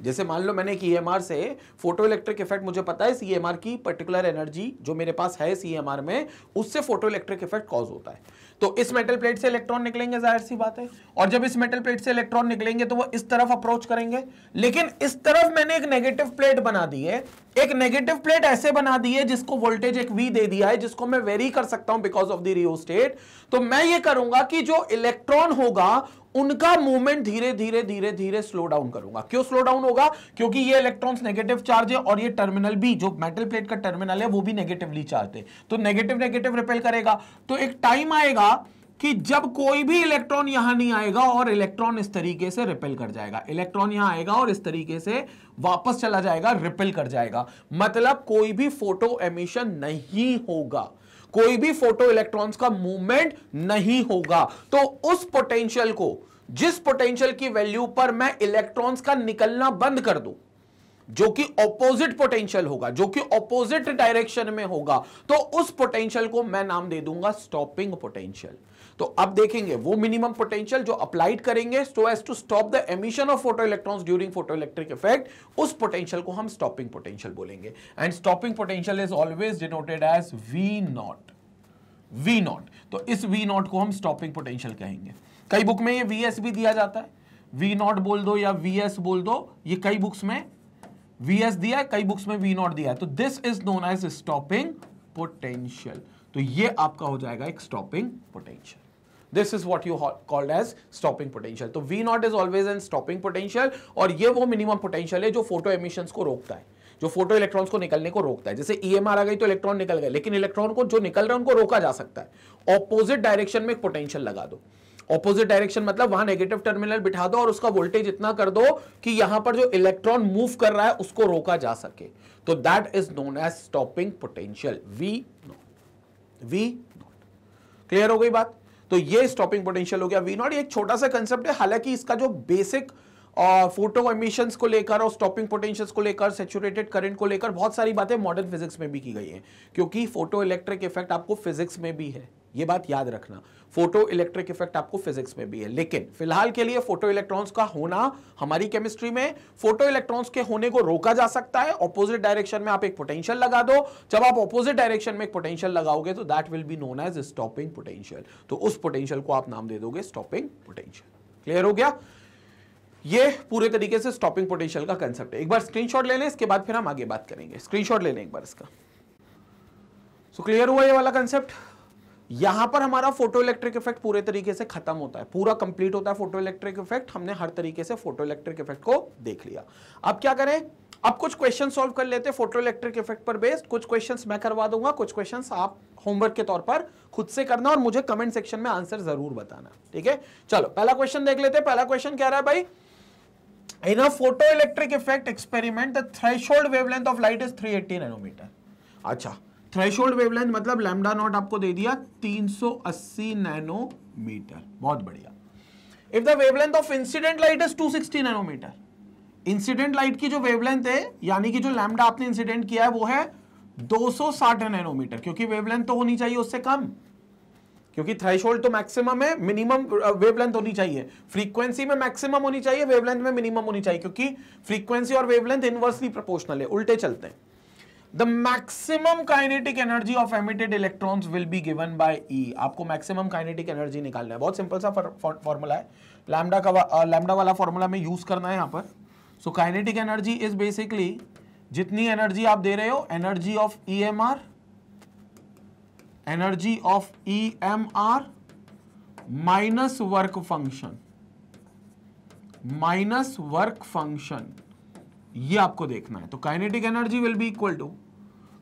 जैसे मान लो मैंने एक ईएमआर से फोटो इलेक्ट्रिक इफेक्ट, मुझे पता है सीएमआर की पर्टिकुलर एनर्जी जो मेरे पास है सीएमआर में, उससे फोटो इलेक्ट्रिक इफेक्ट कॉज होता है। तो इस मेटल प्लेट से इलेक्ट्रॉन निकलेंगे, जाहिर सी बात है, और जब इस मेटल प्लेट से इलेक्ट्रॉन निकलेंगे तो वो इस तरफ अप्रोच करेंगे। लेकिन इस तरफ मैंने एक नेगेटिव प्लेट बना दी है, एक नेगेटिव प्लेट ऐसे बना दी है जिसको वोल्टेज एक V दे दिया है, जिसको मैं वेरी कर सकता हूं बिकॉज ऑफ द रियोस्टेट। तो मैं ये करूंगा कि जो इलेक्ट्रॉन होगा उनका मूवमेंट धीरे धीरे धीरे धीरे स्लो डाउन करूंगा। क्यों स्लो डाउन होगा, क्योंकि ये इलेक्ट्रॉन्स नेगेटिव चार्ज है और ये टर्मिनल भी, जो मेटल प्लेट का टर्मिनल है वो भी नेगेटिवली चार्ज है, तो नेगेटिव नेगेटिव रिपेल करेगा। तो एक टाइम आएगा कि जब कोई भी इलेक्ट्रॉन यहां नहीं आएगा और इलेक्ट्रॉन इस तरीके से रिपेल कर जाएगा, इलेक्ट्रॉन यहां आएगा और इस तरीके से वापस चला जाएगा, रिपेल कर जाएगा। मतलब कोई भी फोटो एमिशन नहीं होगा, कोई भी फोटो इलेक्ट्रॉन्स का मूवमेंट नहीं होगा। तो उस पोटेंशियल को, जिस पोटेंशियल की वैल्यू पर मैं इलेक्ट्रॉन्स का निकलना बंद कर दूं, जो कि ऑपोजिट पोटेंशियल होगा, जो कि ऑपोजिट डायरेक्शन में होगा, तो उस पोटेंशियल को मैं नाम दे दूंगा स्टॉपिंग पोटेंशियल। तो अब देखेंगे वो मिनिमम पोटेंशियल जो अप्लाइड करेंगे so as to stop the emission of photo electrons during photo electric effect, उस पोटेंशियल को हम स्टॉपिंग पोटेंशियल बोलेंगे। And stopping potential is always denoted as V naught. तो इस V नॉट को हम स्टॉपिंग पोटेंशियल कहेंगे। कई बुक में ये VS भी दिया जाता है, V नॉट बोल दो या VS बोल दो, ये कई बुक्स में VS दिया है, कई बुक्स में V नॉट दिया है। तो this is known as stopping potential. तो ये आपका हो जाएगा एक stopping potential. This is what you called as stopping potential. तो V naught is always an stopping potential और ये वो मिनिमम पोटेंशियल है जो फोटो एमिशंस को रोकता है, जो फोटो इलेक्ट्रॉन्स को निकलने को रोकता है। जैसे EMR आ गई तो इलेक्ट्रॉन निकल गए, लेकिन इलेक्ट्रॉन को जो निकल रहे हैं उनको रोका जा सकता है। ऑपोजिट डायरेक्शन में एक पोटेंशियल लगा दो, ऑपोजिट डायरेक्शन मतलब वहां नेगेटिव टर्मिनल बिठा दो और उसका वोल्टेज इतना कर दो कि यहां पर जो इलेक्ट्रॉन मूव कर रहा है उसको रोका जा सके। तो that is known as stopping potential, V naught. Clear हो गई बात? तो ये स्टॉपिंग पोटेंशियल हो गया V नॉट। ये एक छोटा सा कंसेप्ट है, हालांकि इसका जो बेसिक फोटो एमिशंस को लेकर और स्टॉपिंग पोटेंशियल्स को लेकर, सैचुरेटेड करंट को लेकर बहुत सारी बातें मॉडर्न फिजिक्स में भी की गई हैं, क्योंकि फोटो इलेक्ट्रिक इफेक्ट आपको फिजिक्स में भी है, ये बात याद रखना। फोटो इलेक्ट्रिक इफेक्ट आपको फिजिक्स में भी है, लेकिन फिलहाल के लिए फोटो इलेक्ट्रॉन्स का होना हमारी केमिस्ट्री में, फोटो इलेक्ट्रॉन्स के होने को रोका जा सकता है। ऑपोजिट डायरेक्शन में आप एक पोटेंशियल लगा दो, जब आप ऑपोजिट डायरेक्शन में एक पोटेंशियल लगाओगे तो that will be known as stopping potential. तो उस पोटेंशियल को आप नाम दे दोगे स्टॉपिंग पोटेंशियल। क्लियर हो गया? ये पूरे तरीके से स्टॉपिंग पोटेंशियल का कंसेप्ट है। एक बार स्क्रीनशॉट ले लें, इसके बाद फिर हम आगे बात करेंगे। स्क्रीनशॉट ले लें एक बार इसका। सो क्लियर हुआ ये वाला कंसेप्ट? यहां पर हमारा फोटो इलेक्ट्रिक इफेक्ट पूरे तरीके से खत्म होता है, पूरा कंप्लीट होता है फोटो इलेक्ट्रिक इफेक्ट। हमने हर तरीके से फोटो इलेक्ट्रिक इफेक्ट को देख लिया। अब क्या करें? अब कुछ क्वेश्चन सॉल्व कर लेते हैं फोटो इलेक्ट्रिक इफेक्ट पर बेस्ड। कुछ क्वेश्चंस मैं करवा दूंगा, कुछ क्वेश्चंस आप होमवर्क के तौर पर खुद से करना और मुझे कमेंट सेक्शन में आंसर जरूर बताना, ठीक है? चलो पहला क्वेश्चन देख लेते हैं। पहला क्वेश्चन कह रहा है भाई, in a photoelectric effect experiment the threshold wavelength of light is 380 nanometer. अच्छा, थ्रेशोल्ड वेवलेंथ मतलब लैम्डा नॉट आपको दे दिया 380 नैनोमीटर, बहुत बढ़िया। If the wavelength of incident light is 260 nanometer, incident light की जो वेवलेंथ है, यानी कि जो लैम्डा आपने इंसिडेंट किया है वो है 260 नैनोमीटर, क्योंकि वेवलेंथ तो होनी चाहिए उससे कम, क्योंकि थ्रेशोल्ड तो मैक्सिमम है, मिनिमम वेवलेंथ होनी चाहिए। फ्रीक्वेंसी में मैक्सिमम होनी चाहिए, वेवलेंथ में मिनिमम होनी चाहिए, क्योंकि फ्रीक्वेंसी और वेवलेंथ इनवर्सली प्रोपोर्शनल है, उल्टे चलते हैं। The maximum kinetic energy of emitted electrons will be given by E। आपको मैक्सिमम काइनेटिक एनर्जी निकालना है, बहुत सिंपल सा फॉर्मूला है, लैम्डा वाला फॉर्मूला में यूज करना है यहाँ पर। So kinetic energy is basically जितनी एनर्जी आप दे रहे हो, energy of EMR, energy of EMR minus work function, minus work function, ये आपको देखना है। तो kinetic energy will be equal to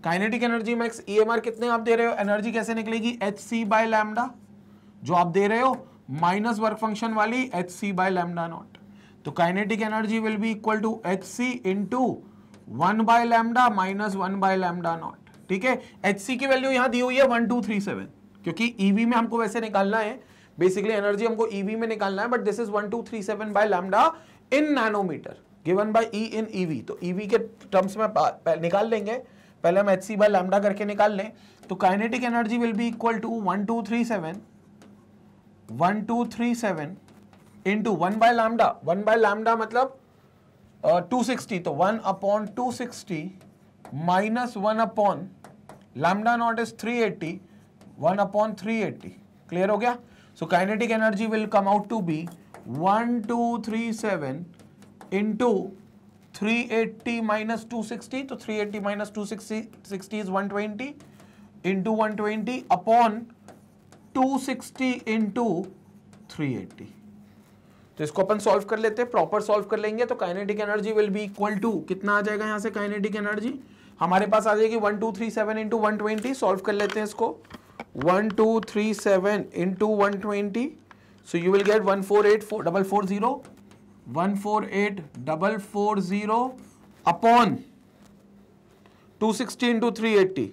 kinetic energy max EMR कितने आप दे रहे हो, एनर्जी कैसे निकलेगी, hc बाय लैम्डा जो आप दे रहे हो, माइनस वर्क फंक्शन वाली hc बाय लैम्डा नॉट। तो kinetic energy will be equal to hc into 1 by lambda minus 1 by lambda naught. ठीक है, एचसी की वैल्यू यहां दी हुई है 1237, क्योंकि ईवी में हमको वैसे निकालना है, बेसिकली एनर्जी हमको ईवी में निकालना है, but this is 1237 by lambda in nanometer given by E in eV. तो ईवी के टर्म्स में निकाल लेंगे, पहले हम एचसी बाय लैम्डा करके निकाल लें। तो kinetic energy will be equal to 1237 into 1 by lambda, 1 by lambda मतलब 260, तो 1 upon 260 minus 1 upon lambda naught is 380, 1 upon 380। Clear हो गया? So kinetic energy will come out to be 1237 into 380 minus 260, तो 380 minus 260 is 120 into 120 upon 260 into 380। तो इसको अपन solve कर लेते हैं, प्रॉपर सॉल्व कर लेंगे। तो kinetic energy will be equal to कितना आ जाएगा यहां से? काइनेटिक एनर्जी हमारे पास आ जाएगी 1237 इंटू 120। सॉल्व कर लेते हैं इसको, 1237 into 120, so you will gate 148440, 148440 upon 260 into 380,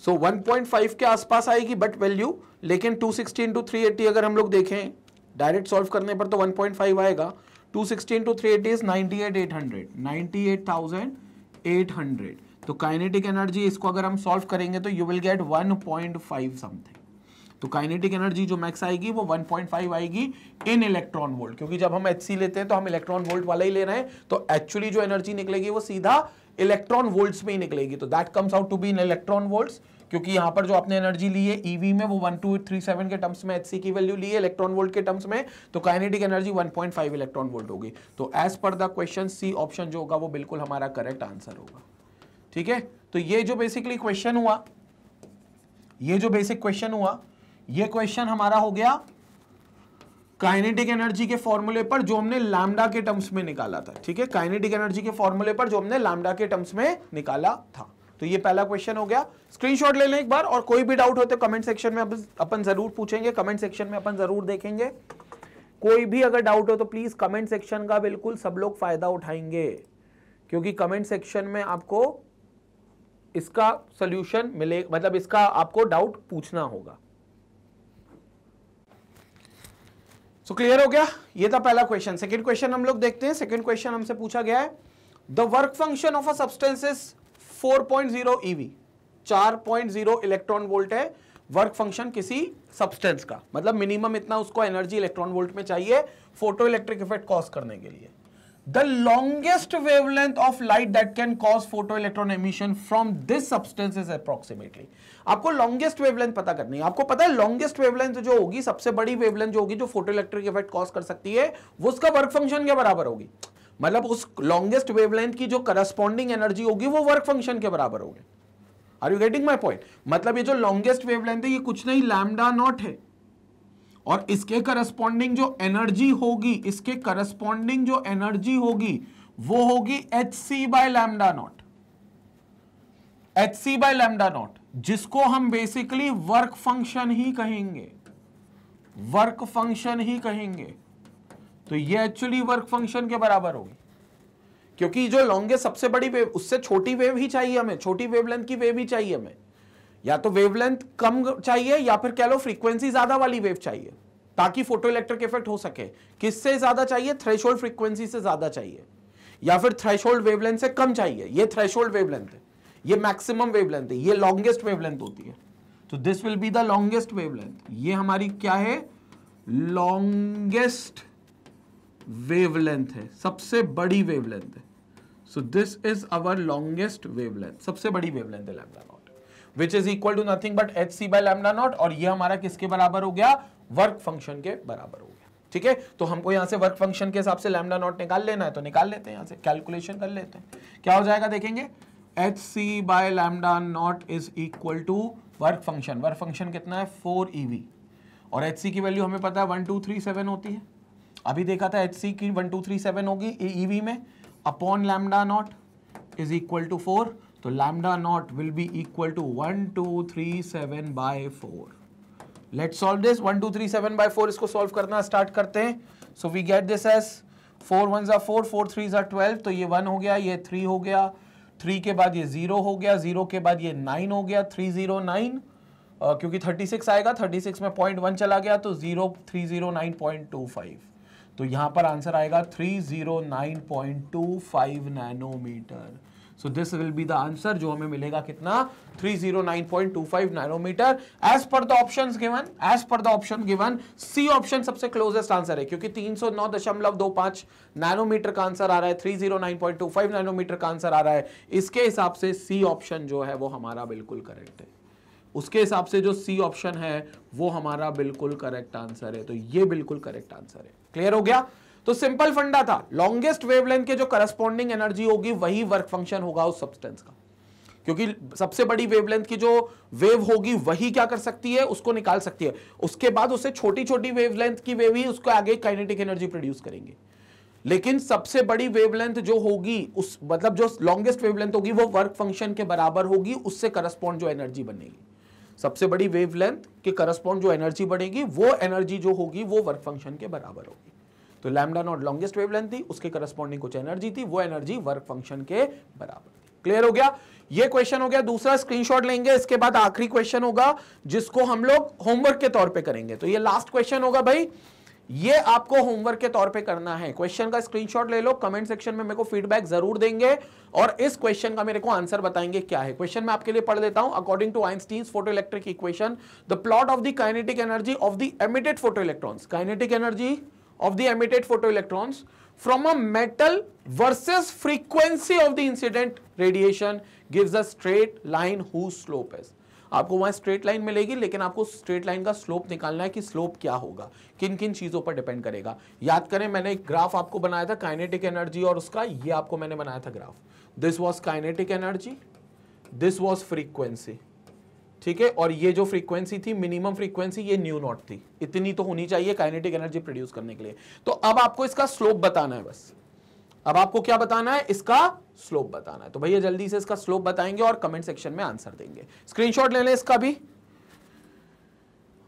सो 1.5 के आसपास आएगी बट वैल्यू, लेकिन 260 इंटू 380 अगर हम लोग देखें डायरेक्ट सॉल्व करने पर तो 1.5 आएगा। 260 इंटू 380 इज 98,800। तो काइनेटिक एनर्जी इसको अगर हम सॉल्व करेंगे तो यू विल गेट 1.5 समथिंग। तो काइनेटिक एनर्जी जो मैक्स आएगी वो 1.5 आएगी इन इलेक्ट्रॉन वोल्ट, क्योंकि जब हम एचसी लेते हैं तो हम इलेक्ट्रॉन वोल्ट वाला ही ले रहे हैं, तो एक्चुअली जो एनर्जी निकलेगी वो सीधा इलेक्ट्रॉन वोल्ट्स में ही निकलेगी। तो that comes out to be in electron volts, क्योंकि यहां पर जो आपने एनर्जी ली है ईवी में वो 1237 के टर्म्स में एचसी की वैल्यू ली है इलेक्ट्रॉन वोल्ट के टर्म्स में, तो काइनेटिक एनर्जी 1.5 इलेक्ट्रॉन वोल्ट होगी। तो as per the question C option जो होगा वो बिल्कुल हमारा करेक्ट आंसर होगा। ठीक है, तो ये जो बेसिकली क्वेश्चन हुआ, ये जो बेसिक क्वेश्चन हुआ, ये क्वेश्चन हमारा हो गया काइनेटिक एनर्जी के फॉर्मूले पर जो हमने लैम्डा के टर्म्स में निकाला था। ठीक है, काइनेटिक एनर्जी के फॉर्मूले पर जो हमने लैम्डा के टर्म्स में निकाला था। तो ये पहला क्वेश्चन हो गया। स्क्रीनशॉट ले लें एक बार, और कोई भी डाउट हो तो कमेंट सेक्शन में अपन जरूर पूछेंगे, कमेंट सेक्शन में अपन जरूर देखेंगे। कोई भी अगर डाउट हो तो प्लीज कमेंट सेक्शन का बिल्कुल सब लोग फायदा उठाएंगे, क्योंकि कमेंट सेक्शन में आपको इसका सॉल्यूशन मिले, मतलब इसका आपको डाउट पूछना होगा। सो क्लियर हो गया? ये था पहला क्वेश्चन। सेकंड क्वेश्चन हम लोग देखते हैं। सेकंड क्वेश्चन हमसे पूछा गया है, the work function of a substance is 4.0 EV, 4.0 electron volt है वर्क फंक्शन किसी सब्सटेंस का, मतलब मिनिमम इतना उसको एनर्जी इलेक्ट्रॉन वोल्ट में चाहिए फोटो इलेक्ट्रिक इफेक्ट कॉज करने के लिए। The longest wavelength of light that can cause photo electron emission from this substance is approximately. आपको लॉन्गेस्ट वेवलेंथ पता करनी है। आपको पता है लॉन्गेस्ट वेवलेंथ जो होगी, सबसे बड़ी वेवलेंथ जो होगी जो फोटो इलेक्ट्रिक इफेक्ट कॉज कर सकती है, वो उसका वर्क फंक्शन के बराबर होगी। मतलब उस लॉन्गेस्ट वेवलेंथ की जो करस्पॉन्डिंग एनर्जी होगी वो वर्क फंक्शन के बराबर होगी। Are you getting my point? मतलब ये जो लॉन्गेस्ट वेवलेंथ है ये कुछ नहीं लैम्डा नॉट है, और इसके करस्पॉन्डिंग जो एनर्जी होगी, इसके करस्पॉन्डिंग जो एनर्जी होगी वो होगी hc by lambda not, hc by lambda not, जिसको हम बेसिकली वर्क फंक्शन ही कहेंगे, वर्क फंक्शन ही कहेंगे। तो ये एक्चुअली वर्क फंक्शन के बराबर होगी, क्योंकि जो लॉन्गेस्ट सबसे बड़ी वेव, उससे छोटी वेव ही चाहिए हमें, छोटी वेवलेंथ की वेव ही चाहिए हमें, या तो वेवलेंथ कम चाहिए या फिर कह लो फ्रीक्वेंसी ज्यादा वाली वेव चाहिए ताकि फोटो इलेक्ट्रिक इफेक्ट हो सके। किससे ज्यादा चाहिए? थ्रेशोल्ड फ्रीक्वेंसी से ज्यादा चाहिए, या फिर थ्रेशोल्ड वेवलेंथ से कम चाहिए। ये थ्रेशोल्ड वेवलेंथ है, ये मैक्सिमम वेवलेंथ है, ये लॉन्गेस्ट वेवलेंथ होती है। तो this will be the longest wavelength. ये हमारी क्या है? लॉन्गेस्ट वेवलेंथ है, सबसे बड़ी वेवलेंथ है। So this is our longest wavelength, सबसे बड़ी वेवलेंथ है lambda naught, which is equal to nothing but hc by lambda naught, और ये हमारा किसके बराबर हो गया? वर्क फंक्शन के बराबर हो गया। ठीक है, तो हमको यहां से वर्क फंक्शन के हिसाब से लैम्डा नॉट निकाल लेना है, तो निकाल लेते हैं, यहां से कैलकुलेशन कर लेते हैं। क्या हो जाएगा देखेंगे, hc by lambda naught is equal to work function. Work function कितना है? 4 EV, और hc की वैल्यू हमें पता है 1237 होती है। अभी देखा था hc की 1237 होगी EV में, upon lambda naught is equal to 4, तो lambda naught will be equal to 1237 by 4। Let's solve this. 1237 by 4 इसको सॉल्व करना स्टार्ट करते हैं। So we get this as 4 1 जा 4, 4 3 जा 12, तो ये 1 हो गया, ये 3 हो गया, 3 के बाद ये 0 हो गया, 0 के बाद ये 9 हो गया, 309, क्योंकि 36 आएगा, 36 में 0.1 चला गया तो 309.25, तो यहां पर आंसर आएगा 309.25 nanometer. So this will be the answer, जो हमें मिलेगा कितना, 309.25 nanometer as per the options given. As per the option given C option सबसे क्लोजेस्ट आंसर है, क्योंकि 309.25 नैनोमीटर का आंसर आ रहा है, 309.25 नैनोमीटर का आंसर आ रहा है, इसके हिसाब से सी ऑप्शन जो है वो हमारा बिल्कुल करेक्ट है। उसके हिसाब से जो सी ऑप्शन है वो हमारा बिल्कुल करेक्ट आंसर है, तो ये बिल्कुल करेक्ट आंसर है। क्लियर हो गया? तो सिंपल फंडा था, लॉन्गेस्ट वेवलेंथ के जो करस्पॉन्डिंग एनर्जी होगी वही वर्क फंक्शन होगा उस सब्सटेंस का, क्योंकि सबसे बड़ी वेवलेंथ की जो वेव होगी वही क्या कर सकती है, उसको निकाल सकती है। उसके बाद उससे छोटी छोटी वेवलेंथ की वेव ही उसको आगे काइनेटिक एनर्जी प्रोड्यूस करेंगे, लेकिन सबसे बड़ी वेवलेंथ जो होगी, उस मतलब जो लॉन्गेस्ट वेवलेंथ होगी वो वर्क फंक्शन के बराबर होगी, उससे करस्पॉन्ड जो एनर्जी बनेगी, सबसे बड़ी वेवलेंथ के करस्पॉन्ड जो एनर्जी बनेगी वो एनर्जी जो होगी वो वर्क फंक्शन के बराबर होगी। तो लैम्डा नॉट लॉन्गेस्ट वेवलेंथ थी, उसके करस्पॉन्डिंग कुछ एनर्जी थी, वो एनर्जी वर्क फंक्शन के बराबर थी। क्लियर हो गया? ये क्वेश्चन हो गया। दूसरा स्क्रीनशॉट लेंगे, इसके बाद आखिरी क्वेश्चन होगा जिसको हम लोग होमवर्क के तौर पे करेंगे। तो ये लास्ट क्वेश्चन होगा भाई, ये आपको होमवर्क के तौर पे करना है। क्वेश्चन का स्क्रीनशॉट ले लो, कमेंट सेक्शन में मेरे को फीडबैक जरूर देंगे और इस क्वेश्चन का मेरे को आंसर बताएंगे क्या है। क्वेश्चन मैं आपके लिए पढ़ देता हूं। According to Einstein's photoelectric equation, the plot of the kinetic energy of the emitted photoelectrons, kinetic energy of the emitted photoelectrons from a metal versus frequency of the incident radiation gives a straight line whose slope is। आपको वहां straight line मिलेगी, लेकिन आपको straight line का slope निकालना है कि slope क्या होगा, किन किन चीजों पर डिपेंड करेगा। याद करें, मैंने एक ग्राफ आपको बनाया था काइनेटिक एनर्जी और उसका, ये आपको मैंने बनाया था graph. This was kinetic energy, this was frequency, ठीक है, और ये जो फ्रीक्वेंसी थी, मिनिमम फ्रीक्वेंसी, ये न्यू नॉट थी, इतनी तो होनी चाहिए काइनेटिक एनर्जी प्रोड्यूस करने के लिए। तो अब आपको इसका स्लोप बताना है, बस अब आपको क्या बताना है, इसका स्लोप बताना है। तो भैया जल्दी से इसका स्लोप बताएंगे और कमेंट सेक्शन में आंसर देंगे। स्क्रीनशॉट ले लें इसका भी।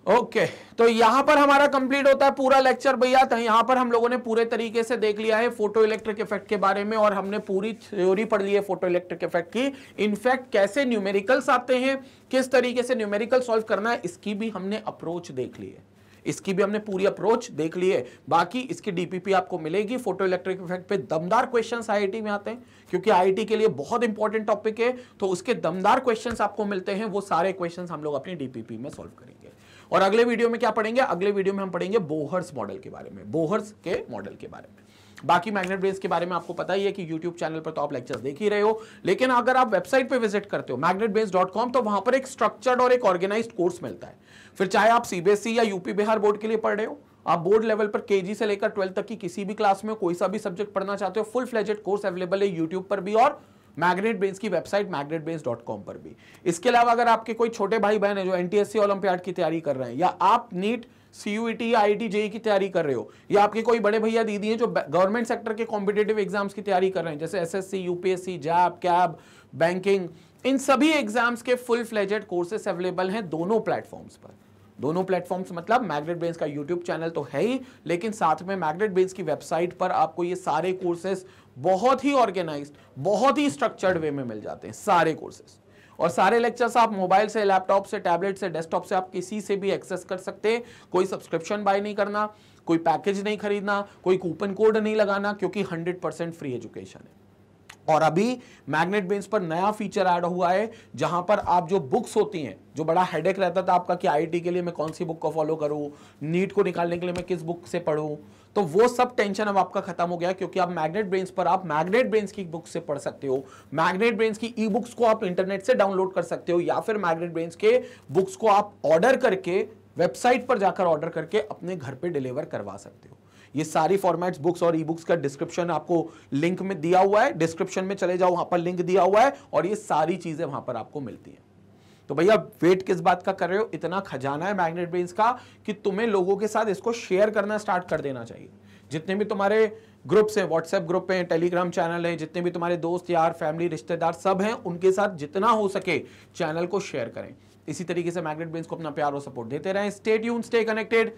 ओके, तो यहां पर हमारा कंप्लीट होता है पूरा लेक्चर भैया। तो यहां पर हम लोगों ने पूरे तरीके से देख लिया है फोटो इलेक्ट्रिक इफेक्ट के बारे में, और हमने पूरी थ्योरी पढ़ ली है फोटो इलेक्ट्रिक इफेक्ट की। इनफैक्ट कैसे न्यूमेरिकल्स आते हैं, किस तरीके से न्यूमेरिकल सॉल्व करना है, इसकी भी हमने अप्रोच देख ली है, इसकी भी हमने पूरी अप्रोच देख ली है। बाकी इसकी डीपीपी आपको मिलेगी। फोटो इलेक्ट्रिक इफेक्ट पे दमदार क्वेश्चंस आईआईटी में आते हैं, क्योंकि आईआईटी के लिए बहुत इंपॉर्टेंट टॉपिक है, तो उसके दमदार क्वेश्चंस आपको मिलते हैं। वो सारे क्वेश्चंस हम लोग अपनी डीपीपी में सॉल्व करेंगे। और अगले वीडियो में क्या पढ़ेंगे, अगले वीडियो में हम पढ़ेंगे बोहर्स मॉडल के बारे में, बोहर्स के मॉडल के बारे में। बाकी मैग्नेट बेस के बारे में आपको पता ही है कि YouTube चैनल पर तो आप लेक्चर्स देख ही रहे हो, लेकिन अगर आप वेबसाइट पे विजिट करते हो magnetbase.com, तो वहां पर एक स्ट्रक्चर्ड और एक ऑर्गेनाइज्ड कोर्स मिलता है। फिर चाहे आप सीबीएसई या यूपी बिहार बोर्ड के लिए पढ़ रहे हो, आप बोर्ड लेवल पर केजी से लेकर 12 तक की किसी भी क्लास में कोई सा भी सब्जेक्ट पढ़ना चाहते हो, फुल फ्लेजेड कोर्स अवेलेबल है यूट्यूब पर भी और मैग्नेट बेस की वेबसाइट magnetbase.com पर भी। इसके अलावा अगर आपके कोई छोटे भाई बहन है जो एनटीएससी ओलंपियाड की तैयारी कर रहे हैं, या आप नीट सीयूईटी या आईआईटी जेईई की तैयारी कर रहे हो, या आपके कोई बड़े भैया दीदी हैं जो गवर्नमेंट सेक्टर के कॉम्पिटेटिव एग्जाम्स की तैयारी कर रहे हैं, जैसे एसएससी, यूपीएससी, जैब, कैब, बैंकिंग, इन सभी एग्जाम्स के फुल फ्लेजेड कोर्सेस अवेलेबल हैं दोनों प्लेटफॉर्म्स पर। दोनों प्लेटफॉर्म्स मतलब मैग्नेट बेस का यूट्यूब चैनल तो है ही, लेकिन साथ में मैग्नेट बेस की वेबसाइट पर आपको ये सारे कोर्सेस बहुत ही ऑर्गेनाइज्ड, बहुत ही स्ट्रक्चर्ड वे में मिल जाते हैं सारे कोर्सेस। और सारे लेक्चर्स आप मोबाइल से, लैपटॉप से, टैबलेट से, डेस्कटॉप से, आप किसी से भी एक्सेस कर सकते हैं। कोई सब्सक्रिप्शन बाय नहीं करना, कोई पैकेज नहीं खरीदना, कोई कूपन कोड नहीं लगाना, क्योंकि 100% फ्री एजुकेशन है। और अभी मैग्नेट बेस पर नया फीचर ऐड हुआ है, जहां पर आप जो बुक्स होती हैं, जो बड़ा हेडेक रहता था आपका कि आईआईटी के लिए मैं कौन सी बुक को फॉलो करूं, नीट को निकालने के लिए मैं किस बुक से पढ़ूं, तो वो सब टेंशन अब आपका खत्म हो गया, क्योंकि आप मैग्नेट बेस पर आप मैग्नेट बेस की बुक से पढ़ सकते हो। मैग्नेट बेस की ई बुक्स को आप इंटरनेट से डाउनलोड कर सकते हो, या फिर मैग्नेट बेस के बुक्स को आप ऑर्डर करके वेबसाइट पर जाकर ऑर्डर करके अपने घर पे डिलीवर करवा सकते हो। ये सारी फॉर्मेट्स, बुक्स और ई बुक्स का डिस्क्रिप्शन आपको लिंक में दिया हुआ है, डिस्क्रिप्शन में चले जाओ, वहां पर लिंक दिया हुआ है, और ये सारी चीजें वहां पर आपको मिलती हैं। तो भैया वेट किस बात का कर रहे हो, इतना खजाना है मैग्नेट बेस का कि तुम्हें लोगों के साथ इसको शेयर करना स्टार्ट कर देना चाहिए। जितने भी तुम्हारे ग्रुप्स हैं, व्हाट्सएप ग्रुप हैं, टेलीग्राम चैनल है, जितने भी तुम्हारे दोस्त यार, फैमिली, रिश्तेदार सब हैं, उनके साथ जितना हो सके चैनल को शेयर करें। इसी तरीके से मैग्नेट बेस को अपना प्यार और सपोर्ट देते रहें। Stay tuned, stay connected.